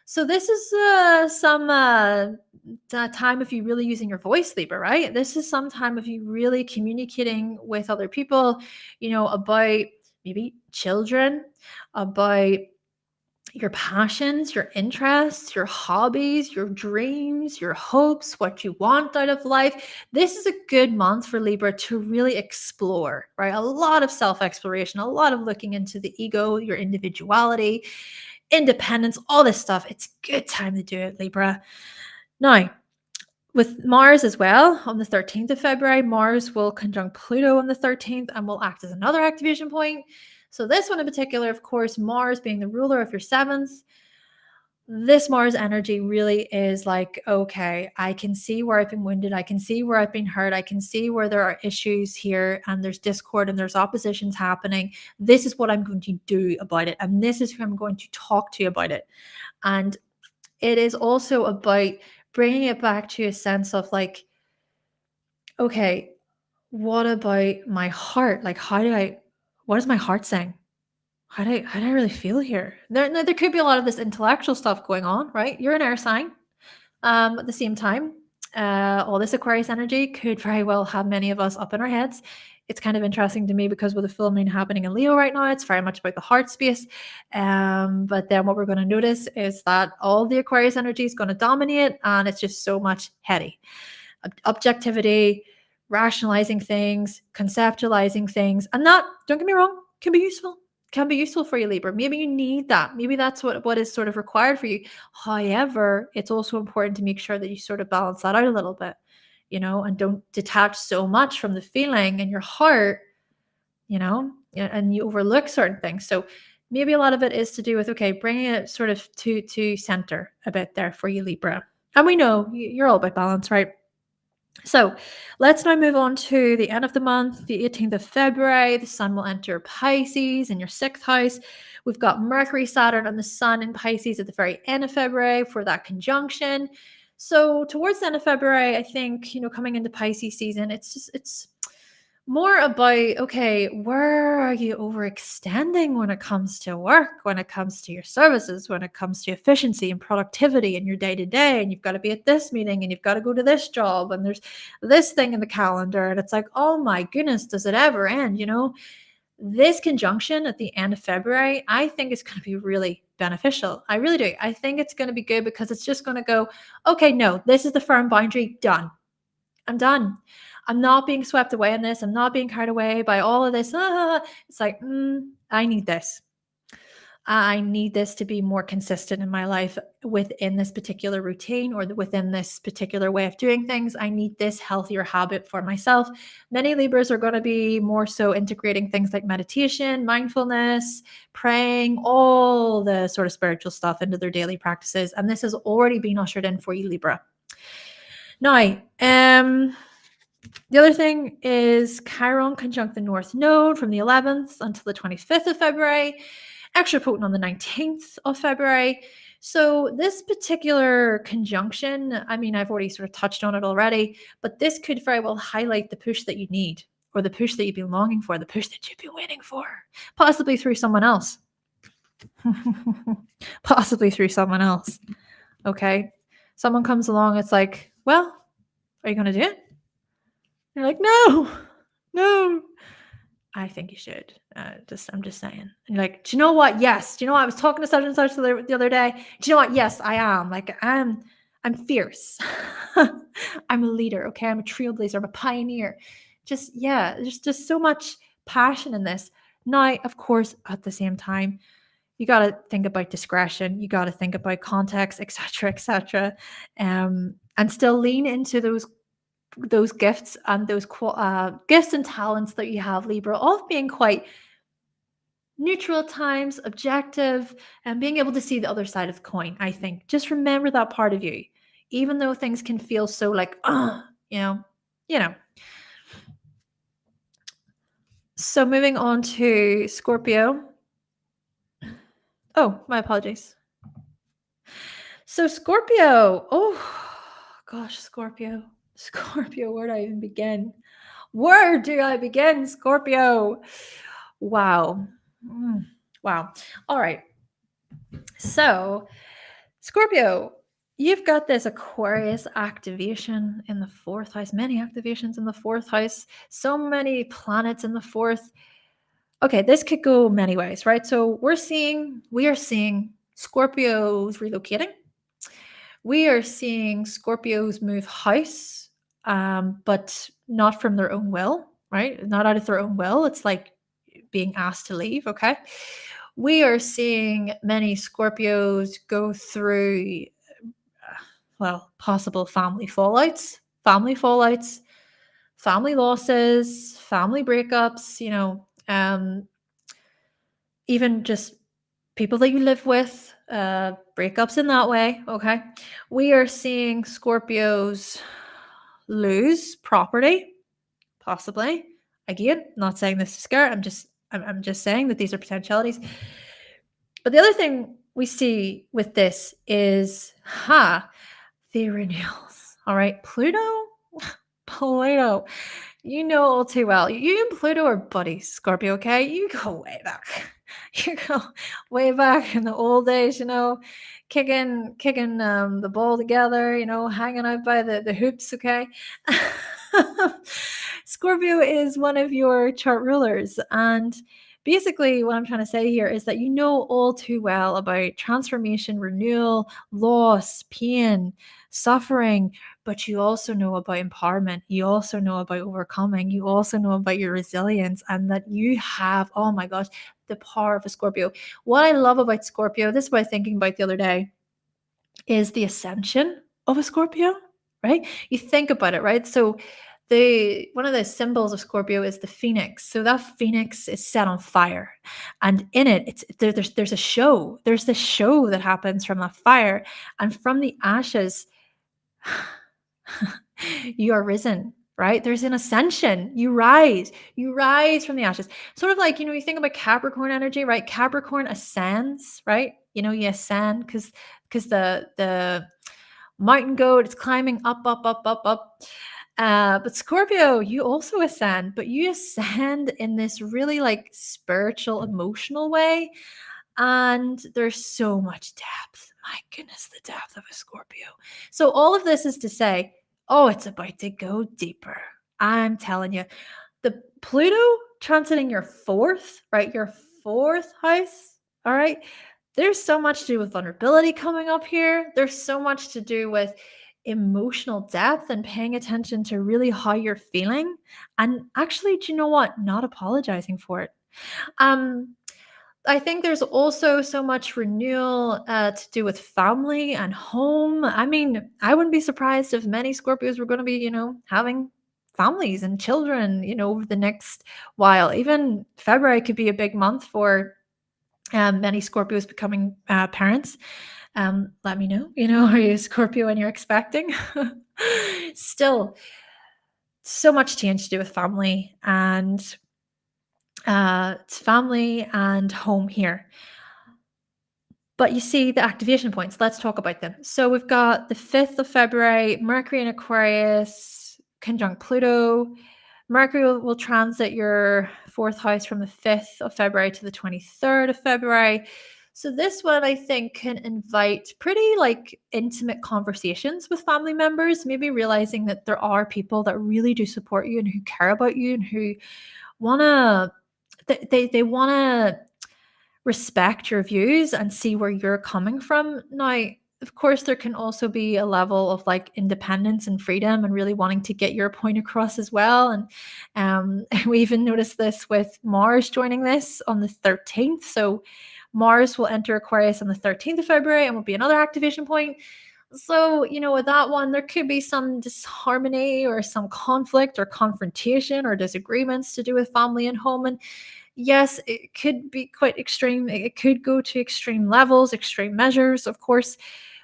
So this is some time of you really using your voice, Libra, right? This is some time of you really communicating with other people, about maybe children, about your passions, your interests, your hobbies, your dreams, your hopes, what you want out of life. This is a good month for Libra to really explore, right? A lot of self-exploration, a lot of looking into the ego, your individuality, independence, all this stuff. It's a good time to do it, Libra. Now, with Mars as well, on the 13th of February, Mars will conjunct Pluto on the 13th and will act as another activation point. So this one in particular, of course, Mars being the ruler of your 7th, this Mars energy really is like, okay, I can see where I've been wounded. I can see where I've been hurt. I can see where there are issues here and there's discord and there's oppositions happening. This is what I'm going to do about it. And this is who I'm going to talk to about it. And it is also about bringing it back to a sense of like, okay, what about my heart? Like, what is my heart saying? how do I really feel here? There could be a lot of this intellectual stuff going on, right? You're an air sign. At the same time, all this Aquarius energy could very well have many of us up in our heads. It's kind of interesting to me because with the full moon happening in Leo right now, it's very much about the heart space. But then what we're going to notice is that all the Aquarius energy is going to dominate, and it's just so much heady. Objectivity, rationalizing things, conceptualizing things, and that, don't get me wrong, can be useful. Can be useful for you, Libra. Maybe you need that. Maybe that's what is sort of required for you. However, it's also important to make sure that you sort of balance that out a little bit, and don't detach so much from the feeling in your heart, and you overlook certain things. So maybe a lot of it is to do with, okay, bringing it sort of to center a bit there for you, Libra. And we know you're all about balance, right? So let's now move on to the end of the month, the 18th of February. The sun will enter Pisces in your 6th house. We've got Mercury, Saturn, and the sun in Pisces at the very end of February for that conjunction. So towards the end of February, I think, coming into Pisces season, it's more about, okay, where are you overextending when it comes to work, when it comes to your services, when it comes to efficiency and productivity in your day to day, and you've got to be at this meeting and you've got to go to this job and there's this thing in the calendar, and it's like, oh my goodness, does it ever end? This conjunction at the end of February, I think is going to be really beneficial. I really do. I think it's going to be good because it's just going to go, okay, no, this is the firm boundary, done. I'm done. I'm not being swept away in this. I'm not being carried away by all of this. It's like, I need this. I need this to be more consistent in my life within this particular routine or within this particular way of doing things. I need this healthier habit for myself. Many Libras are going to be more so integrating things like meditation, mindfulness, praying, all the sort of spiritual stuff into their daily practices. And this has already been ushered in for you, Libra. Now, the other thing is Chiron conjunct the North Node from the 11th until the 25th of February, extra potent on the 19th of February. So this particular conjunction, I mean, I've already sort of touched on it already, but this could very well highlight the push that you need, or the push that you've been longing for, the push that you've been waiting for, possibly through someone else. Possibly through someone else. Okay. Someone comes along, it's like, well, are you going to do it? You're like, no, I think you should. I'm just saying. And you're like, do you know what? Yes. Do you know what? I was talking to such and such the other day. Do you know what? Yes, I am. Like, I'm fierce. I'm a leader. Okay. I'm a trailblazer. I'm a pioneer. There's just so much passion in this. Now, of course, at the same time, you got to think about discretion. You got to think about context, etc., and still lean into those gifts and those gifts and talents that you have, Libra, of being quite neutral at times, objective, and being able to see the other side of the coin. I think just remember that part of you, even though things can feel so like, you know. So moving on to Scorpio. Oh, my apologies. So Scorpio, oh gosh, Scorpio, where do I even begin? Where do I begin, Scorpio? Wow. Wow. All right. So, Scorpio, you've got this Aquarius activation in the 4th house, many activations in the 4th house, so many planets in the 4th. Okay, this could go many ways, right? So we are seeing Scorpios relocating. We are seeing Scorpios move house, but not from their own will, right? Not out of their own will. It's like being asked to leave, okay? We are seeing many Scorpios go through, possible family fallouts, family losses, family breakups, even just people that you live with, breakups in that way, okay? We are seeing Scorpios lose property, possibly. Again, not saying this is scary. I'm just saying that these are potentialities. But the other thing we see with this is the renewals. All right, Pluto, you know all too well. You and Pluto are buddies, Scorpio, okay? You go way back. You go way back in the old days, kicking the ball together, hanging out by the hoops, okay? Scorpio is one of your chart rulers. And basically, what I'm trying to say here is that you know all too well about transformation, renewal, loss, pain, suffering, but you also know about empowerment. You also know about overcoming. You also know about your resilience, and that you have, oh my gosh, the power of a Scorpio. What I love about Scorpio, this is what I was thinking about the other day, is the ascension of a Scorpio, right? You think about it, right? So the one of the symbols of Scorpio is the phoenix. So that phoenix is set on fire, and in it, there's a show. There's this show that happens from that fire, and from the ashes, you are risen, right? There's an ascension. You rise from the ashes. Sort of like, you think about Capricorn energy, right? Capricorn ascends, right? You ascend because the mountain goat is climbing up, up, up, up, up. But Scorpio, you also ascend, but you ascend in this really like spiritual, emotional way. And there's so much depth. My goodness, the depth of a Scorpio. So all of this is to say, oh, it's about to go deeper. I'm telling you, the Pluto transiting your fourth, right? Your fourth house. All right. There's so much to do with vulnerability coming up here. There's so much to do with emotional depth and paying attention to really how you're feeling. And actually, do you know what? Not apologizing for it. Um, I think there's also so much renewal to do with family and home. I mean, I wouldn't be surprised if many Scorpios were going to be, having families and children, over the next while. Even February could be a big month for many Scorpios becoming parents. Let me know, are you a Scorpio and you're expecting? Still, so much change to do with family and it's family and home here. But you see the activation points. Let's talk about them. So we've got the 5th of February, Mercury in Aquarius, conjunct Pluto. Mercury will transit your fourth house from the 5th of February to the 23rd of February. So this one, I think, can invite pretty like intimate conversations with family members, maybe realizing that there are people that really do support you and who care about you and who want to, they want to respect your views and see where you're coming from. Now, of course, there can also be a level of like independence and freedom and really wanting to get your point across as well. And we even noticed this with Mars joining this on the 13th. So Mars will enter Aquarius on the 13th of February and will be another activation point. So, with that one, there could be some disharmony or some conflict or confrontation or disagreements to do with family and home. And yes, it could be quite extreme. It could go to extreme levels, extreme measures, of course.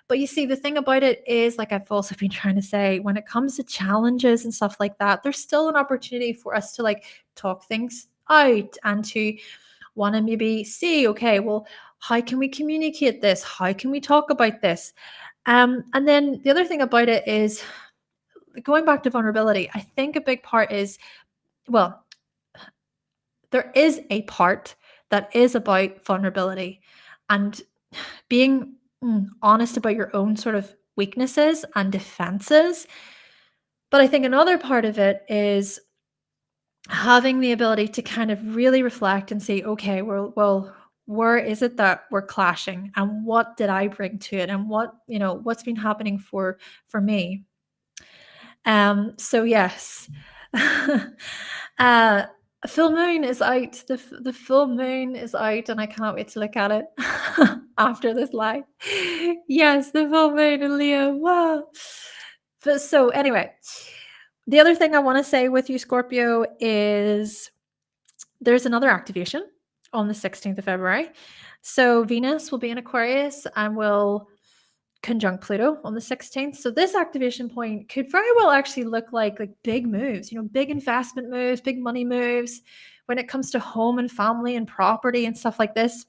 But you see, the thing about it is, like I've also been trying to say, when it comes to challenges and stuff like that, there's still an opportunity for us to like talk things out and to want to maybe see, okay, well, how can we communicate this? How can we talk about this? And then the other thing about it is going back to vulnerability. I think a big part is, well, there is a part that is about vulnerability and being honest about your own sort of weaknesses and defenses. But I think another part of it is having the ability to kind of really reflect and say, okay, well, where is it that we're clashing and what did I bring to it and what's been happening for me. So yes. uh Full moon is out. The full moon is out, and I cannot wait to look at it after this live. Yes, the full moon in Leo. Wow. But so anyway, the other thing I want to say with you, Scorpio, is there's another activation on the 16th of February. So Venus will be in Aquarius and will conjunct Pluto on the 16th. So this activation point could very well actually look like big moves, big investment moves, big money moves when it comes to home and family and property and stuff like this.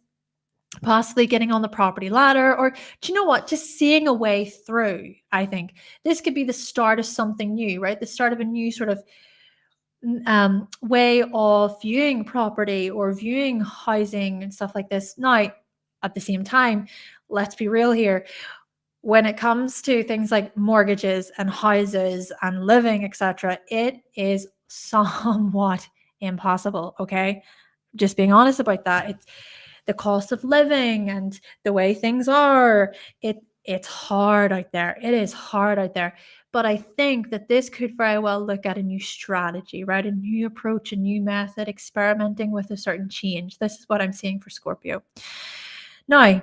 Possibly getting on the property ladder, or do you know what? Just seeing a way through. I think this could be the start of something new, right? The start of a new sort of way of viewing property or viewing housing and stuff like this. Now, at the same time, let's be real here. When it comes to things like mortgages and houses and living, etc., it is somewhat impossible. Okay, just being honest about that. It's the cost of living and the way things are. It's hard out there. It is hard out there. But I think that this could very well look at a new strategy, right? A new approach, a new method, experimenting with a certain change. This is what I'm seeing for Scorpio. Now,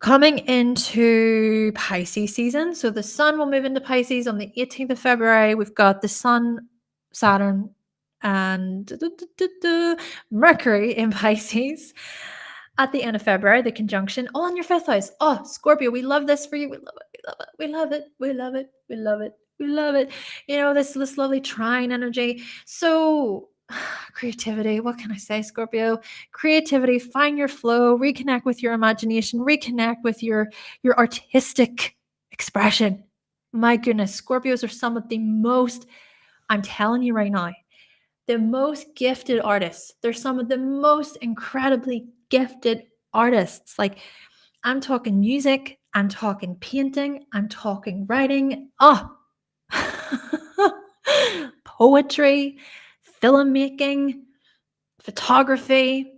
coming into Pisces season. So the sun will move into Pisces on the 18th of February. We've got the sun, Saturn, and Mercury in Pisces. At the end of February, the conjunction all in your fifth house. Oh, Scorpio, we love this for you. We love it. We love it. We love it. We love it. We love it. You know, this lovely trine energy. So creativity. What can I say, Scorpio? Creativity, find your flow, reconnect with your imagination, reconnect with your artistic expression. My goodness, Scorpios are some of the most, I'm telling you right now, the most gifted artists. They're some of the most incredibly gifted artists. Like, I'm talking music, I'm talking painting, I'm talking writing. Oh, poetry, filmmaking, photography.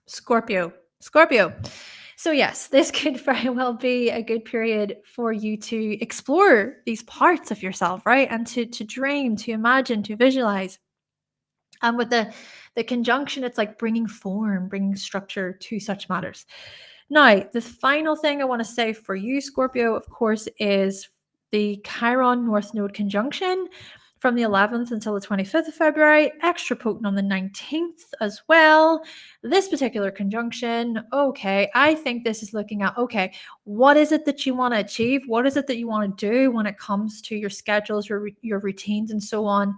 Scorpio. So yes, this could very well be a good period for you to explore these parts of yourself, right? And to dream, to imagine, to visualize. And with the conjunction, it's like bringing form, bringing structure to such matters. Now, the final thing I want to say for you, Scorpio, of course, is the Chiron North Node conjunction from the 11th until the 25th of February, extra potent on the 19th as well. This particular conjunction, okay, I think this is looking at, okay, what is it that you want to achieve? What is it that you want to do when it comes to your schedules, your routines, and so on?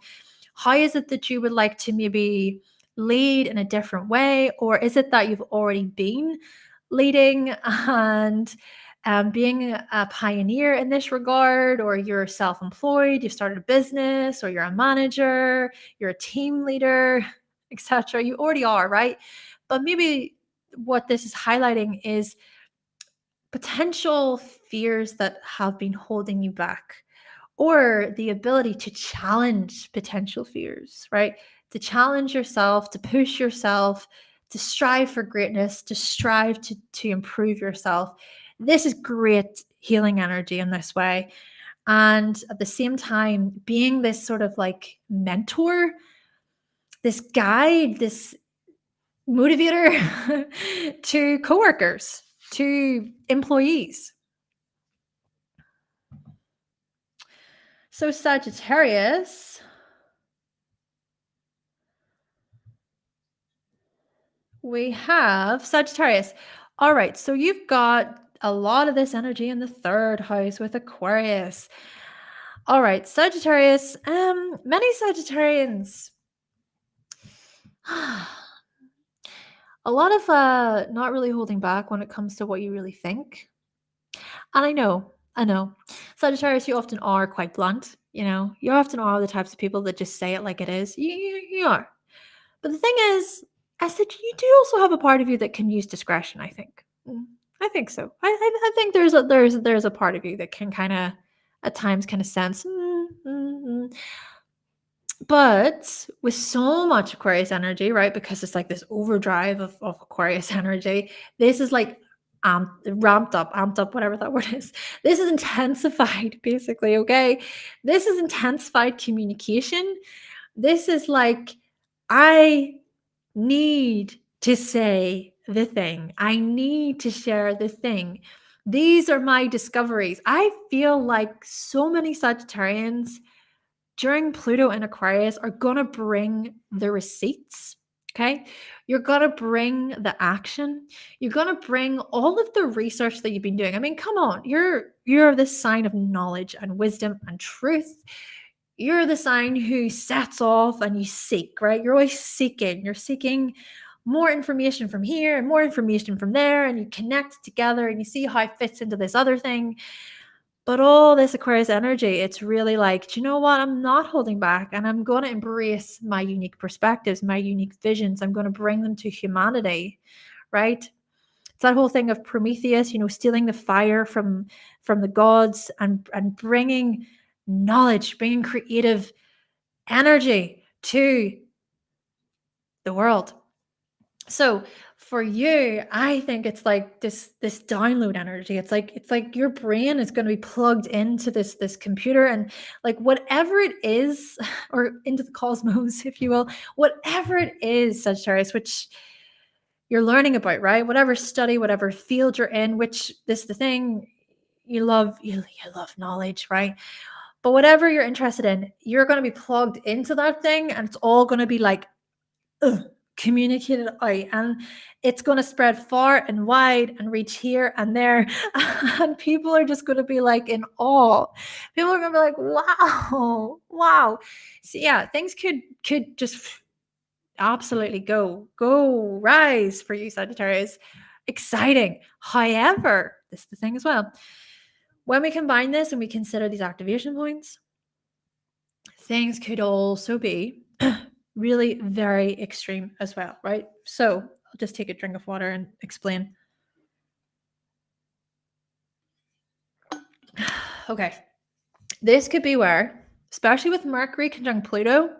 How is it that you would like to maybe lead in a different way? Or is it that you've already been leading and being a pioneer in this regard, or you're self-employed, you started a business, or you're a manager, you're a team leader, etc. You already are, right? But maybe what this is highlighting is potential fears that have been holding you back, or the ability to challenge potential fears, right? To challenge yourself, to push yourself, to strive for greatness, to strive to improve yourself. This is great healing energy in this way. And at the same time, being this sort of like mentor, this guide, this motivator to coworkers, to employees. So Sagittarius, we have Sagittarius. All right, so you've got a lot of this energy in the third house with Aquarius. All right, Sagittarius, many Sagittarians, a lot of not really holding back when it comes to what you really think. And I know. Sagittarius, you often are quite blunt, you know. You often are the types of people that just say it like it is. You are. But the thing is that you do also have a part of you that can use discretion, I think. I think so. I think there's a part of you that can kind of at times kind of sense. But with so much Aquarius energy, right? Because it's like this overdrive of Aquarius energy. This is like ramped up, amped up, whatever that word is. This is intensified, basically. Okay, this is intensified communication. This is like, I need to say the thing. I need to share the thing. These are my discoveries. I feel like so many Sagittarians during Pluto and Aquarius are going to bring the receipts. Okay. You're going to bring the action. You're going to bring all of the research that you've been doing. I mean, come on. You're the sign of knowledge and wisdom and truth. You're the sign who sets off and you seek, right? You're always seeking. You're seeking more information from here and more information from there, and you connect together and you see how it fits into this other thing. But all this Aquarius energy, it's really like, do you know what? I'm not holding back, and I'm going to embrace my unique perspectives, my unique visions. I'm going to bring them to humanity, right? It's that whole thing of Prometheus, stealing the fire from the gods and bringing knowledge, bringing creative energy to the world. So for you, I think it's like this download energy. It's like your brain is going to be plugged into this computer, and like whatever it is, or into the cosmos, if you will, whatever it is, Sagittarius, which you're learning about, right? Whatever study, whatever field you're in, which this the thing you love, you love knowledge, right? But whatever you're interested in, you're going to be plugged into that thing, and it's all going to be like communicated out, and it's going to spread far and wide and reach here and there, and people are just going to be like in awe. People are going to be like, wow. So yeah, things could just absolutely go rise for you, Sagittarius. Exciting. However, this is the thing as well, when we combine this and we consider these activation points, things could also be really very extreme as well, right? So I'll just take a drink of water and explain. Okay. This could be where, especially with Mercury conjunct Pluto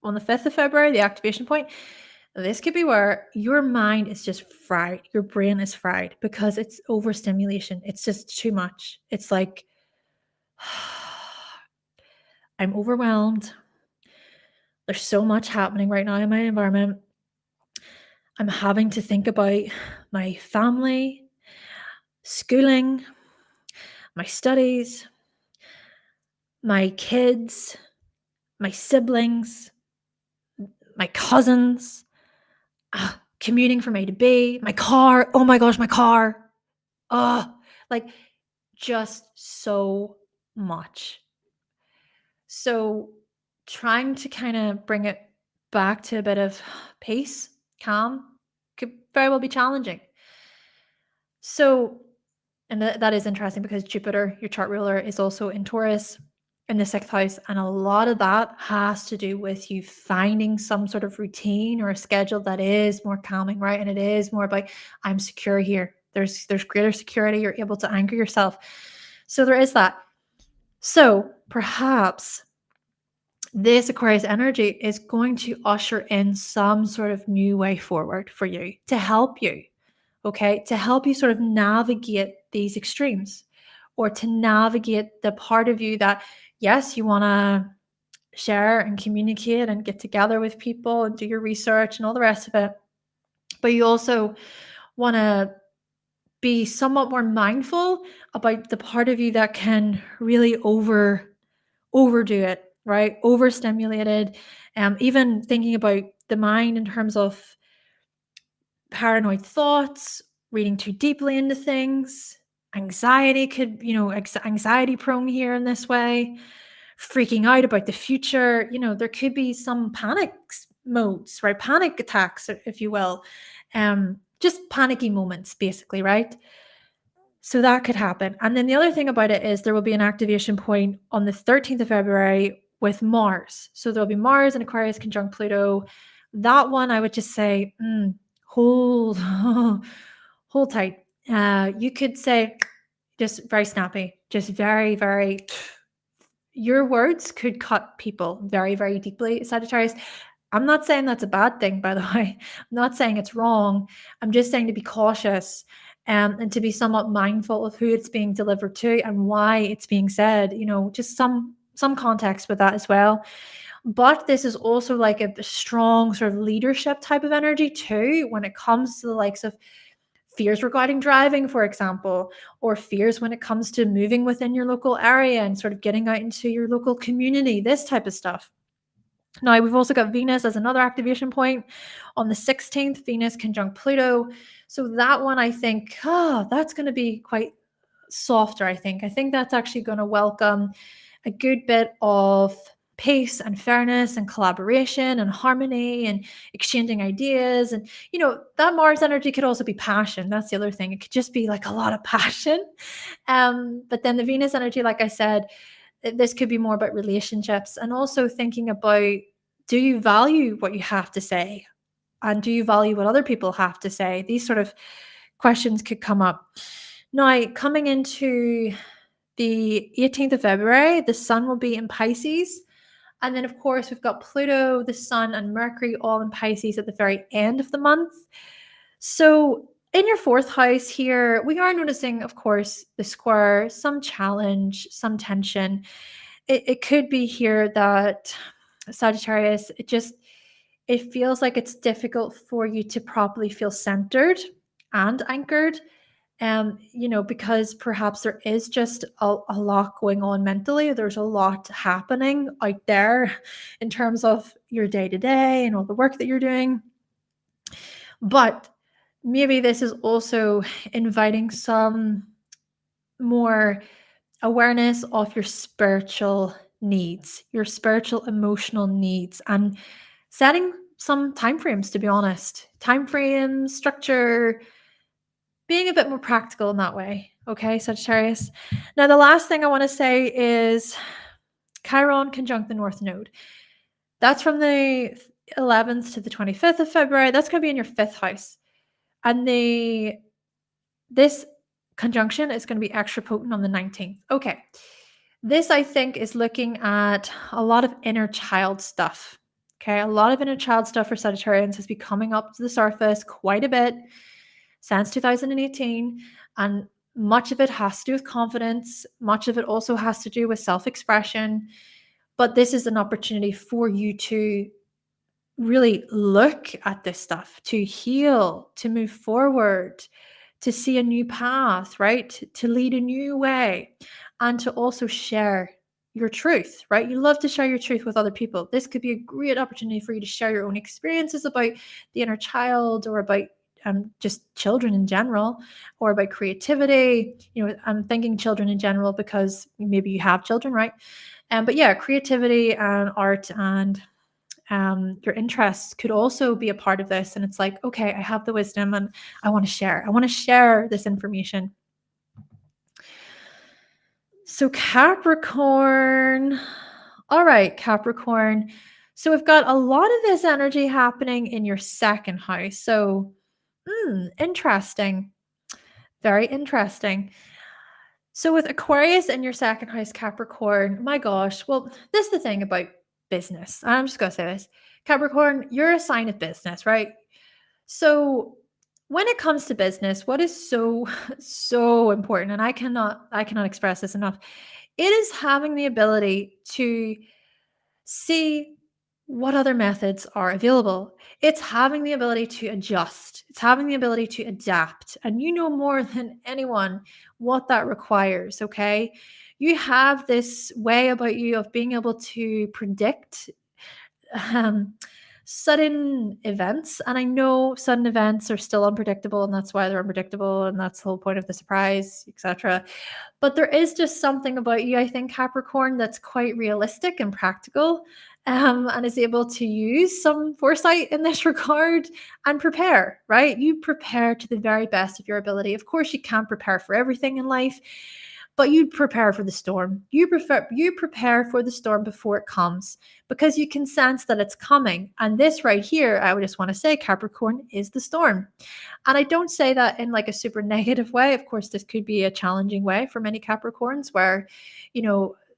on the 5th of February, the activation point, this could be where your mind is just fried. Your brain is fried because it's overstimulation. It's just too much. It's like, I'm overwhelmed. There's so much happening right now in my environment. I'm having to think about my family, schooling, my studies, my kids, my siblings, my cousins, commuting from A to B, my car. Oh my gosh, my car. Like just so much. So trying to kind of bring it back to a bit of peace, calm, could very well be challenging. So, and that is interesting because Jupiter, your chart ruler, is also in Taurus in the 6th house. And a lot of that has to do with you finding some sort of routine or a schedule that is more calming, right? And it is more about, I'm secure here. There's greater security. You're able to anchor yourself. So there is that. So perhaps this Aquarius energy is going to usher in some sort of new way forward for you to help you, okay? To help you sort of navigate these extremes, or to navigate the part of you that, yes, you want to share and communicate and get together with people and do your research and all the rest of it. But you also want to be somewhat more mindful about the part of you that can really overdo it, right? Overstimulated. Even thinking about the mind in terms of paranoid thoughts, reading too deeply into things. Anxiety could, anxiety prone here in this way, freaking out about the future. There could be some panic modes, right? Panic attacks, if you will. Just panicky moments, basically, right? So that could happen. And then the other thing about it is there will be an activation point on the 13th of February with Mars. So there'll be Mars and Aquarius conjunct Pluto. That one, I would just say, hold, hold tight. You could say, just very snappy, just very, very, your words could cut people very, very deeply, Sagittarius. I'm not saying that's a bad thing, by the way. I'm not saying it's wrong. I'm just saying to be cautious, and to be somewhat mindful of who it's being delivered to and why it's being said. Just some context with that as well. But this is also like a strong sort of leadership type of energy too, when it comes to the likes of fears regarding driving, for example, or fears when it comes to moving within your local area and sort of getting out into your local community, this type of stuff. Now, we've also got Venus as another activation point on the 16th, Venus conjunct Pluto. So that one, I think, that's going to be quite softer, I think. I think that's actually going to welcome a good bit of peace and fairness and collaboration and harmony and exchanging ideas. And, that Mars energy could also be passion. That's the other thing. It could just be like a lot of passion. But then the Venus energy, like I said, this could be more about relationships and also thinking about, do you value what you have to say? And do you value what other people have to say? These sort of questions could come up. Now, coming into the 18th of February, the sun will be in Pisces. And then, of course, we've got Pluto, the sun, and Mercury all in Pisces at the very end of the month. So in your fourth house here, we are noticing, of course, the square, some challenge, some tension. It could be here that Sagittarius, it feels like it's difficult for you to properly feel centered and anchored. Because perhaps there is just a lot going on mentally. There's a lot happening out there in terms of your day to day and all the work that you're doing. But maybe this is also inviting some more awareness of your spiritual needs, your spiritual emotional needs, and setting some timeframes, to be honest. Timeframes, structure, being a bit more practical in that way. Okay, Sagittarius. Now, the last thing I want to say is Chiron conjunct the North Node. That's from the 11th to the 25th of February. That's going to be in your fifth house. And this conjunction is going to be extra potent on the 19th. Okay. This, I think, is looking at a lot of inner child stuff. Okay. A lot of inner child stuff for Sagittarians has been coming up to the surface quite a bit since 2018. And much of it has to do with confidence. Much of it also has to do with self-expression. But this is an opportunity for you to really look at this stuff, to heal, to move forward, to see a new path, right? To lead a new way, and to also share your truth, right? You love to share your truth with other people. This could be a great opportunity for you to share your own experiences about the inner child, or about just children in general, or about creativity. I'm thinking children in general because maybe you have children, right? But yeah, creativity and art and your interests could also be a part of this. And it's like, okay, I have the wisdom and I want to share this information. So Capricorn. All right, Capricorn. So we've got a lot of this energy happening in your second house. So interesting. Very interesting. So with Aquarius in your second house, Capricorn, my gosh, well, this is the thing about business. I'm just going to say this. Capricorn, you're a sign of business, right? So when it comes to business, what is so, so important, and I cannot express this enough, it is having the ability to see what other methods are available. It's having the ability to adjust. It's having the ability to adapt. And you know more than anyone what that requires, okay? You have this way about you of being able to predict um, sudden events. And I know sudden events are still unpredictable, and that's why they're unpredictable, and that's the whole point of the surprise, etc. But there is just something about you, I think, Capricorn, that's quite realistic and practical, and is able to use some foresight in this regard and prepare, right? You prepare to the very best of your ability. Of course, you can't prepare for everything in life, but you prepare for the storm. You prepare for the storm before it comes, because you can sense that it's coming. And this right here, I would just want to say, Capricorn, is the storm. And I don't say that in like a super negative way. Of course, this could be a challenging way for many Capricorns, where,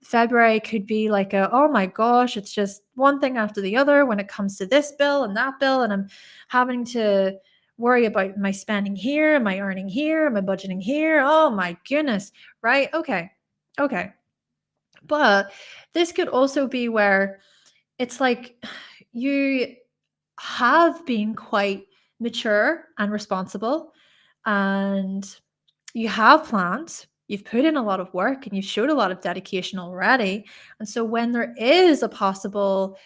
February could be like oh my gosh, it's just one thing after the other when it comes to this bill and that bill. And I'm having to worry about my spending here, am I earning here, am I budgeting here? Oh my goodness, right? Okay. But this could also be where it's like you have been quite mature and responsible, and you have plans. You've put in a lot of work and you've showed a lot of dedication already. And so when there is a possible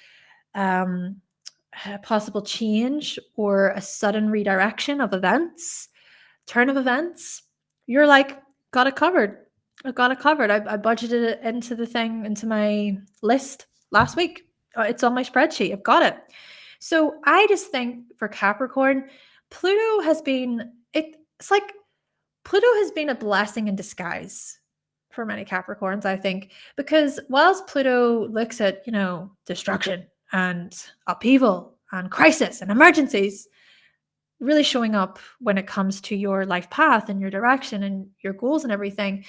change or a sudden redirection of events, turn of events, you're like, got it covered. I got it covered. I budgeted it into my list last week. It's on my spreadsheet. I've got it. So I just think for Capricorn, Pluto has been, it's like Pluto has been a blessing in disguise for many Capricorns, I think, because whilst Pluto looks at, destruction and upheaval and crisis and emergencies, really showing up when it comes to your life path and your direction and your goals and everything,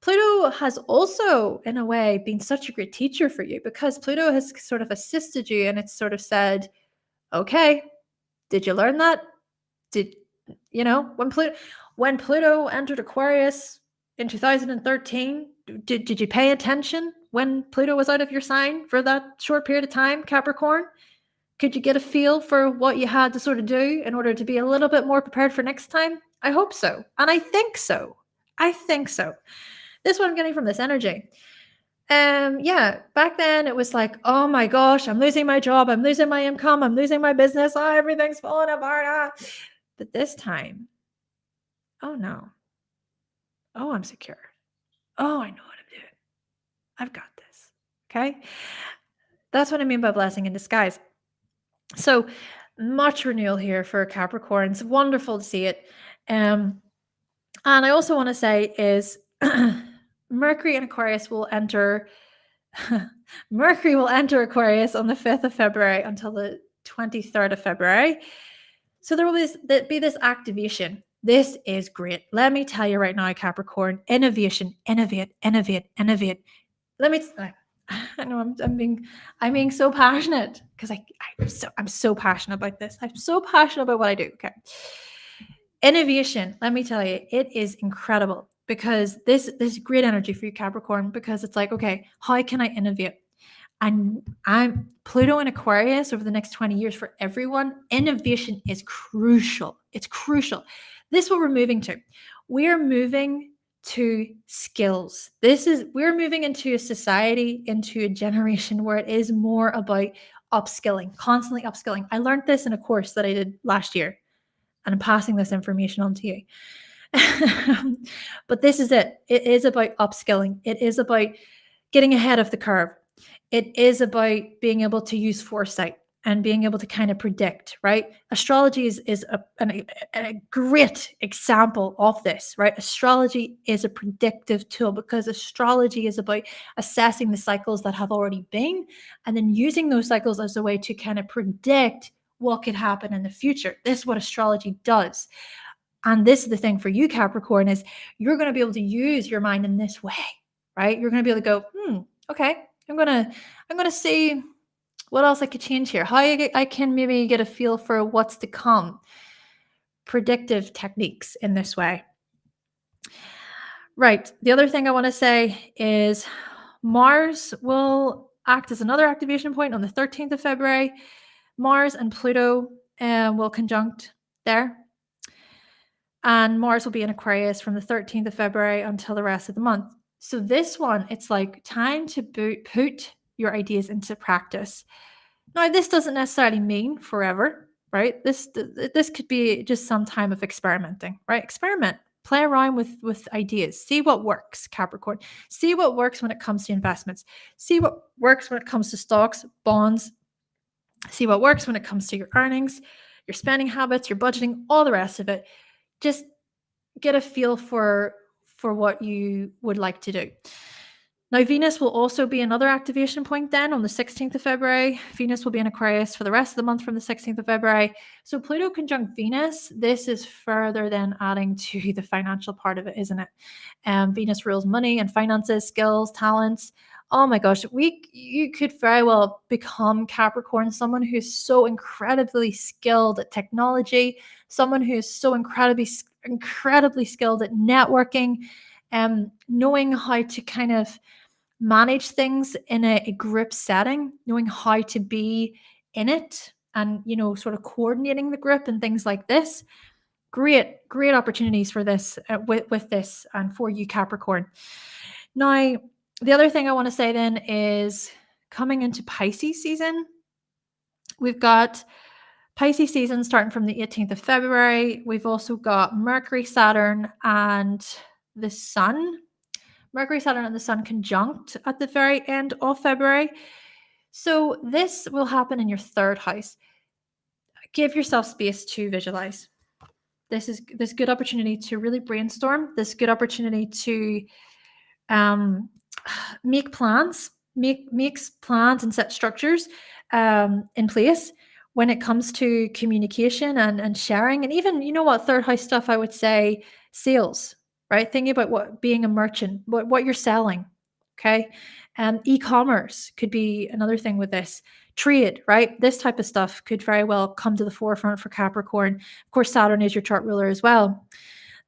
Pluto has also, in a way, been such a great teacher for you because Pluto has sort of assisted you and it's sort of said, okay, did you learn that? Did when Pluto entered Aquarius in 2013, did you pay attention when Pluto was out of your sign for that short period of time, Capricorn? Could you get a feel for what you had to sort of do in order to be a little bit more prepared for next time? I hope so. And I think so. I think so. This is what I'm getting from this energy. Yeah, back then it was like, oh my gosh, I'm losing my job, I'm losing my income, I'm losing my business, everything's falling apart. But this time, oh no. Oh, I'm secure. Oh, I know what I'm doing. I've got this. Okay. That's what I mean by blessing in disguise. So much renewal here for Capricorns. Wonderful to see it. And I also want to say is Mercury and Aquarius will enter Mercury will enter Aquarius on the 5th of February until the 23rd of February. So there will be this activation. This is great. Let me tell you right now, Capricorn, innovation, innovate. Let me I know I'm being so passionate because I'm so passionate about this. I'm so passionate about what I do. Okay. Innovation, let me tell you, it is incredible because this is great energy for you, Capricorn, because it's like, okay, how can I innovate? And I'm Pluto in Aquarius over the next 20 years for everyone. Innovation is crucial. It's crucial. This is what we're moving to. We're moving to skills. We're moving into a society, into a generation where it is more about upskilling, constantly upskilling. I learned this in a course that I did last year, and I'm passing this information on to you. But this is it. It is about upskilling. It is about getting ahead of the curve. It is about being able to use foresight and being able to kind of predict, right? Astrology is a great example of this, right? Astrology is a predictive tool because astrology is about assessing the cycles that have already been and then using those cycles as a way to kind of predict what could happen in the future. This is what astrology does. And this is the thing for you, Capricorn, is you're going to be able to use your mind in this way, right? You're going to be able to go, okay, I'm gonna see what else I could change here. How I can maybe get a feel for what's to come. Predictive techniques in this way. Right. The other thing I want to say is Mars will act as another activation point on the 13th of February. Mars and Pluto will conjunct there. And Mars will be in Aquarius from the 13th of February until the rest of the month. So this one, it's like time to put your ideas into practice. Now, this doesn't necessarily mean forever, right? This could be just some time of experimenting, right? Experiment, play around with ideas, see what works, Capricorn. See what works when it comes to investments. See what works when it comes to stocks, bonds. See what works when it comes to your earnings, your spending habits, your budgeting, all the rest of it. Just get a feel for what you would like to do. Now, Venus will also be another activation point then on the 16th of February. Venus will be in Aquarius for the rest of the month from the 16th of February. So Pluto conjunct Venus, this is further then adding to the financial part of it, isn't it? Venus rules money and finances, skills, talents. Oh my gosh, you could very well become Capricorn, someone who's so incredibly skilled at technology, someone who's so incredibly skilled at networking, knowing how to kind of manage things in a group setting, knowing how to be in it and, sort of coordinating the group and things like this. Great opportunities for this with this and for you, Capricorn. Now, the other thing I want to say then is coming into Pisces season. We've got Pisces season starting from the 18th of February. We've also got Mercury, Saturn, and the Sun. Mercury, Saturn, and the Sun conjunct at the very end of February. So this will happen in your third house. Give yourself space to visualize. This is this good opportunity to really brainstorm. This good opportunity to um, make plans, makes plans and set structures in place when it comes to communication and sharing. And even, you know what, third house stuff, I would say sales, right? Thinking about what being a merchant, what you're selling. Okay. E-commerce could be another thing with this. Trade, right? This type of stuff could very well come to the forefront for Capricorn. Of course, Saturn is your chart ruler as well.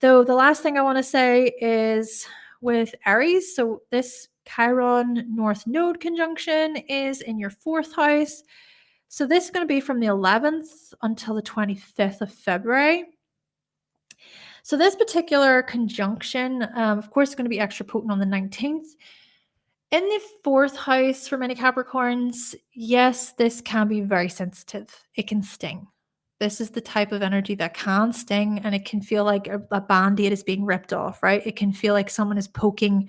Though the last thing I want to say is with Aries, so this Chiron North Node conjunction is in your fourth house. So this is going to be from the 11th until the 25th of February. So this particular conjunction, of course, is going to be extra potent on the 19th. In the fourth house for many Capricorns, yes, this can be very sensitive. It can sting. This is the type of energy that can sting, and it can feel like a band-aid is being ripped off, right? It can feel like someone is poking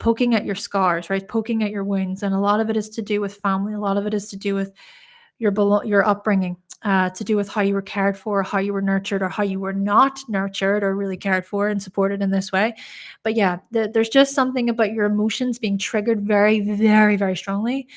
at your scars, right? Poking at your wounds. And a lot of it is to do with family. A lot of it is to do with your upbringing, to do with how you were cared for, how you were nurtured, or how you were not nurtured or really cared for and supported in this way. But yeah, there's just something about your emotions being triggered very, very, very strongly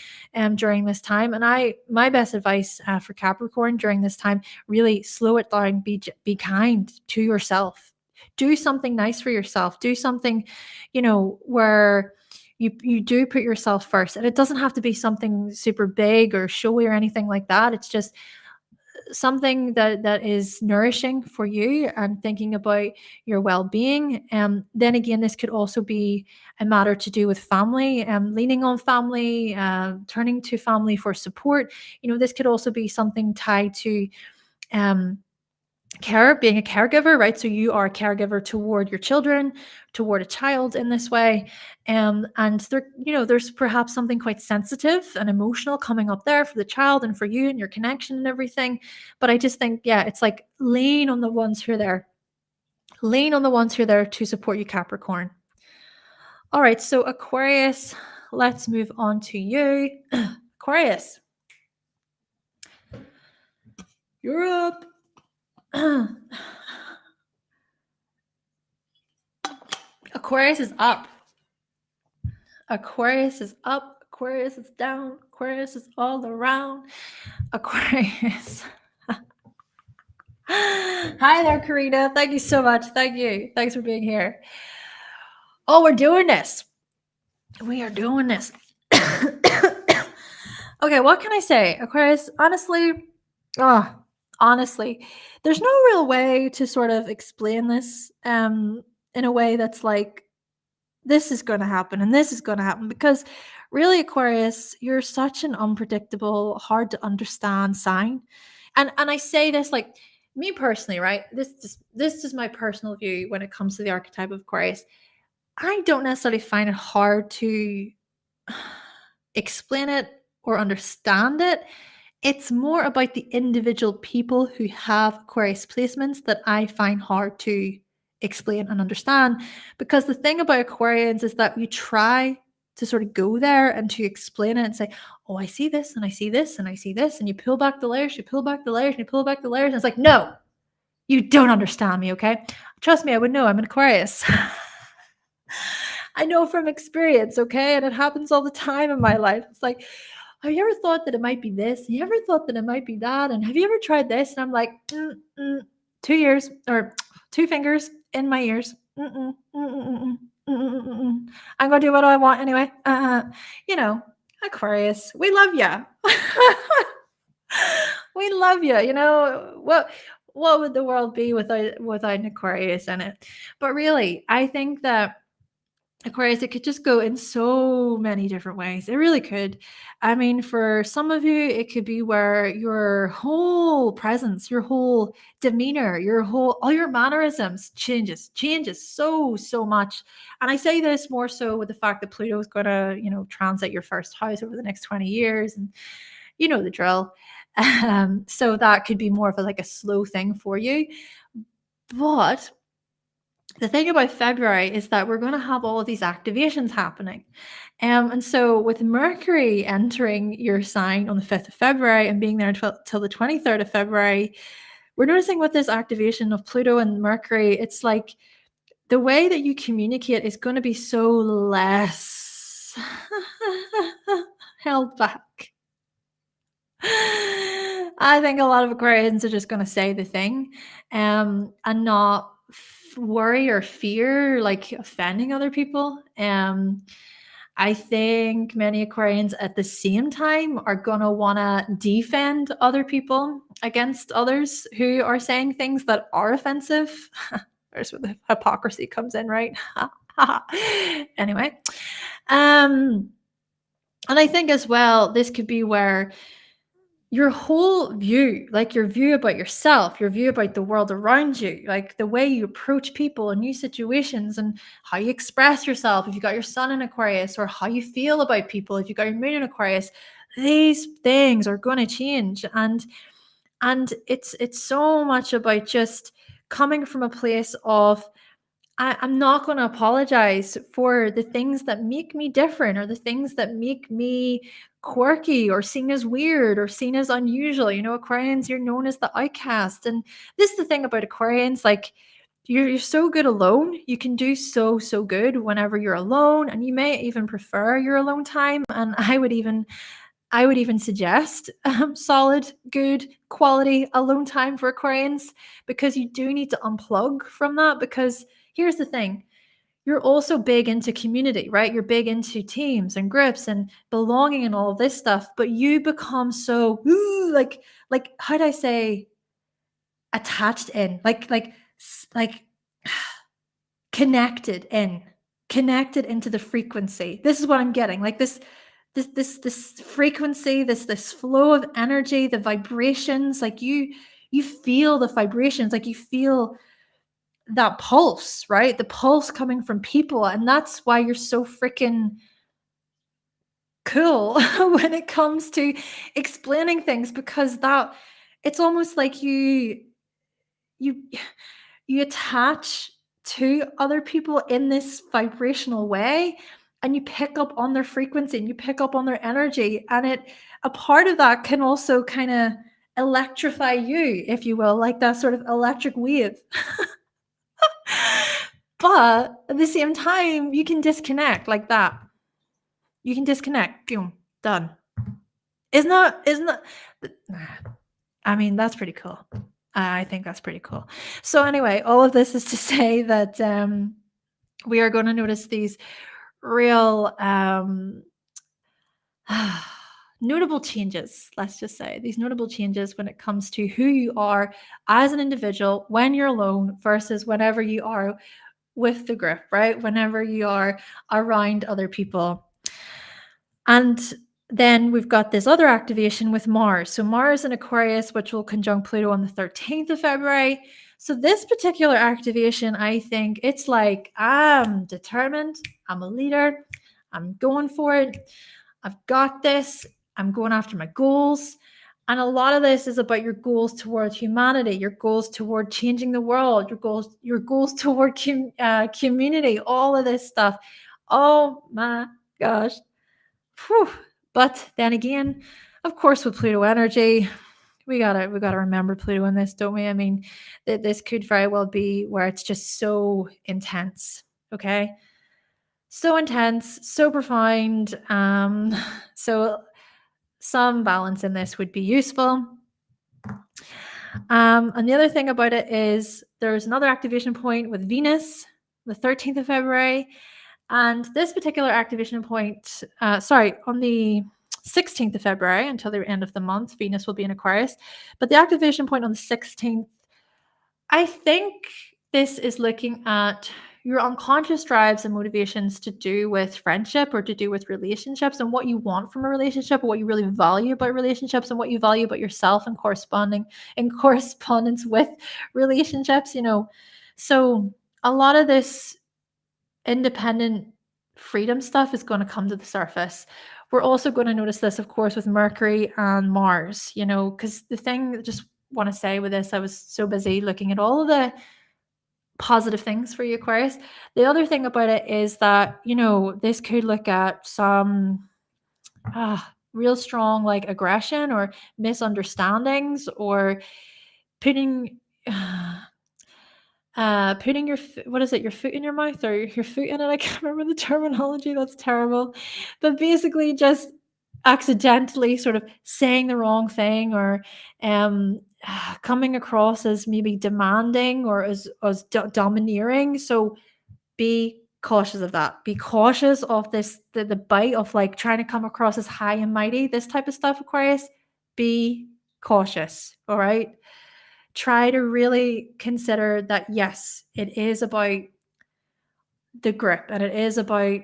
during this time. And my best advice for Capricorn during this time, really slow it down, be kind to yourself. Do something nice for yourself. Do something, where you do put yourself first, and it doesn't have to be something super big or showy or anything like that. It's just something that is nourishing for you and thinking about your well-being. Then again, this could also be a matter to do with family, leaning on family, turning to family for support. This could also be something tied to um, being a caregiver, right? So you are a caregiver toward your children, toward a child in this way. And there's perhaps something quite sensitive and emotional coming up there for the child and for you and your connection and everything. But I just think, yeah, it's like lean on the ones who are there. Lean on the ones who are there to support you, Capricorn. All right, so Aquarius, let's move on to you. Aquarius. You're up. Aquarius is up. Aquarius is up. Aquarius is down. Aquarius is all around. Aquarius. Hi there, Karina. Thank you so much. Thank you. Thanks for being here. Oh, we're doing this. We are doing this. Okay, what can I say? Aquarius, honestly, there's no real way to sort of explain this in a way that's like, this is going to happen and this is going to happen, because really, Aquarius, you're such an unpredictable, hard to understand sign. And I say this like, me personally, right? This is my personal view when it comes to the archetype of Aquarius. I don't necessarily find it hard to explain it or understand it. It's more about the individual people who have Aquarius placements that I find hard to explain and understand. Because the thing about Aquarians is that we try to sort of go there and to explain it and say, oh, I see this and I see this and I see this. And you pull back the layers, you pull back the layers, and you pull back the layers. And it's like, no, you don't understand me, okay? Trust me, I would know. I'm an Aquarius. I know from experience, okay? And it happens all the time in my life. It's like, have you ever thought that it might be this? Have you ever thought that it might be that? And have you ever tried this? And I'm like, 2 years or 2 fingers in my ears. I'm going to do what I want anyway. Aquarius, we love you. We love you. What would the world be without an Aquarius in it? But really, I think that Aquarius, it could just go in so many different ways. It really could. I mean, for some of you, it could be where your whole presence, your whole demeanor, all your mannerisms changes so much. And I say this more so with the fact that Pluto is going to, transit your first house over the next 20 years. And you know the drill. So that could be more of like a slow thing for you. But the thing about February is that we're going to have all of these activations happening. And so with Mercury entering your sign on the 5th of February and being there till the 23rd of February, we're noticing with this activation of Pluto and Mercury, it's like the way that you communicate is going to be so less held back. I think a lot of Aquarians are just going to say the thing and not worry or fear like offending other people. I think many Aquarians at the same time are going to want to defend other people against others who are saying things that are offensive. There's where the hypocrisy comes in, right? Anyway. And I think as well, this could be where your whole view, like your view about yourself, your view about the world around you, like the way you approach people and new situations and how you express yourself, if you got your sun in Aquarius, or how you feel about people, if you got your moon in Aquarius, these things are going to change. And it's so much about just coming from a place of I'm not going to apologize for the things that make me different or the things that make me quirky or seen as weird or seen as unusual. You know, Aquarians, you're known as the outcast. And this is the thing about Aquarians, like you're so good alone. You can do so good whenever you're alone, and you may even prefer your alone time. And I would even suggest solid, good, quality alone time for Aquarians, because you do need to unplug from that. Because here's the thing, you're also big into community, right? You're big into teams and groups and belonging and all of this stuff, but you become so like how do I say, attached in, like connected into the frequency. This is what I'm getting. Like this frequency, this flow of energy, the vibrations, like you feel the vibrations, like you feel that pulse, right? The pulse coming from people. And that's why you're so freaking cool when it comes to explaining things, because that it's almost like you you attach to other people in this vibrational way, and you pick up on their frequency and you pick up on their energy, and a part of that can also kind of electrify you, if you will, like that sort of electric wave. But at the same time, you can disconnect like that. You can disconnect. Boom, done. Isn't that I mean, that's pretty cool. I think that's pretty cool. So anyway, all of this is to say that we are going to notice these real notable changes, let's just say, these notable changes when it comes to who you are as an individual when you're alone versus whenever you are with the group, right? Whenever you are around other people. And then we've got this other activation with Mars. So Mars in Aquarius, which will conjunct Pluto on the 13th of February. So this particular activation, I think it's like, I'm determined, I'm a leader, I'm going for it, I've got this, I'm going after my goals. And a lot of this is about your goals toward humanity, your goals toward changing the world, your goals toward community, all of this stuff. Oh my gosh. Whew. But then again, of course, with Pluto energy, we gotta remember Pluto in this, don't we? I mean, this could very well be where it's just so intense. Okay, so intense, so profound. So some balance in this would be useful. And the other thing about it is there's another activation point with Venus, the 13th of February. And this particular activation point, on the 16th of February until the end of the month, Venus will be in Aquarius. But the activation point on the 16th, I think this is looking at your unconscious drives and motivations to do with friendship or to do with relationships, and what you want from a relationship, or what you really value about relationships, and what you value about yourself and correspondence with relationships, you know. So a lot of this independent freedom stuff is going to come to the surface. We're also going to notice this, of course, with Mercury and Mars, you know, because the thing I just want to say with this, I was so busy looking at all of the positive things for you, Aquarius. The other thing about it is that, this could look at some real strong like aggression or misunderstandings, or putting putting what is it, your foot in your mouth, or your foot in it? I can't remember the terminology. That's terrible. But basically just accidentally sort of saying the wrong thing, or coming across as maybe demanding or as domineering. So be cautious of that. Be cautious of this, the bite of like trying to come across as high and mighty, this type of stuff, Aquarius. Be cautious, all right? Try to really consider that, yes, it is about the grip and it is about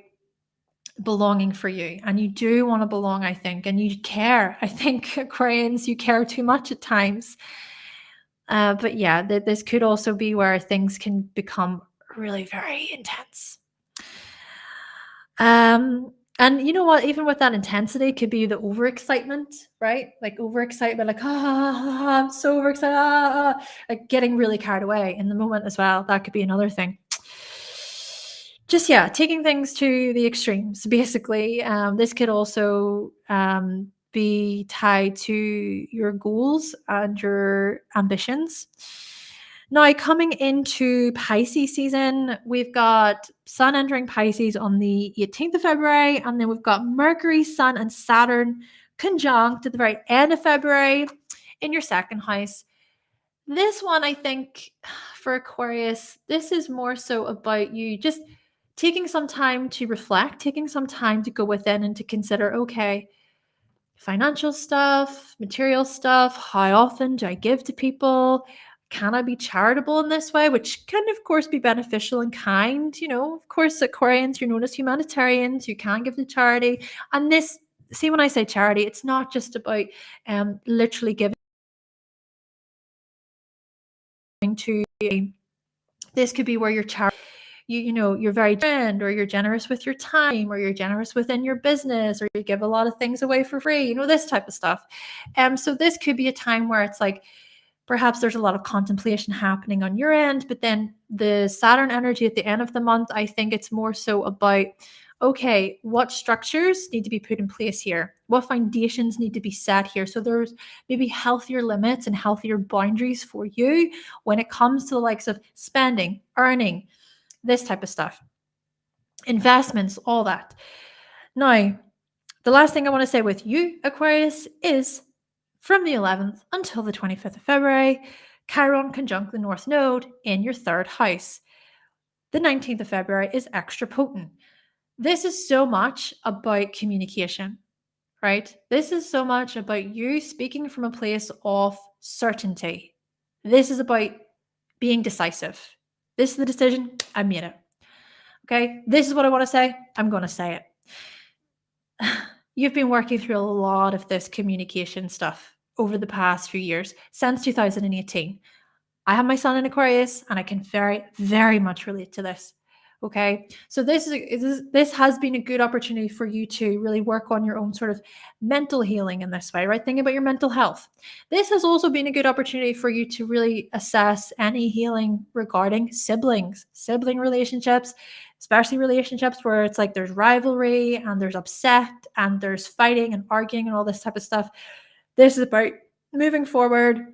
belonging for you. And you do want to belong, I think, and you care. I think, Aquarians, you care too much at times. But yeah, this could also be where things can become really very intense. And you know what? Even with that intensity, could be the overexcitement, right? Like overexcitement, like I'm so overexcited, like getting really carried away in the moment as well. That could be another thing. Just taking things to the extremes. Basically, this could also be tied to your goals and your ambitions. Now, coming into Pisces season, we've got Sun entering Pisces on the 18th of February, and then we've got Mercury, Sun, and Saturn conjunct at the very end of February in your second house. This one, I think, for Aquarius, this is more so about you just taking some time to reflect, taking some time to go within and to consider, okay, financial stuff, material stuff, how often do I give to people? Can I be charitable in this way? Which can, of course, be beneficial and kind. Of course, Aquarians, you're known as humanitarians. You can give to charity. And this, see, when I say charity, it's not just about literally giving to this could be where you're you're very generous, or you're generous with your time, or you're generous within your business, or you give a lot of things away for free, this type of stuff. So this could be a time where it's like perhaps there's a lot of contemplation happening on your end, but then the Saturn energy at the end of the month, I think it's more so about, okay, what structures need to be put in place here? What foundations need to be set here? So there's maybe healthier limits and healthier boundaries for you when it comes to the likes of spending, earning, this type of stuff, investments, all that. Now, the last thing I want to say with you, Aquarius, is from the 11th until the 25th of February, Chiron conjunct the North Node in your third house. The 19th of February is extra potent. This is so much about communication, right? This is so much about you speaking from a place of certainty. This is about being decisive. This is the decision. I made it. Okay, this is what I want to say. I'm going to say it. You've been working through a lot of this communication stuff over the past few years, since 2018. I have my son in Aquarius, and I can very, very much relate to this. Okay, so this has been a good opportunity for you to really work on your own sort of mental healing in this way, right? Think about your mental health. This has also been a good opportunity for you to really assess any healing regarding siblings, sibling relationships, especially relationships where it's like there's rivalry and there's upset and there's fighting and arguing and all this type of stuff. This is about moving forward,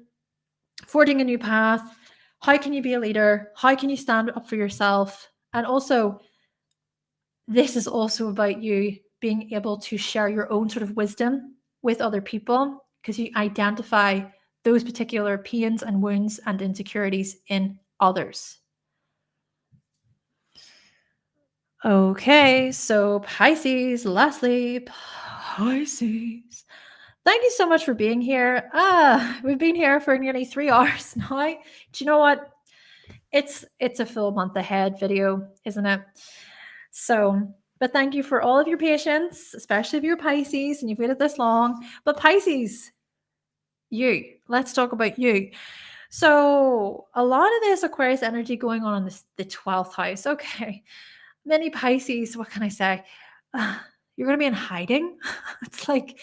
forging a new path. How can you be a leader? How can you stand up for yourself? And also, this is also about you being able to share your own sort of wisdom with other people, because you identify those particular pains and wounds and insecurities in others. Okay, so Pisces, lastly, Pisces. Thank you so much for being here. We've been here for nearly 3 hours now. Do you know what? It's a full month ahead video, isn't it? So, but thank you for all of your patience, especially if you're Pisces and you've waited this long. But Pisces, let's talk about you. So a lot of this Aquarius energy going on in the 12th house. Okay. Many Pisces, what can I say? You're going to be in hiding. It's like,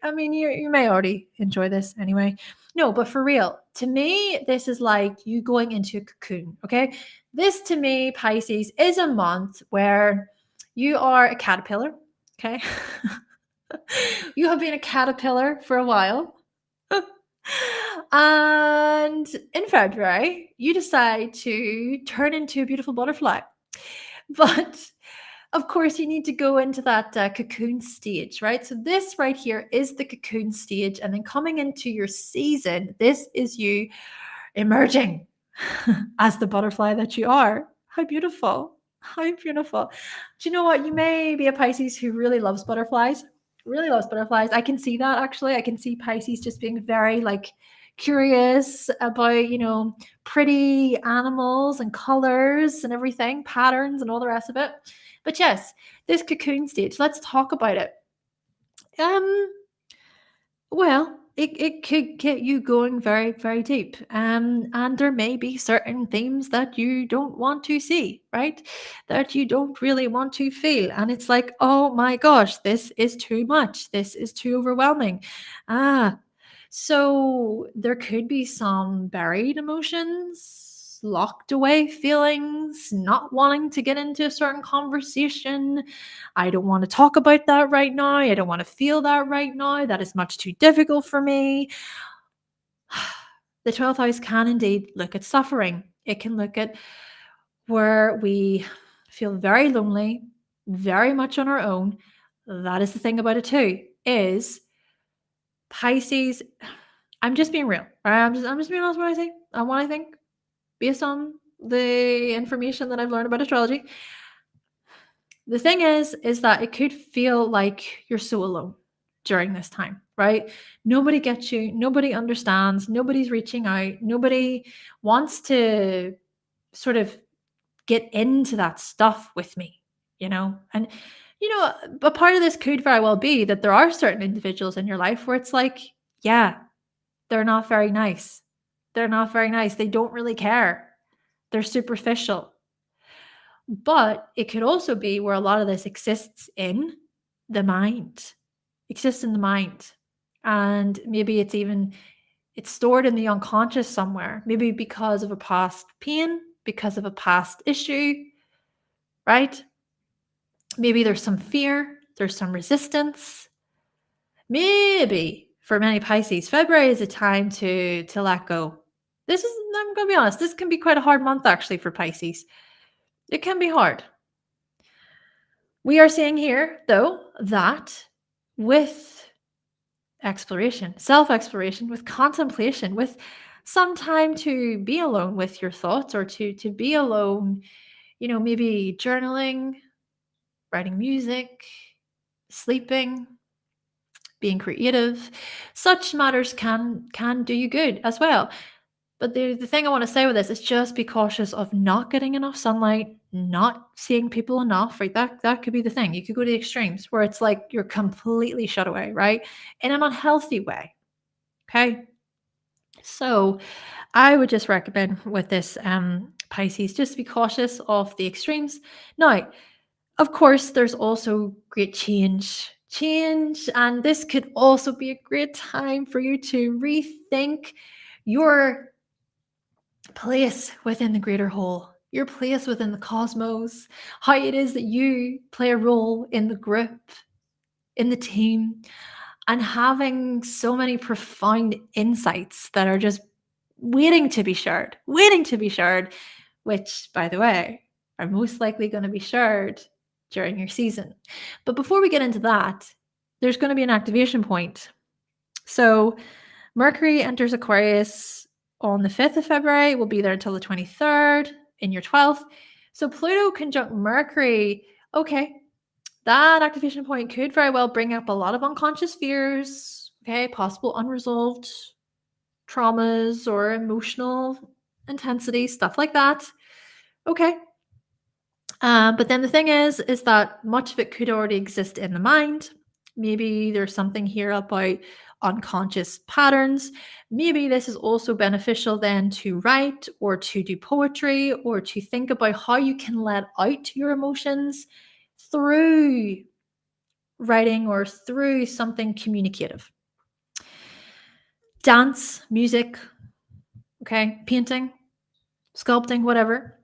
I mean, you may already enjoy this anyway. No, but for real, to me, this is like you going into a cocoon, okay? This to me, Pisces, is a month where you are a caterpillar, okay? You have been a caterpillar for a while. And in February, you decide to turn into a beautiful butterfly. But of course, you need to go into that cocoon stage, right? So, this right here is the cocoon stage. And then coming into your season, this is you emerging as the butterfly that you are. How beautiful. How beautiful. Do you know what? You may be a Pisces who really loves butterflies. Really loves butterflies. I can see that actually. I can see Pisces just being very like curious about, pretty animals and colors and everything, patterns and all the rest of it. But yes, this cocoon stage, let's talk about it. Well, it could get you going very, very deep. And there may be certain themes that you don't want to see, right? That you don't really want to feel. And it's like, oh my gosh, this is too much. This is too overwhelming. Ah, so there could be some buried emotions, locked away feelings, not wanting to get into a certain conversation. I don't want to talk about that right now. I don't want to feel that right now. That is much too difficult for me. The 12th house can indeed look at suffering. It can look at where we feel very lonely, very much on our own. That is the thing about it too, is Pisces. I'm just being real. Right? I'm just being honest what I think based on the information that I've learned about astrology. The thing is that it could feel like you're so alone during this time, right? Nobody gets you, nobody understands, nobody's reaching out, nobody wants to sort of get into that stuff with me, And a part of this could very well be that there are certain individuals in your life where it's like, yeah, they're not very nice. They're not very nice. They don't really care. They're superficial. But it could also be where a lot of this exists in the mind, exists in the mind. And maybe it's stored in the unconscious somewhere, maybe because of a past pain, because of a past issue, right? Maybe there's some fear, there's some resistance. Maybe for many Pisces, February is a time to let go. I'm going to be honest, this can be quite a hard month actually for Pisces. It can be hard. We are saying here, though, that with exploration, self-exploration, with contemplation, with some time to be alone with your thoughts or to be alone, maybe journaling, writing music, sleeping, being creative, such matters can do you good as well. But the thing I want to say with this is just be cautious of not getting enough sunlight, not seeing people enough, right? That could be the thing. You could go to the extremes where it's like you're completely shut away, right? In an unhealthy way. Okay. So I would just recommend with this Pisces, just be cautious of the extremes. Now, of course, there's also great change. And this could also be a great time for you to rethink your place within the greater whole, your place within the cosmos, how it is that you play a role in the group, in the team, and having so many profound insights that are just waiting to be shared, which, by the way, are most likely going to be shared during your season. But before we get into that, there's going to be an activation point. So Mercury enters Aquarius on the 5th of February. We'll be there until the 23rd in your 12th. So Pluto conjunct Mercury, okay, that activation point could very well bring up a lot of unconscious fears, okay, possible unresolved traumas or emotional intensity, stuff like that. Okay. But then the thing is that much of it could already exist in the mind. Maybe there's something here about unconscious patterns. Maybe this is also beneficial then to write or to do poetry or to think about how you can let out your emotions through writing or through something communicative. Dance, music, okay, painting, sculpting, whatever.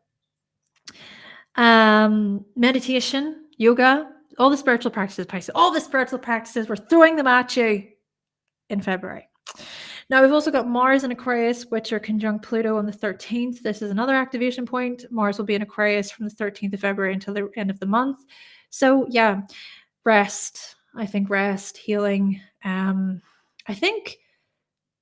Meditation, yoga, all the spiritual practices, Pisces, all the spiritual practices, we're throwing them at you in February. Now, we've also got Mars and Aquarius, which are conjunct Pluto on the 13th. This is another activation point. Mars will be in Aquarius from the 13th of February until the end of the month. So, yeah, rest. I think rest, healing. I think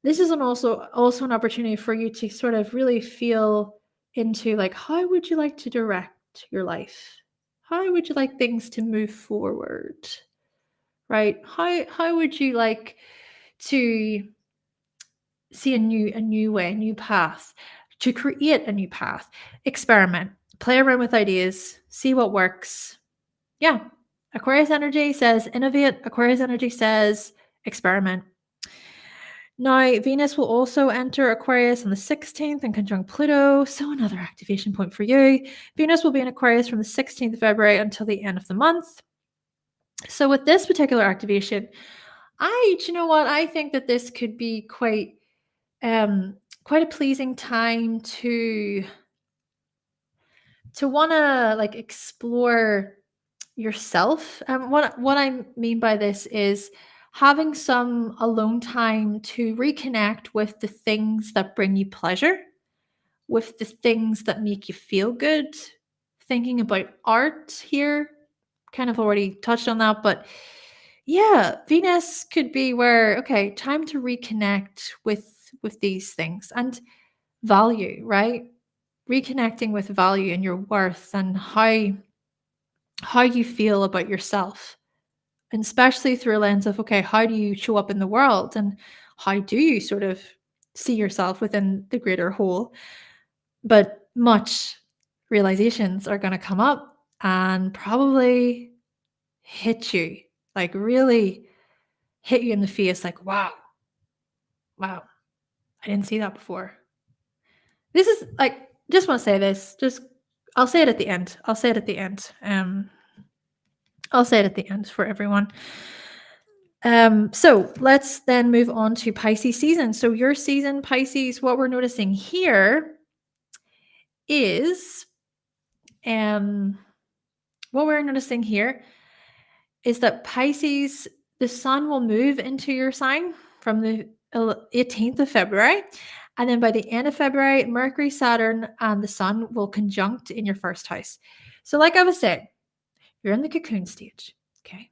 this is also an opportunity for you to sort of really feel into, like, how would you like to direct your life? How would you like things to move forward? Right? How would you like to see a new way, a new path, to create a new path? Experiment, play around with ideas, see what works. Yeah. Aquarius energy says innovate. Aquarius energy says experiment. Now, Venus will also enter Aquarius on the 16th in conjunct Pluto, so another activation point for you. Venus will be in Aquarius from the 16th of February until the end of the month. So with this particular activation, do you know what? I think that this could be quite a pleasing time to want to, like, explore yourself. What I mean by this is having some alone time to reconnect with the things that bring you pleasure, with the things that make you feel good. Thinking about art here, kind of already touched on that, but yeah, Venus could be where, okay, time to reconnect with these things and value, right? Reconnecting with value and your worth and how you feel about yourself, and especially through a lens of, okay, how do you show up in the world and how do you sort of see yourself within the greater whole. But much realizations are going to come up and probably hit you, like really hit you in the face, like, wow, I didn't see that before. This is like, just want to say this, I'll say it at the end. I'll say it at the end for everyone. So let's then move on to Pisces season. So your season, Pisces, what we're noticing here is, that Pisces, the sun will move into your sign from the 18th of February. And then by the end of February, Mercury, Saturn, and the sun will conjunct in your first house. So like I was saying, you're in the cocoon stage, okay?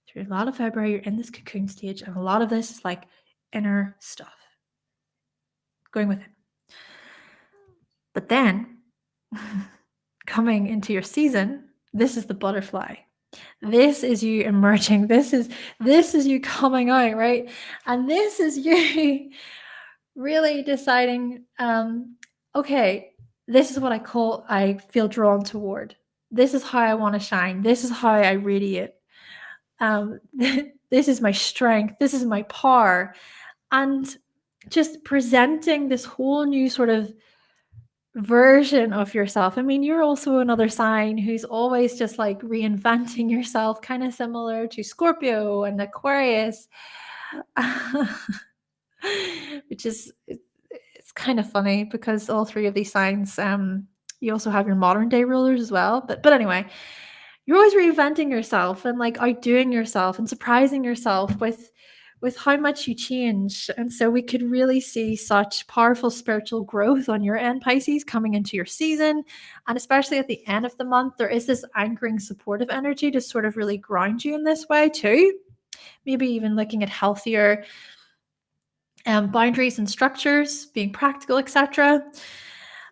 Through a lot of February, you're in this cocoon stage, and a lot of this is like inner stuff going within. But then, coming into your season, this is the butterfly. This is you emerging. This is you coming out, right? And this is you really deciding, okay, this is what I feel drawn toward. This is how I want to shine. This is how I radiate. This is my strength. This is my power. And just presenting this whole new sort of version of yourself. I mean, you're also another sign who's always just like reinventing yourself, kind of similar to Scorpio and Aquarius, which is, it's kind of funny because all three of these signs, you also have your modern day rulers as well. But anyway, you're always reinventing yourself and like outdoing yourself and surprising yourself with how much you change. And so we could really see such powerful spiritual growth on your end, Pisces, coming into your season. And especially at the end of the month, there is this anchoring supportive energy to sort of really ground you in this way too. Maybe even looking at healthier boundaries and structures, being practical, etc.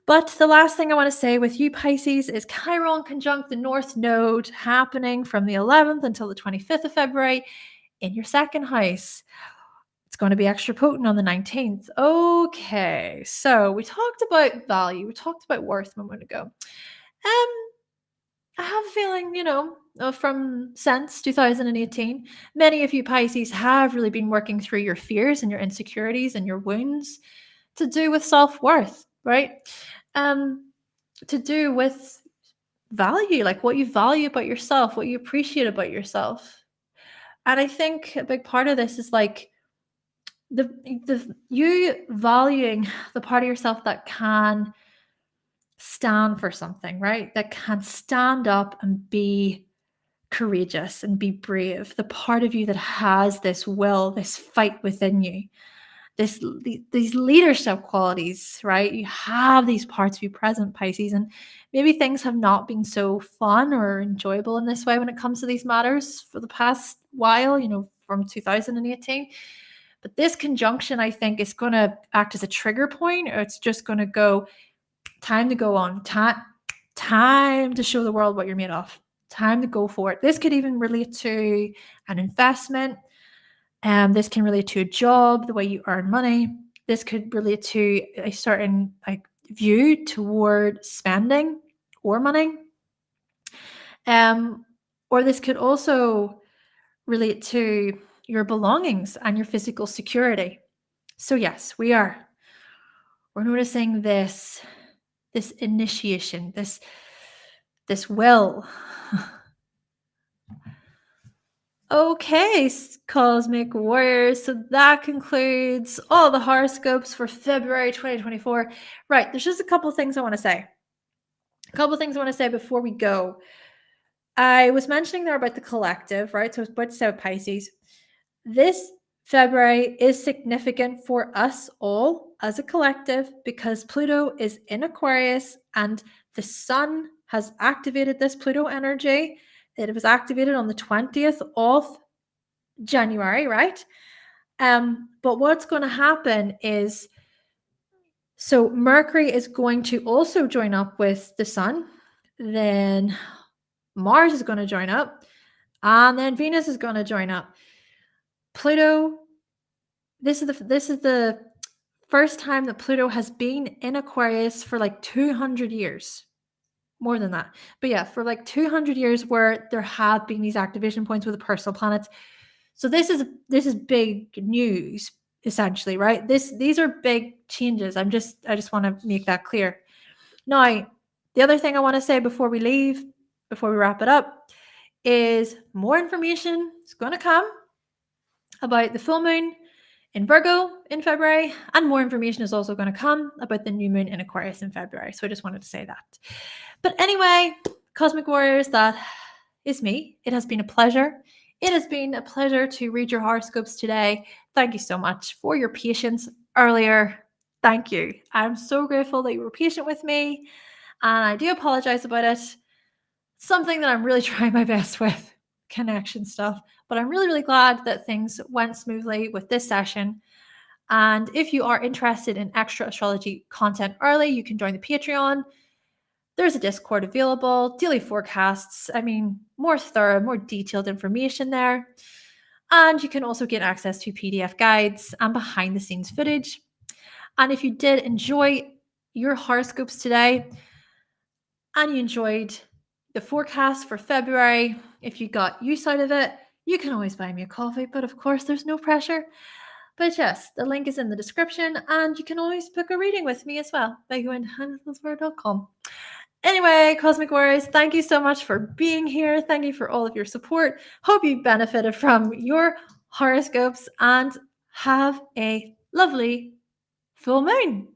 But the last thing I want to say with you, Pisces, is Chiron conjunct the North Node happening from the 11th until the 25th of February in your second house. It's going to be extra potent on the 19th. Okay, so we talked about value. We talked about worth a moment ago. I have a feeling, from since 2018, many of you Pisces have really been working through your fears and your insecurities and your wounds to do with self-worth, right? To do with value, like what you value about yourself, what you appreciate about yourself. And I think a big part of this is like the you valuing the part of yourself that can stand for something, right? That can stand up and be courageous and be brave. The part of you that has this will, this fight within you, these leadership qualities, right? You have these parts of you present, Pisces, and maybe things have not been so fun or enjoyable in this way when it comes to these matters for the past while, from 2018. But this conjunction, I think, is going to act as a trigger point, or it's just going to go, time to go on, time to show the world what you're made of, time to go for it. This could even relate to an investment. This can relate to a job, the way you earn money. This could relate to a certain view toward spending or money. Or this could also relate to your belongings and your physical security. So yes, we're noticing this initiation, this will. Okay, Cosmic Warriors. So that concludes all the horoscopes for February 2024. Right, there's just a couple of things I want to say. Before we go. I was mentioning there about the collective, right? So I was about to say with Pisces. This February is significant for us all as a collective because Pluto is in Aquarius and the sun has activated this Pluto energy. It was activated on the 20th of January, right? But what's going to happen is, so Mercury is going to also join up with the sun, then Mars is going to join up, and then Venus is going to join up. Pluto, this is the first time that Pluto has been in Aquarius for like 200 years. More than that. But yeah, for like 200 years where there have been these activation points with the personal planets. So this is big news, essentially, right? These are big changes. I just want to make that clear. Now, the other thing I want to say before we wrap it up, is more information is going to come about the full moon in Virgo in February, and more information is also going to come about the new moon in Aquarius in February. So I just wanted to say that. But anyway, Cosmic Warriors, that is me. It has been a pleasure. It has been a pleasure to read your horoscopes today. Thank you so much for your patience earlier. Thank you. I'm so grateful that you were patient with me, and I do apologize about it. Something that I'm really trying my best with, connection stuff. But I'm really, really glad that things went smoothly with this session. And if you are interested in extra astrology content early, you can join the Patreon. There's a Discord available, daily forecasts. More thorough, more detailed information there. And you can also get access to PDF guides and behind the scenes footage. And if you did enjoy your horoscopes today and you enjoyed the forecast for February, if you got use out of it, you can always buy me a coffee, but of course there's no pressure. But yes, the link is in the description, and you can always book a reading with me as well by going to hannahselsewhere.com. Anyway, Cosmic Warriors, thank you so much for being here. Thank you for all of your support. Hope you benefited from your horoscopes, and have a lovely full moon.